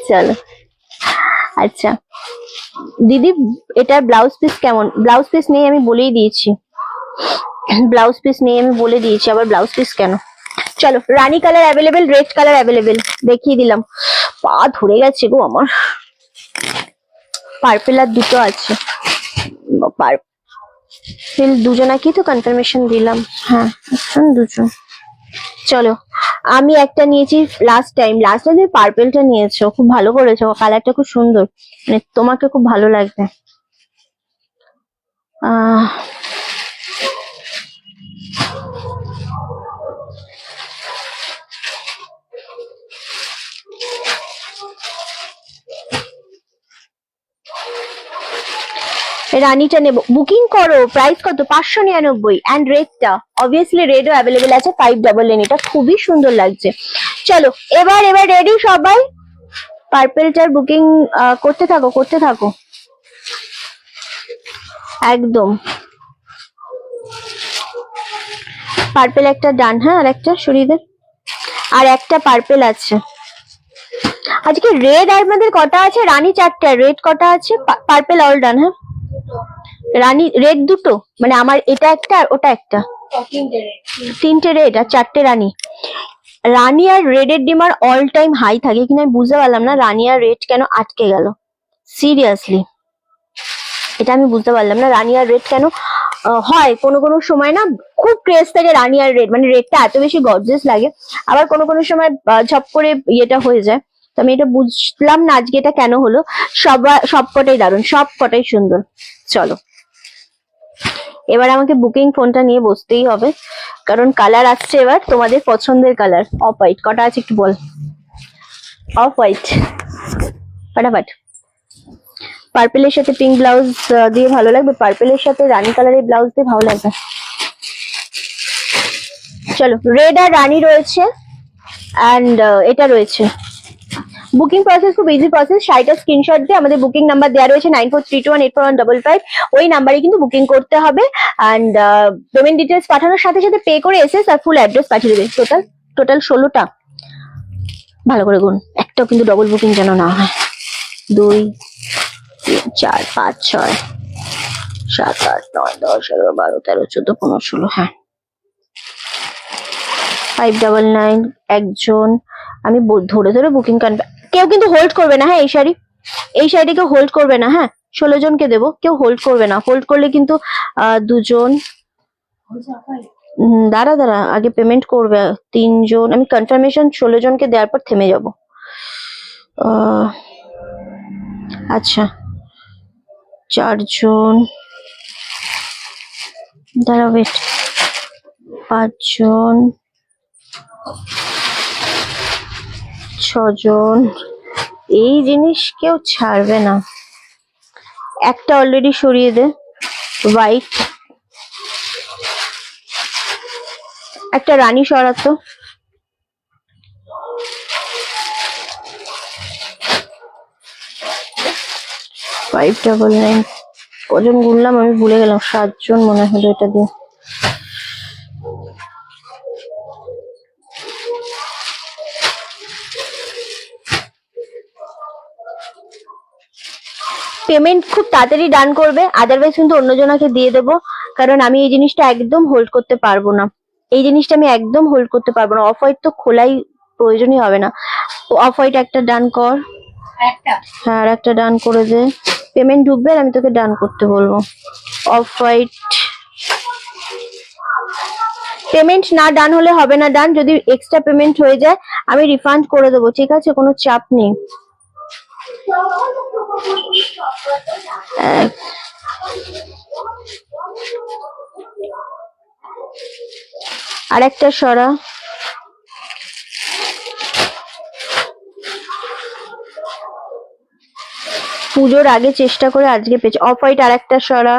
চলো। আচ্ছা দিদি, এটা ব্লাউজ পিস কেমন? ব্লাউজ পিস নেই আমি বলেই দিয়েছি, ব্লাউজ পিস নেই আমি বলে দিয়েছি, আবার ব্লাউজ পিস কেন? চলো rani colour available, red colour available দেখিয়ে দিলাম। পা ধরে গেছে গো আমার। পার্পেল আর দুটো আছে, পার্পেল দুজনাকেই তো কনফার্মেশন দিলাম। হ্যাঁ দুজন। চলো আমি একটা নিয়েছি লাস্ট টাইম তুমি পার্পেলটা নিয়েছো, খুব ভালো করেছো, কালারটা খুব সুন্দর, মানে তোমাকে খুব ভালো লাগবে। রানীটা নেবো, বুকিং করো। প্রাইস কত? 599। অ্যান্ড রেডটা অবভিয়াসলি রেডও অ্যাভেলেবেল আছে, 599। এটা খুবই সুন্দর লাগছে। চলো এবার এবার রেডি সবাই? পার্পেলটার বুকিং করতে থাকো করতে থাকো, একদম। পার্পেল একটা ডান, হ্যাঁ আর একটা সরিয়ে দে, আর একটা পার্পেল আছে। আজকে রেড আর আমাদের কটা আছে? রানী চারটে, রেড কটা আছে? Purple all done. হ্যাঁ রানী রেড দুটো, মানে আমার এটা একটা আর ওটা একটা, তিনটে রেড আর চারটে রানী। রানী আর রেডের ডিমার অল টাইম হাই থাকে, কিন্তু আমি বুঝতে পারলাম না রানী আর রেড কেন আটকে গেল, সিরিয়াসলি এটা আমি বুঝতে পারলাম না, রানী আর রেড কেন হয়। কোনো কোনো সময় না খুব ক্রেজ থাকে রানী আর রেড, মানে রেডটা এত বেশি গর্জিয়াস লাগে, আবার কোনো কোনো সময় ঝপ করে ইয়েটা হয়ে যায়। তো আমি এটা বুঝলাম না আজকে এটা কেন হলো। সবকটাই দারুণ, সবকটাই সুন্দর। চলো এবার আমাকে বুকিং ফোনটা নিয়ে বসতেই হবে, কারণ কালার আসছে এবার তোমাদের পছন্দের কালার। অফ হোয়াইট কটা আছে একটু বল? Off white ফাটাফাট। পার্পেলের সাথে পিঙ্ক ব্লাউজ দিয়ে ভালো লাগবে, পার্পেলের সাথে রানী কালারের ব্লাউজ দিয়ে ভালো লাগবে। চলো রেড আর রানী রয়েছে, অ্যান্ড এটা রয়েছে, বুকিং প্রসেস খুব ইজি প্রসেস। শাড়িটা স্ক্রিনশট দিয়ে আমাদের বুকিং নাম্বার দেওয়া রয়েছে 9432184155, ওই নাম্বারে কিন্তু বুকিং করতে হবে। অ্যান্ড পেমেন্ট ডিটেলস পাঠানোর সাথে সাথে পে করে এসএস আর ফুল অ্যাড্রেস পাঠিয়ে দেবে। টোটাল 16টা, ভালো করে গুন, একটাও কিন্তু ডবল বুকিং যেন না হয়। 2 3 4 5 6 7 8 9 10 11 12 13 14 15 16, হ্যাঁ 599 একজন। আমি ধরে ধরে বুকিং কনফার্ম, কেউ কিন্তু হোল্ড করবে না, হ্যাঁ এই শাড়িটা কেউ হোল্ড করবে না, হ্যাঁ 16 জনকে দেবো, কেউ হোল্ড করবে না। হোল্ড করলে কিন্তু 2 জন, দাঁড়া আগে পেমেন্ট করবে 3 জন, আমি কনফার্মেশন 16 জনকে দেওয়ার পর থেমে যাব। আচ্ছা 4 জন, দাঁড়া ওয়েট, 5 জন, 6 জন, এই জিনিস কেউ ছাড়বে না। একটা অলরেডি সরিয়ে দে, হোয়াইট, একটা রানী সরাতো, ফাইভ ডাবল নাইন। কজন গুনলাম আমি ভুলে গেলাম, 7 জন মনে হলো এটা দিয়ে। পেমেন্ট খুব তাড়াতাড়ি ডান করবে, আদারওয়াইজ কিন্তু অন্যজনকে দিয়ে দেবো, কারণ আমি এই জিনিসটা একদম হোল্ড করতে পারবো না। এই জিনিসটা আমি একদম হোল্ড করতে পারবো না। অফ হোয়াইট তো খোলাই প্রয়োজনই হবে না। অফ হোয়াইট একটা ডান কর, হ্যাঁ আর একটা ডান করে দে। পেমেন্ট ঢুকবে আর আমি তোকে ডান করতে বলবো। অফ হোয়াইট পেমেন্ট না ডান হলে হবে না ডান, যদি এক্সট্রা পেমেন্ট হয়ে যায় আমি রিফান্ড করে দেবো, ঠিক আছে, কোনো চাপ নেই। আর একটা সরা, পুজোর আগে চেষ্টা করে আজকে পেয়েছি। অফ হোয়াইট আর একটা সরা,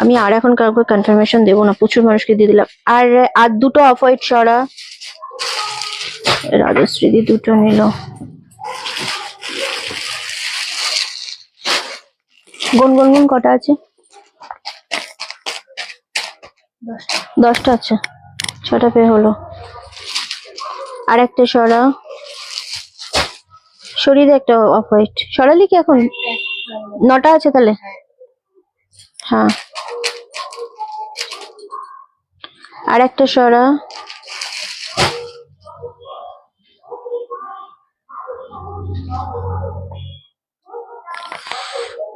আমি আর এখন কাউকে কনফার্মেশন দেবো না, প্রচুর মানুষকে দিয়ে দিলাম। আর দুটো অফ হোয়াইট সরা, রাজশ্রী দি দুটো নিল। গুন কটা আছে? 10টা আছে, 6টা পে হলো। আর একটা সরা সরিয়ে দে, একটা অফ হোয়াইট সরালি কি এখন? 9টা আছে তাহলে, হ্যাঁ। আর একটা সরা,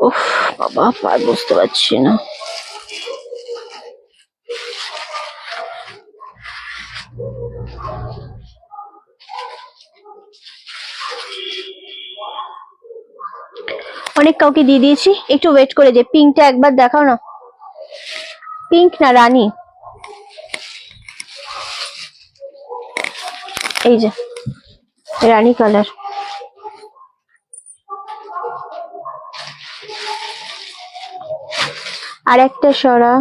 উফ বাবা পার বুঝতে পারছি না। অনেক কাউকে দিয়ে দিয়েছি, একটু ওয়েট করে যে। পিঙ্কটা একবার দেখাও না, পিঙ্ক না রানী, এই যে রানী কালার। আর একটা সরা,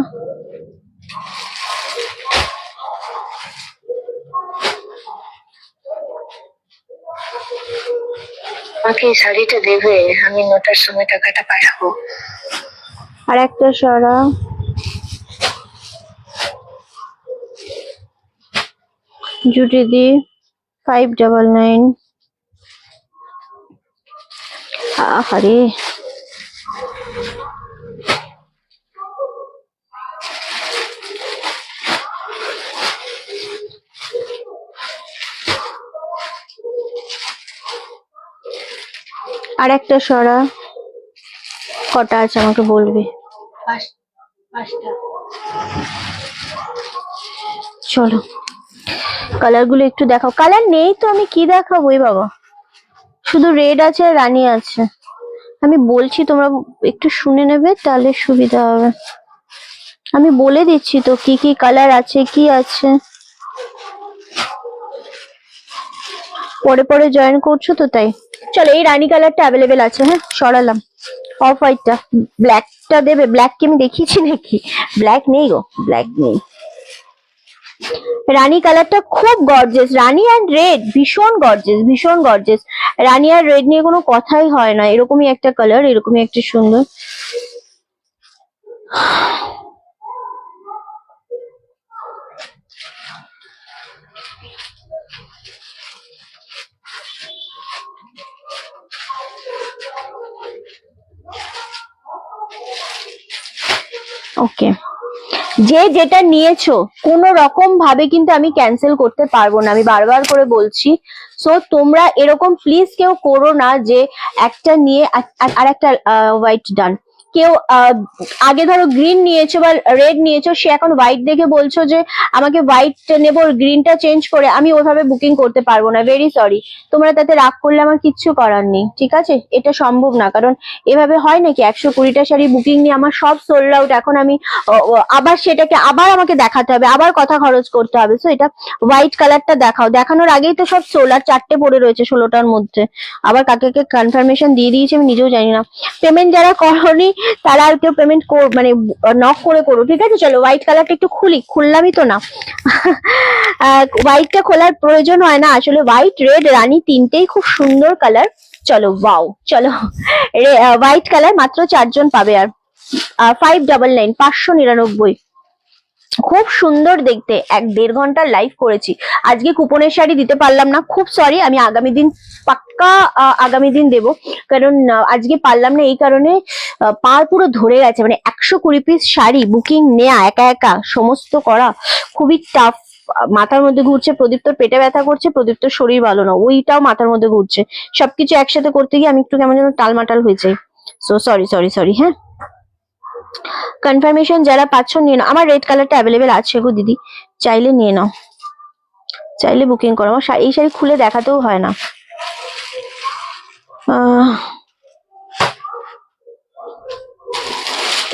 আমাকে এই শাড়িটা দেবে, আমি 9টার সময় টাকাটা পাঠাবো। আর একটা সরা, জুটি দি 599। আরে আর একটা সরা, কটা আছে আমাকে বলবি। 5টা। চলো কালার গুলো একটু দেখাও। কালার নেই তো আমি কি দেখাবো, ওই বাবা শুধু রেড আছে আর রানী আছে। আমি বলছি তোমরা একটু শুনে নেবে তাহলে সুবিধা হবে। আমি বলে দিচ্ছি তো কি কি কালার আছে, কি আছে, পরে পরে জয়েন করছো তো তাই। চলো এই রানী কালারটা অ্যাভেলেবেল আছে, হ্যাঁ সরালাম। অফ হোয়াইটটা, ব্ল্যাকটা দেবে? ব্ল্যাক কি আমি দেখিয়েছি নাকি? ব্ল্যাক নেই গো, ব্ল্যাক নেই। রানী কালারটা খুব গর্জিয়াস, রানী অ্যান্ড রেড ভীষণ গর্জিয়াস, ভীষণ গর্জিয়াস। রানী আর রেড নিয়ে কোনো কথাই হয় না, এরকমই একটা কালার, এরকমই একটা সুন্দর। ওকে, যে যেটা নিয়েছো কোনো রকম ভাবে কিন্তু আমি ক্যান্সেল করতে পারবো না, আমি বারবার করে বলছি। সো তোমরা এরকম প্লিজ কেউ করো না যে একটা নিয়ে আর একটা হোয়াইট ডান। কেউ আগে ধরো গ্রিন নিয়েছো বা রেড নিয়েছো, সে এখন হোয়াইট দেখে বলছো যে আমাকে হোয়াইট নেবো, গ্রিনটা চেঞ্জ করে, আমি ওইভাবে বুকিং করতে পারবো না, ভেরি সরি। তোমরা তাতে রাগ করলে আমার কিচ্ছু করার নেই, ঠিক আছে? এটা সম্ভব না, কারণ এভাবে হয় নাকি 120টা শাড়ি বুকিং নিয়ে আমার সব সোল্ড আউট, এখন আমি আবার সেটাকে আবার আমাকে দেখাতে হবে, আবার কথা খরচ করতে হবে। সো এটা হোয়াইট কালারটা দেখাও, দেখানোর আগেই তো সব সোলার 4টে পড়ে রয়েছে 16টার মধ্যে, আবার কাকে কে কনফার্মেশন দিয়ে দিয়েছে আমি নিজেও জানি না। পেমেন্ট যারা করনি তারা আর কেউ পেমেন্ট মানে নক করে করো, ঠিক আছে? চলো হোয়াইট কালারটা একটু খুললামই তো না। হোয়াইটটা খোলার প্রয়োজন হয় না আসলে, হোয়াইট রেড রানী তিনটেই খুব সুন্দর কালার। চলো ওয়াও, চলো হোয়াইট কালার মাত্র 4 জন পাবে। আর 599 599, খুব সুন্দর দেখতে। 1.5 ঘন্টার লাইভ করেছি, আজকে কুপনের শাড়ি দিতে পারলাম না, খুব সরি। আমি আগামী দিন পাক্কা আগামী দিন দেবো, কারণ আজকে পারলাম না এই কারণে পা পুরো ধরে গেছে। মানে 120 পিস শাড়ি বুকিং নেয়া, একা একা সমস্ত করা খুবই টাফ। মাথার মধ্যে ঘুরছে, প্রদীপ্তর পেটে ব্যথা করছে, প্রদীপ্তর শরীর ভালো না, ওইটাও মাথার মধ্যে ঘুরছে। সবকিছু একসাথে করতে গিয়ে আমি একটু কেমন যেন টালমাটাল হয়ে যাই। So sorry sorry sorry. হ্যাঁ, কনফার্মেশন যারা পাচ্ছ নিয়ে নাও। আমার রেড কালারটা অ্যাভেলেবেল আছে গো দিদি, চাইলে নিয়ে নাও, চাইলে বুকিং করো। আমার এই শাড়ি খুলে দেখাতেও হয় না।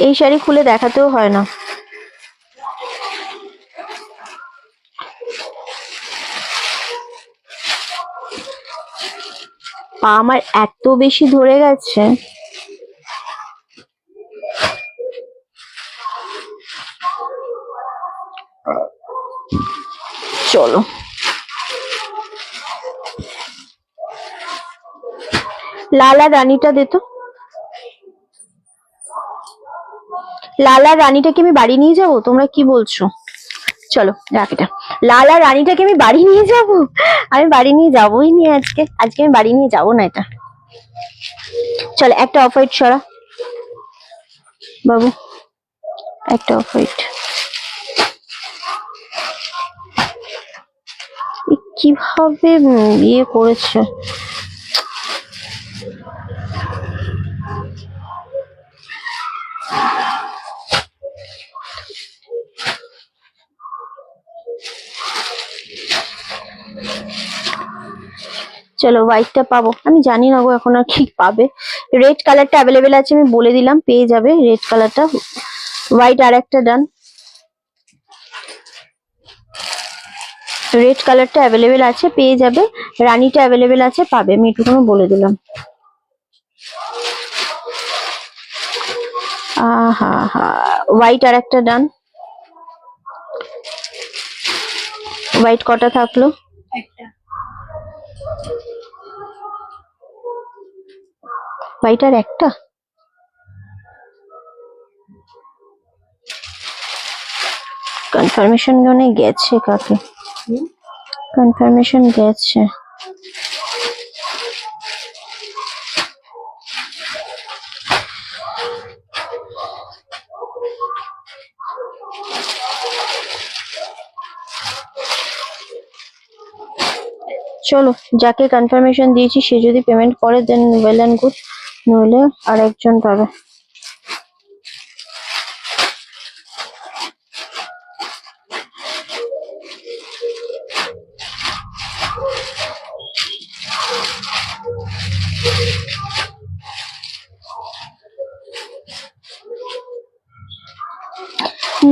এই শাড়ি খুলে দেখাতেও হয় না। পা আমার এত বেশি ধরে গেছে। চলো লালা রানীটা দে তো, লালা রানীটাকে আমি বাড়ি নিয়ে যাবো, তোমরা কি বলছো? চলো রাখ এটা, লালা রানীটাকে আমি বাড়ি নিয়ে যাব, আমি বাড়ি নিয়ে যাবোই নি আজকে, আজকে আমি বাড়ি নিয়ে যাবো না এটা। চলো একটা অফ হোয়াইট সরা বাবু, একটা অফ হোয়াইট। কিভাবে ইয়ে করেছে, চলো হোয়াইটটা পাবো, আমি জানি না গো এখন আর কি পাবে। রেড কালারটা অ্যাভেলেবেল আছে, আমি বলে দিলাম পেয়ে যাবে রেড কালারটা। হোয়াইট আর একটা ডান, রেড কালারটা অ্যাভেলেবেল আছে পেয়ে যাবে, রানীটা অ্যাভেলেবেল আছে পাবে, আমি এটুকুনো বলে দিলাম। আহা হা, হোয়াইট আর একটা ডান। হোয়াইট কটা থাকলো? একটা। হোয়াইট আর একটা, কনফার্মেশন জোনে গেছে কাকে? কনফার্মেশন গেছে। চলো যাকে কনফার্মেশন দিয়েছি সে যদি পেমেন্ট করে দেন ওয়েল অ্যান্ড গুড, নইলে আর একজন পাবে।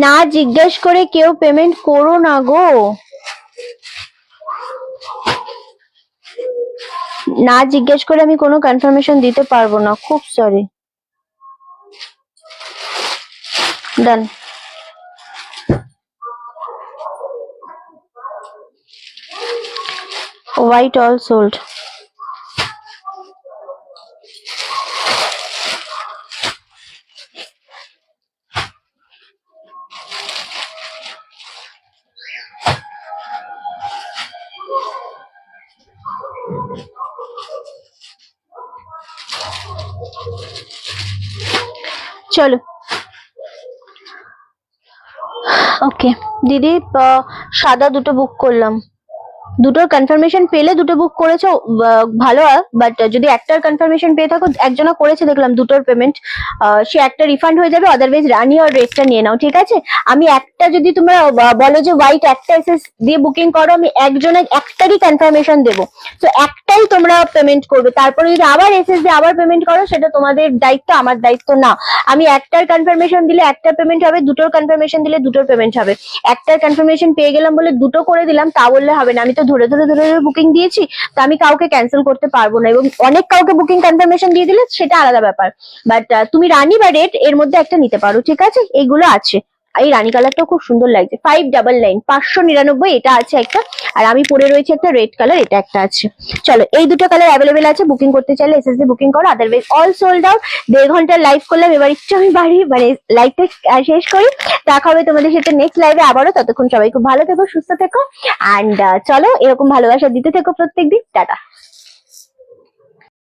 না জিজ্ঞেস করে কেউ পেমেন্ট করো না গো, না জিজ্ঞেস করে আমি কোনো কনফার্মেশন দিতে পারবো না, খুব sorry. Done. White all sold. চলো ওকে দিদি, সাদা দুটো বুক করলাম। দুটোর কনফার্মেশন পেলে দুটো বুক করেছো, ভালো। বাট যদি একটার কনফার্মেশন পেয়ে থাকো, একজনা করেছে দেখলাম দুটোর পেমেন্ট, সে একটা রিফান্ড হয়ে যাবে। আদারওয়াইজ রানি আর রেডটা নিয়ে নাও, ঠিক আছে? আমি একটা, যদি তোমরা বলো যে হোয়াইট একটা এসএস দিয়ে বুকিং করো, আমি একজনের একটারই কনফার্মেশন দেবো। তো একটাই তোমরা পেমেন্ট করবে, তারপরে যদি আবার এসএস দিয়ে আবার পেমেন্ট করো, সেটা তোমাদের দায়িত্ব, আমার দায়িত্ব না। আমি একটার কনফার্মেশন দিলে একটা পেমেন্ট হবে, দুটোর কনফার্মেশন দিলে দুটোর পেমেন্ট হবে। একটার কনফার্মেশন পেয়ে গেলাম বলে দুটো করে দিলাম তা বললে হবে না। আমি তো ধরে ধরে ধরে ধরে বুকিং দিয়েছি, তো আমি কাউকে ক্যান্সেল করতে পারবো না। এবং অনেক কাউকে বুকিং কনফার্মেশন দিয়ে দিলে সেটা আলাদা ব্যাপার। বাট তুমি রানী বা রেড এর মধ্যে একটা নিতে পারো, ঠিক আছে? এইগুলো আছে। এই রানী কালারটাও খুব সুন্দর লাগছে, 599, 599 এটা আছে একটা। আর আমি পরে রয়েছে একটা রেড কালার, এটা একটা আছে। চলো, এই দুটো কালার অ্যাভেলেবেল আছে, বুকিং করতে চাইলে এসএসডি বুকিং করো, আদারওয়াইজ অল সোল্ড আউট। 1.5 ঘন্টার লাইভ করলাম, এবার একটু আমি বাড়ি মানে লাইভটা শেষ করি। দেখা হবে তোমাদের সাথে নেক্সট লাইভে আবারও। ততক্ষণ সবাই খুব ভালো থেকো, সুস্থ থেকো, অ্যান্ড চলো এরকম ভালোবাসা দিতে থেকো প্রত্যেকদিন। টাটা।